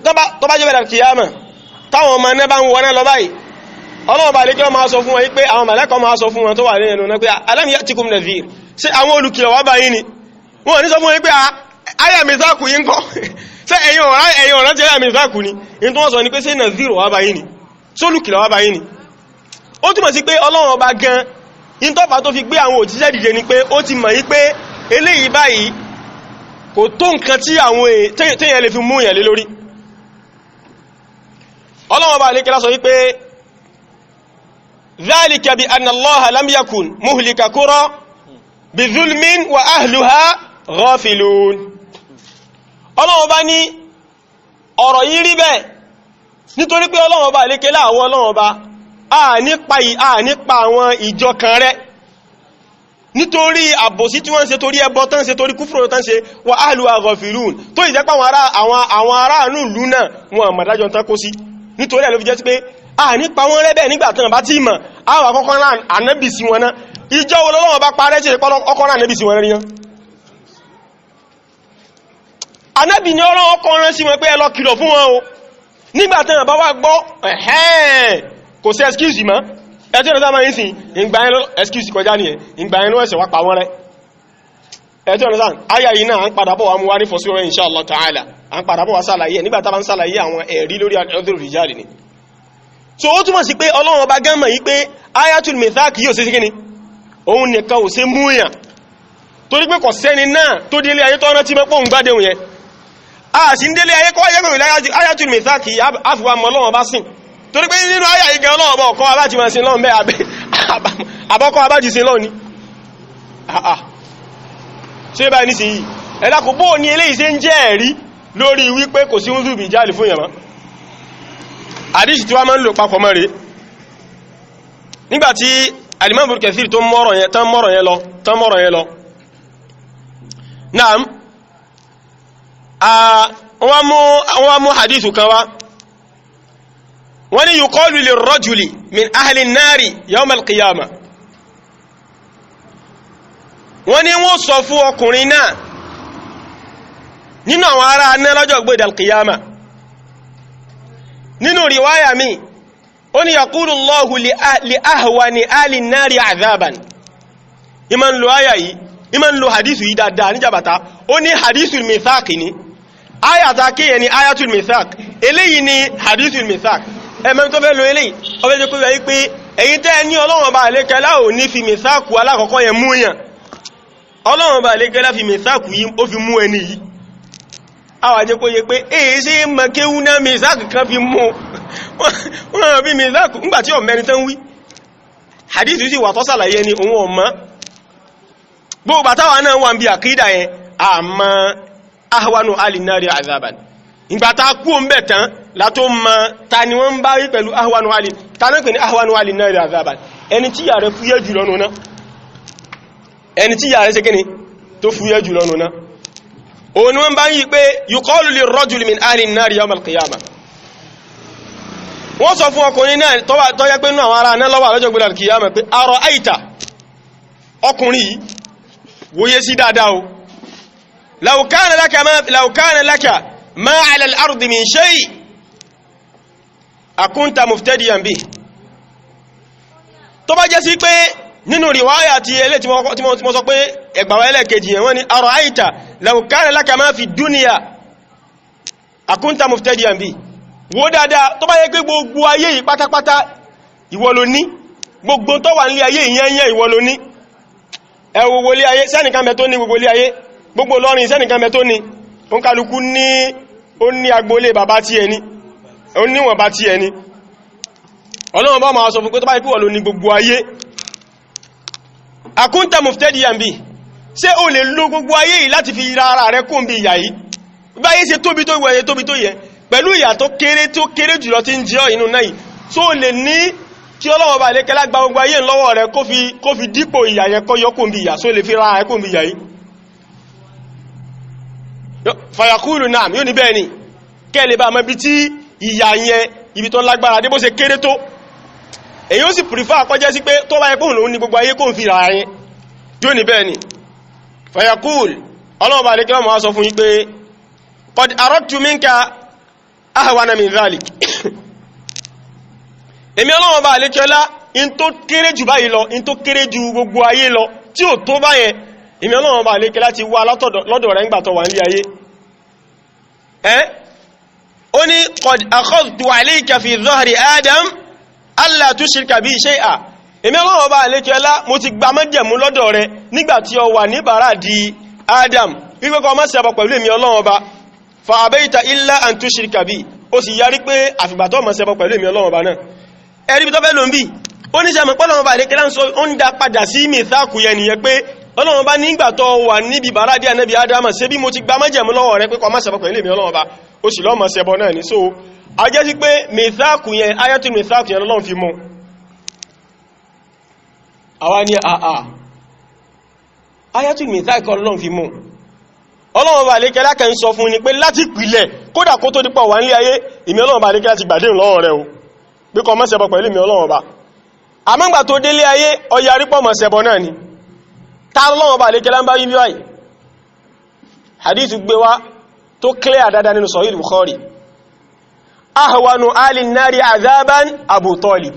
tó bá jẹ́ bẹ̀rẹ̀ kìyàmà táwọn ọmọ ẹ̀nẹ́ bá ń wọ́n lọ báyìí Ọlọ́run ọba lè kí wọ́n máa sọ fún wọn pé àwọn màlẹ́kọ̀ máa sọ fún wọn tó wà nínú náà pé alam ya'tikum nadhir ṣé àwọn olùkìlọ̀ wá báyìí ni wọ́n ní sọ fún wọn pé ayà mìsáàkù yí ń kọ́ ṣé ẹ̀yin ọ̀rán tí ayà mìsáàkù ni in tó wọ́n sọ ní pé ṣé nadhir wá báyìí ni sólùkìlọ̀ wá báyìí ni ó túnmọ̀ sí pé Ọlọ́run ọba gan in tọ́fà tó fi gbé àwọn òjíṣẹ́ dìde ni pé ó ti mọ̀ yí pé eléyìí báyìí kò tó nǹkan tí àwọn téèyàn lè fi mú yẹn lé lórí Ọlọ́run ọba lè kílá sọ wípé dhalika bi anna Allaha lam yakun muhlika qura bi dhulmin wa ahluha ghafilun Ọlọ́run ọba ní ọ̀rọ̀ yìí rí bẹ́ẹ̀ nítorí pé Ọlọ́run ọba lè kílá àwọn Ọlọ́run ọba a nípa àwọn ìjọ kan rẹ̀ nítorí àbòsí tí wọ́n ń ṣe torí ẹbọ tán ṣe torí kúfùrù tán ṣe wà ahluha ghafilun tó ìjẹ́pá àwọn aráàlú ìlú náà wọn àmàdájọ́ tán kó sí nítorí ẹ̀ ló fi jẹ́ sí pé a nípa wọn rẹ̀ bẹ́ẹ̀ nígbàtán bá tí mọ̀ àwọn àkọ́kọ́ náà ànábì sí wọn náà ìjọ wo lọ́wọ́ bá parẹ́ tí ọkọ̀ náà ànábì sí wọn rí yán ànábì ni ọlọ́wọ́ kọ́ rán sí wọn pé ẹ lọ kìlọ̀ fún wọn o nígbàtán bá wá gbọ́ kò sí excuse mọ́ ẹ̀tí ọ̀nà sáà máa ń sin ìgbà ẹ̀lọ excuse kọjá ní ẹ̀ ìgbà ẹ̀lọ ẹ̀sẹ̀ wá pa wọ́n rẹ̀ ẹ̀tí ọ̀nà sáà ayà yìí náà ń padà bọ̀ wá mú wá ní fọ́síwọ́rẹ́ insha Allah ta'ala ń padà bọ̀ wá sàlàyé ẹ̀ nígbàtà bá ń sàlàyé àwọn ẹ̀rí lórí ọdún rijali ni so ó túnmọ̀ sí pé Ọlọ́run ọba gánmà yí pé ayatul mithaq yóò sí kíni òun nìkan ò sí múyàn torí pé kò sẹ́ni náà tó délé ayé tọ́rọ tí mẹ́pọ̀ ń gbádẹ̀hùn yẹn a sì ń délé ayé kọ́ ayẹ́gbẹ̀rẹ̀ ayatul mithaq àfíwà mọ́ Ọlọ́run ọba sìn torí pé nínú ayà ìgẹ̀ ọlọ́ọ̀bọ̀ ọkọ̀ abájí ma sin lọ́n bẹ́ àbọ́kọ̀ abájí sin lọ́n ni àà ṣe bá ní sí yìí ẹ̀dàkù bóò ní eléyìí ṣe ń jẹ́ ẹ̀rí lórí wípé kò sí oúnjẹ ìjáàlì fún yàmá àdíṣì tí wá máa ń lò papọ̀ mọ́ rẹ̀ nígbàtí Al-Imam Ibn Kathir tó mọ́rọ̀ yẹn lọ naam wọ́n mú hadithu kan wá wọ́n ní yuqalu lirrajuli min ahli an-nari yawm al-qiyamah wọ́n ní wọ́n sọ fún ọkùnrin náà nínú àwọn ará aná lọ́jọ́ gbé al-qiyamah nínú riwaya mi ó ní yaqulu Allahu li ahwani ahli an-nari adhaban iman lo aya yìí iman lo hadithu yìí dáadáa níjàbàtà ó ní hadithul mithaq ni ayata kéyẹ ni ayatul mithaq eléyìí ni hadithul mithaq ẹmẹ́ tó fẹ́ lo eléyìí ọfẹ́ jẹ́ kúrò wípé èyí tẹ́ ní Ọlọ́run bá lékẹ́lá ò ní fi mìsáàkù alákọ̀ọ́kọ́ yẹn mú yàn Ọlọ́run bá lékẹ́lá fi mìsáàkù yìí ó fi mú ẹni yìí àwa jẹ́ kó yẹ pé èyí sí mẹ́kéwú náà mìsáàkù kan fi mú wọ́n bí mìsáàkù ńgbàtí ọ̀mẹ́ni tán wí hadith sì wà tọ́sàlàyé ni òun ọ̀mọ́ gbogbo bàtàwà náà wà ń bí àkídà yẹn àmọ́ ahwanu alinari azaban ìgbàtà kú ń bẹ̀ tán látó mọ́ ta ni wọ́n bá rí pẹ̀lú ahwanu alin ta náà pè ní ahwanu alinari azaban ẹni tí yà rẹ̀ fúyẹ́ jù lọ́nà náà ẹni tí yà rẹ̀ ṣe kíni tó fúyẹ́ jù lọ́nà náà òun wọ́n bá yí pé yuqalu lirrajuli min ahlin nari yawm al-qiyamah wọ́n sọ fún ọkùnrin náà tó yẹ pé nínú àwọn ará náà lọ́wọ́ àlọ́jọ́ gbọ́dọ̀ al-qiyamah pé ara'ayta ọkùnrin yìí wòye sí dáadáa o law kana laka ma ala al-ardi min shay akunta muftadiyan bi tó bá jẹ́ sí pé nínú riwaya ti ele tí mo sọ pé ẹgbàwà ẹlẹ́kejì yẹn wọ́n ní ara'ayta law kana laka ma fi dunya akunta muftadiyan bi wo dáadáa tó bá yẹ pé gbogbo ayé yìí pátápátá ìwọ ló ní gbogbo tó wà nílé ayé ìyẹn ìwọ ló ní ẹ wo gbogbo ilé ayé sẹ́nìkan bẹ tó ní gbogbo ilé ayé gbogbo lọ́rin sẹ́nìkan bẹ tó ní òun kálukú ní ó ní agboolé bàbá tí ẹni ó níwọ̀n bá tí ẹni Ọlọ́run bá máa sọ fún pé tó bá yẹ pé ìwọ ló ní gbogbo ayé akunta muftadiyan bi ṣé o lè lo gbogbo ayé yìí láti fi ra ara rẹ̀ kún bí ìyà yìí báyé ṣe tóbi tó wẹ̀yẹ tóbi tó yẹ pẹ̀lú ìyà tó kéré jùlọ tí ń jẹ́ inú náà yìí tó lè ní kí Ọlọ́run bá lè kẹ́lá gba gbogbo ayé lọ́wọ́ rẹ̀ kó fi dípò ìyà yẹn kó yọ kún bí ìyà tó lè fi ra ara rẹ̀ kún bí ìyà yìí fàyàkúrù náà yóò ní bẹ́ẹ̀ ni kẹ́lẹ̀ bá mọ́ bí tí ìyà yẹn ibi tó lágbára dé bó ṣe kéré tó èyí ó sì prefer kọjẹ́ sí pé tó bá yẹ kóhùn lòun ní gbogbo ayé kóhùn fi ra yẹn yóò ní bẹ́ẹ̀ ni fàyàkúrù Ọlọ́run bá lè kẹ́lá mọ́ sọ fún yí pé qad aradtu minka ahwana min dhalik èmi Ọlọ́run bá lè kẹ́lá in tó kéré jù báyìí lọ in tó kéré jù gbogbo ayé lọ tí ò tó báyẹn èmi Ọlọ́run bá lè kẹ́lá ti wá lọ́dọ̀ rẹ̀ ńgbà tó wà nílé ayé ó ní qad akhadhtu alayka fi dhahri Adam alla tushrika bi shay'a èmi Ọlọ́run bá lè kẹ́lá mo ti gba májẹ̀mú lọ́dọ̀ rẹ̀ nígbà tí ó wà ní bàrá di Adam wípé kó má ṣẹbọ pẹ̀lú èmi Ọlọ́run bá fa abayta illa an tushrika bi ó sì yarí pé àfìgbà tó má ṣẹbọ pẹ̀lú èmi Ọlọ́run bá náà ẹ̀rí bí tó fẹ́ lò ń bí ó ní sẹ́mọ̀ pọ́lọ́run bá lè kẹ́lá ń sọ ó ń dá padà sí mìthákù yẹn nìyẹn pé Ọlọ́run bá nígbà tó wà níbi bàrá di Ànábì Adam ṣe bí mo ti gba májẹ̀mú lọ́wọ́ rẹ̀ pé kó má ṣẹbọ pẹ̀lú èmi Ọlọ́run bá ó sì lọ́ má ṣẹbọ náà ní so a jẹ́ sí pé mìthákù yẹn ayatul mìthákù yẹn Ọlọ́run fi mú àwa ní ayatul mìthákù Ọlọ́run fi mú Ọlọ́run bá lè kẹ́lá kan sọ fún ni pé láti pìlẹ̀ kódà kó tó dípọ̀ wà nílé ayé ìmì Ọlọ́run bá lè kẹ́lá ti gbàdéhùn lọ́wọ́ rẹ̀ o pé kó má ṣẹbọ pẹ̀lú ìmì Ọlọ́run bá àmọ́gbà tó délé ayé ọya rípọ̀ má ṣẹbọ náà ni ta Ọlọ́run bá lè kẹ́lá ń bá yíbí wáyìí hadith gbé wá tó clear dáadáa nínú Sahih Bukhari ahwanu alin nari azaban Abu Talib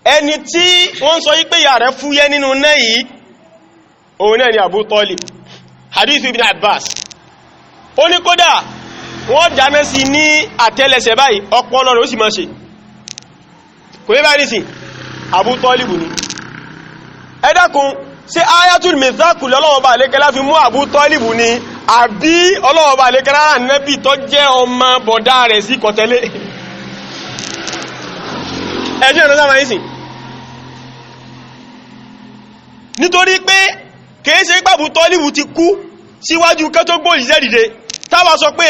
ẹni tí wọ́n sọ yí pé ìyà rẹ̀ fúyẹ́ nínú náà yìí òun náà ni Abu Talib hadith ibn Abbas ó ní kódà wọ́n dáná sí ní àtẹ́lẹsẹ̀ báyìí ọpọlọ rẹ̀ ó sì máa ṣe kò yẹ báyìí sí Abu Talib ní ẹ dákun ṣé ayatul mithaq lọ́wọ́ bá lékẹ́lá fi mú Abu Talib ní àbí Ọlọ́run bá lékẹ́lá Nábì tó jẹ́ ọmọ bọ̀dá rẹ̀ sí kọ̀tẹ́lé ẹjẹ́ ọ̀nà sáma ìsìn nítorí pé kìí ṣe pé Abu Talib ti kú síwájú kẹ́ tó gbó ìṣẹ́ dìde táwa sọ pé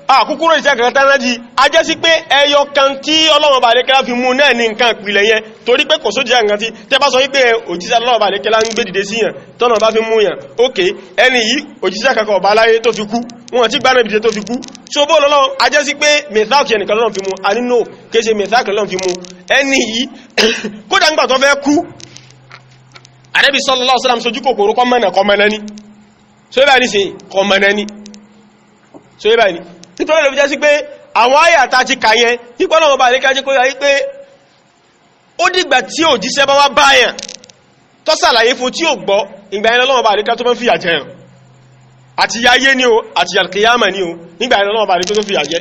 àkúkúrò ìṣẹ́ kankan tánà jí a jẹ́ sí pé ẹyọ kan tí Ọlọ́run bá lékẹ́lá fi mú náà ní nǹkan ìpìlẹ̀ yẹn torí pé kò sójẹ́ nǹkan tí tẹ́ bá sọ wípé òjíṣẹ́ Ọlọ́run bá lékẹ́lá ń gbé dìde sí yàn tọ́nà bá fi mú yàn ókè ẹni yìí òjíṣẹ́ kankan ọba aláyé tó fi kú wọn tí gbá náà dìde tó fi kú so bó lọ́lọ́run a jẹ́ sí pé mẹ́tàkì ẹnìkan lọ́run fi mú a nínú kéṣe mẹ́tàkì lọ́run fi mú ẹni yìí kódà ń gbà tó fẹ́ kú Ànábì sallallahu alaihi wasallam sojú kòkòrò kọmọ̀nà ni so ibà ní sí kọmọ̀nà ni so ibà ní nítorí lè fi jẹ́ sí pé àwọn àyàtà ti kà yẹn nípa náà bá lékà jẹ́ kó yá wípé ó dìgbà tí òjíṣẹ́ bá wá báyàn tó ṣàlàyé fún tí ò gbọ́ ìgbà yẹn lọ́wọ́ bá lékà tó mọ́ fìyà jẹ àti yáyé ní o àti yàlkìyàmà ní o nígbà yẹn lọ́wọ́ bá lékà tó fìyà jẹ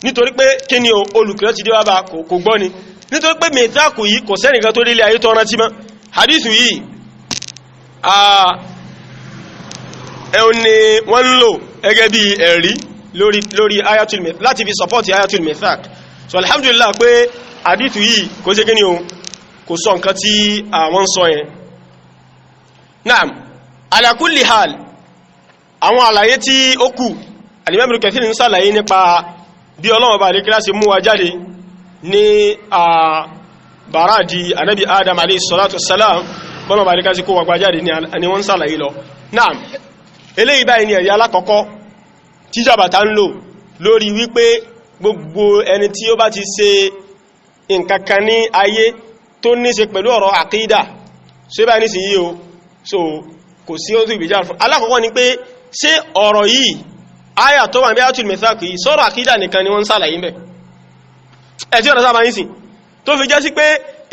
nítorí pé kí ni o olùkìlọ́ ti dé wá bá kò gbọ́ ni nítorí pé mẹ́tàkù yìí kò sẹ́nìkan tó délé ayé tó rántí mọ́ hadithu yìí ẹ̀hùn ni wọ́n ń lò gẹ́gẹ́ bí ẹ̀rí lórí ayatul mithaq láti fi support ayatul mithaq so alhamdulillah pé hadithu yìí kò ṣe kíni o kò sọ nǹkan tí àwọn sọ yẹn naam ala kulli hal àwọn àlàyé tí ó kù Al-Imam Ibn Kathir ń ṣàlàyé nípa bí Ọlọ́run bá lè kíláàsì mú wa jáde ní bàrádì Ànábì Adam alayhi salatu wassalam bọ́nà bá lè kíláàsì kó wà jáde ni wọ́n ṣàlàyé lọ naam eléyìí báyìí ni ẹ̀rí alákọ̀ọ́kọ́ tí jàbàtà ń lò lórí wípé gbogbo ẹni tí ó bá ti ṣe nǹkankan ní ayé tó ní ṣe pẹ̀lú ọ̀rọ̀ àkídà ṣe bá ní sí yíò so kò sí ó tó ìbìjá fún alákọ̀ọ́kọ́ ni pé ṣé ọ̀rọ̀ yìí áyà tó wà ní ayatul mithaq yìí sọ̀rọ̀ àkídà nìkan ni wọ́n ń sàlàyé mẹ́ ẹ̀ tí ọ̀rọ̀ sábà yìí sí tó fi jẹ́ sí pé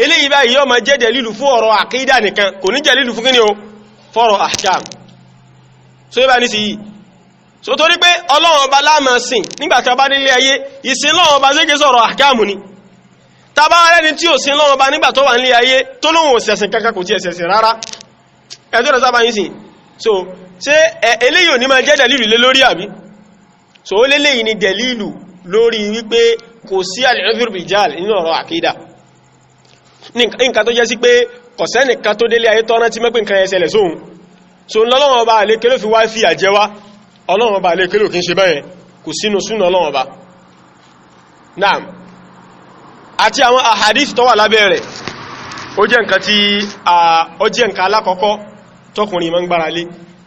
eléyìí báyìí yóò máa jẹ́ dẹ̀lílù fún ọ̀rọ̀ àkídà nìkan kò ní jẹ́ lílù fún kíni o fọ́rọ̀ ahkam so bá ní sí yìí so torí pé Ọlọ́run ọba láàmà sìn nígbàtí ọba nílé ayé ìsìn Ọlọ́run ọba ṣe sọ̀rọ̀ ahkam ni tàbá rẹni tí ò sin Ọlọ́run ọba nígbà tó wà nílé ayé tó lóhun òsẹ̀sìn kankan kò tí ẹ̀sẹ̀sìn rárá ẹjọ́ rẹ̀ sábà yìí sìn so ṣe eléyìí ò ní máa jẹ́ dẹ̀lìlù lé lórí àbí so ó léléyìí ni dẹ̀lìlù lórí wípé kò sí al-udhr bil jahl nínú ọ̀rọ̀ àkídà nǹkan tó jẹ́ sí pé kọ̀sẹ́nìkan tó délé ayé tọ́rán tí mẹ́pẹ́ nǹkan ẹsẹ̀lẹ̀ sóhun so lọ́lọ́wọ́ bá àlékélò fi wá fi àjẹwá ọlọ́wọ́ bá àlékélò kí ń ṣe báyẹn kò sínú súnà ọlọ́wọ́ bá naam àti àwọn ahadith tó wà lábẹ́ rẹ̀ ó jẹ́ nǹkan tí ó jẹ́ nǹkan alákọ̀ọ́kọ́ tọkùnrin máa ń gbára lé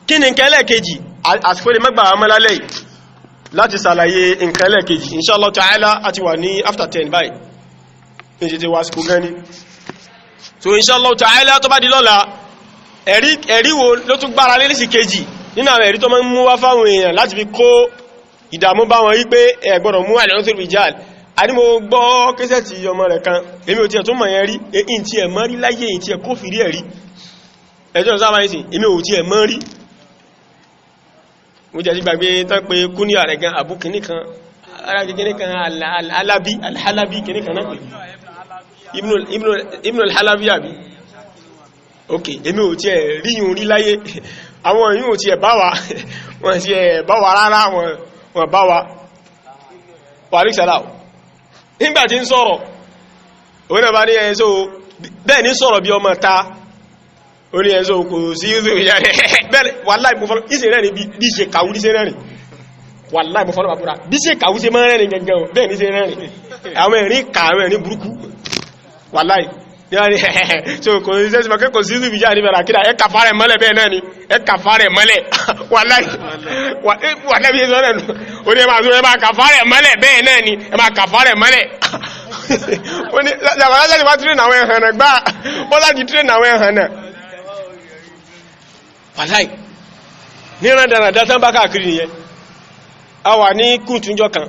kí ni nǹkan ẹlẹ́ẹ̀kejì àsìkò lè mẹ́gbà amọ́lálẹ́ láti sàlàyé nǹkan ẹlẹ́ẹ̀kejì inshallah ta'ala àti wà ní after 10 báyìí ní ṣe ti wá síkò gani so inshallah ta'ala tó bá di lọ́la ẹ̀rí wo ló tún gbára lé lẹ́sì kejì nínú àwọn ẹ̀rí tó máa ń mú wá fáwọn èèyàn láti fi kó ìdààmú bá wọn wípé ẹ gbọ́dọ̀ mú àlẹ́ tó rí jáàlì àní mo gbọ́ kẹsẹ̀tì ọmọ rẹ̀ kan èmi ò tiẹ̀ tó mọ̀ yẹn rí èyí tí ẹ̀ mọ́ rí láyé èyí tí ẹ̀ kó fìrí ẹ̀ rí ẹjọ́ sábà ní sí èmi ò tiẹ̀ mọ́ rí mo jẹ́ sí gbàgbé tán pé kú ní ààrẹ gan àbú kìíní kan arájẹ́ kìíní kan alhalabi kìíní kan náà pè ibn al-halabi àbí ok èmi ò tiẹ̀ rí yùn rí láyé àwọn yìí ò tiẹ̀ bá wa wọ́n tiẹ̀ bá wa rárá wọn bá wa wàrí sàláwò nígbà tí ń sọ̀rọ̀ òun náà bá ní ẹ̀ẹ́sọ́ bẹ́ẹ̀ ní sọ̀rọ̀ bí ọmọ ta ó ní ẹ̀ẹ́sọ́ kò sí ìrìnlẹ̀ bẹ́ẹ̀ wàláì mú fọ́lọ́ ìsẹ̀ rẹ̀ ní bí ṣe kàwú ní ṣe rẹ̀rìn wàláì mú fọ́lọ́ bàbúrà bí ṣe kàwú ṣe máa rẹ̀rìn gẹ̀gẹ̀ bẹ́ẹ̀ ní ṣe rẹ̀rìn àwọn ẹ̀rín kà àwọn ẹ̀rín burúkú wàláì so kò sí sẹ́sì mọ́kẹ́ kò sí ìrìnlẹ̀ jáde bẹ̀rẹ̀ àkídà ẹ kàfà rẹ̀ mọ́lẹ̀ bẹ́ẹ̀ náà ni ẹ kàfà rẹ̀ mọ́lẹ̀ wàláì bí ṣe sọ́rẹ̀ nù ó ní ẹ máa kàfà rẹ̀ mọ́lẹ̀ bẹ́ẹ̀ náà ni ẹ máa kàfà rẹ̀ mọ́lẹ̀ ó ní làbàrá láti wá tírẹ̀ àwọn ẹ̀hànà gbá ó láti tírẹ̀ àwọn ẹ̀hànà wàláì ní rándanàdá tán bá káàkiri nìyẹn a wà ní kùtùnjọ kan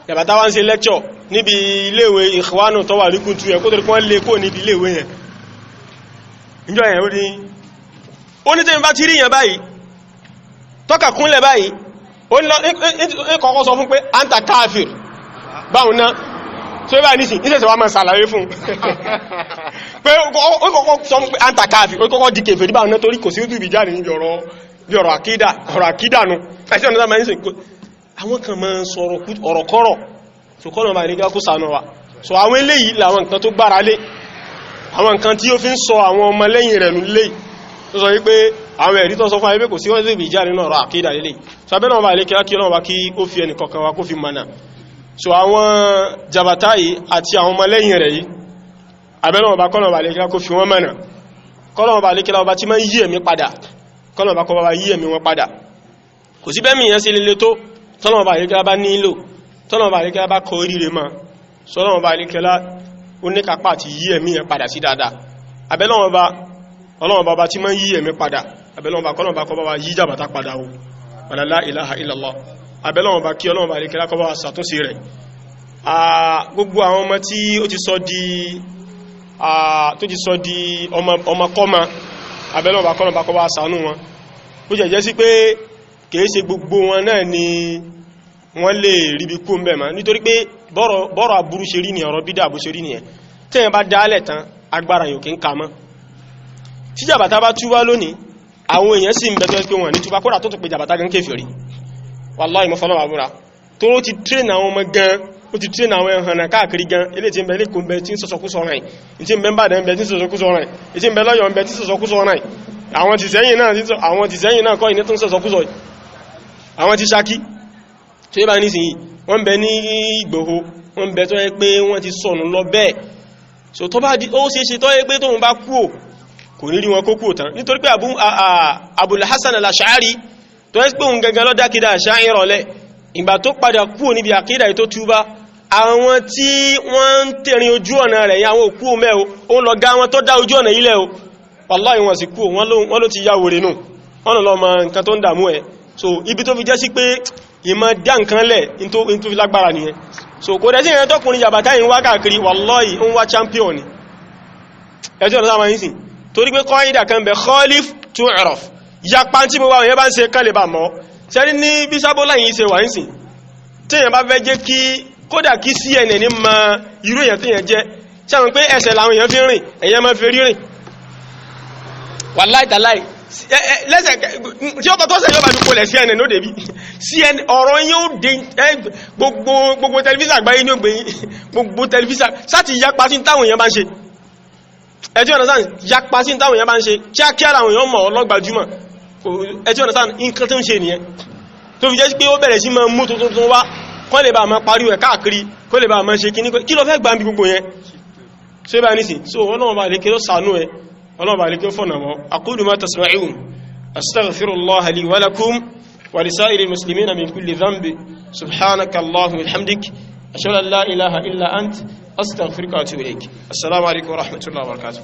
yàbàtà wá ń ṣe lẹ́kṣọ̀ níbi iléèwé ìkwánù tó wà ní kùtù ẹ̀ kó tó rí kí wọ́n lè kó níbi iléèwé yẹn ìjọ yẹn ó ní tẹ́yìn bá ti rí yẹn báyìí tọ́kà kúnlẹ̀ báyìí ó ní kọ́kọ́ sọ fún pé anta káàfìr báhùn náà tó bá nísìn ìṣẹ̀ṣẹ̀ wá máa sàlàyé fún pé ó kọ́kọ́ sọ fún pé anta káàfìr ó kọ́kọ́ di kèfèrí báhùn náà torí kò sí ìtùbí jáde níbi ọ̀rọ̀ àkídà nù ẹ̀sẹ̀ ọ̀nà sáà nísìn àwọn kan máa sọ̀rọ̀ ọ̀rọ̀kọ́rọ̀ so kọ́nà bá nígbà kó sànà wa so àwọn eléyìí làwọn nǹkan tó gbára lé àwọn nǹkan tí ó fi ń sọ àwọn ọmọ lẹ́yìn rẹ̀ nílé tó sọ wípé àwọn ẹ̀rí tó sọ fún ayébé kò sí wọ́n sí ìbìjá nínú ọ̀rọ̀ àkídà lélẹ̀ so abẹ́nà ọba ilé kí ọlọ́wà kí ó fi ẹnì kọ̀kan wa kó fi mọ̀nà so àwọn jàbátá yìí àti àwọn ọmọ lẹ́yìn rẹ̀ yìí abẹ́nà ọba kọ́nà ọba ilé kí ó fi wọ́n mọ̀nà kọ́nà ọba ilé kí ọba tí máa ń yí ẹ̀mí padà kọ́nà ọba kọ́ bá yí ẹ̀mí wọn padà kò sí bẹ́ẹ̀ mìíràn sí líle tó tọ́nà ọba ilé kí ọba nílò tọ́nà ọba ilé kí ọba kọ oríire mọ́ sọ́nà ọba ilé kí ó ní kápá àti yí ẹ̀mí yẹn padà sí dáadáa abẹ́nà ọba ọlọ́run bàbá tí máa ń yí ẹ̀mí padà abẹ́lọ́run bá kọ́lọ́run bá kọ́ bá wá yí jàbàtà padà o wala la ilaha illallah abẹ́lọ́run bá kí ọlọ́run bá lè kẹ́lá kọ́ bá wá ṣàtúnṣe rẹ̀ gbogbo àwọn ọmọ tí ó ti sọ di ọmọkọ́mọ abẹ́lọ́run bá kọ́lọ́run bá kọ́ bá wá ṣàánú wọn ó jẹ́ sí pé kìí ṣe gbogbo wọn náà ni wọ́n lè ríbi kú mbẹ̀ ma nítorí pé bọ́rọ̀ aburú ṣe rí ni ọ̀rọ̀ bídà àbú ṣe rí nìyẹn tẹ́yìn bá dálẹ̀ tán agbára yóò kí ń ka mọ́ tí jàbàtà bá túbá lónìí àwọn èèyàn sì ń bẹ̀tọ́ pé wọ́n ní túbá kódà tó tó pé jàbàtà gan kéfèrí wallahi mo fọ́lọ́wà búra tó ó ti train àwọn ọmọ gan ó ti train àwọn ẹ̀hànà káàkiri gan ilé tí ń bẹ lẹ́kùn bẹ tí ń sọ̀sọ̀kúsọ rẹ̀ tí ń bẹ ń bàdẹ̀ ń bẹ tí ń sọ̀sọ̀kúsọ rẹ̀ tí ń bẹ lọ́yọ̀ ń bẹ tí ń sọ̀sọ̀kúsọ rẹ̀ àwọn ti sẹ́yìn náà kọ́ ìní tó ń sọ̀sọ̀kúsọ àwọn ti Ṣakí tó yẹ bá ní sìn wọ́n bẹ ní Ìgbòho wọ́n bẹ tó yẹ pé wọ́n ti sọnù lọ bẹ́ẹ̀ so tó bá di ó ṣe ṣe tó yẹ pé tóun bá kú kò ní rí wọn kó kú tán nítorí pé Abul Hasan al-Ash'ari tó yẹ pé òun gangan ló dá àkídà Ash'ari rọlẹ̀ ìgbà tó padà kú níbi àkídà tó túbá àwọn tí wọ́n ń tẹ̀rin ojú ọ̀nà rẹ̀ yà àwọn òkú mẹ́ o lọ gá wọn tó dá ojú ọ̀nà ilẹ̀ o wallahi wọn sì kú wọ́n ló ti yá wòrè nù wọ́n lọ mọ nǹkan tó ń dàmú ẹ̀ so ibi tó fi jẹ́ sí pé ìmọ̀ dá nǹkan lẹ̀ in tó fi lágbára nìyẹn so kò dẹ̀ sí ìyẹn tọkùnrin jàbátá yìí wá káàkiri wallahi ń wá champion ni ẹjọ́ ọ̀nà sáwọn yìí sì torí pé kọ́ ìdà kan bẹ̀ khalif tu'raf yapa tí mo wá òyìn bá ń ṣe kán lè bà mọ́ sẹ́rí ní bí sábọ́lá yìí ṣe wà ń sìn tí èyàn bá fẹ́ jẹ́ kí kódà kí CNN ní ma irú èyàn tí èyàn jẹ́ sáwọn pé ẹsẹ̀ làwọn èyàn fi rìn èyàn máa fi rírìn wallahi tallahi lẹ́sẹ̀ tí ó tọ́tọ́ sẹ́ yóò bá fi polẹ̀ CNN ó débí CNN ọ̀rọ̀ yóò dé gbogbo tẹlifíṣà àgbáyé ní ògbé gbogbo tẹlifíṣà sáti yapa sí táwọn èyàn bá ń ṣe ẹjọ́ ọ̀nà sáà yapa sí táwọn èèyàn bá ń ṣe kíákíá àwọn èèyàn mọ̀ ọlọ́gbàjúmọ̀ ẹjọ́ ọ̀nà sáà nǹkan tó ń ṣe nìyẹn tó fi jẹ́ pé ó bẹ̀rẹ̀ sí máa mú tuntun wá kọ́ lè bá máa pariwo ẹ̀ káàkiri kó lè bá máa ṣe kíní kí ló fẹ́ gbà ń bí gbogbo yẹn ṣé bá nísìn so ọlọ́run bá lè kí ló sànú ẹ ọlọ́run bá lè kí ó fọ̀nà mọ́ aqulu ma tasma'un astaghfirullaha li wa lakum wa lisa'iril muslimina min kulli dhanbi subhanaka allahumma wa bihamdik ashhadu an la ilaha illa ant astaghfiruka wa atubu ilayk assalamu alaykum wa rahmatullahi wa barakatuh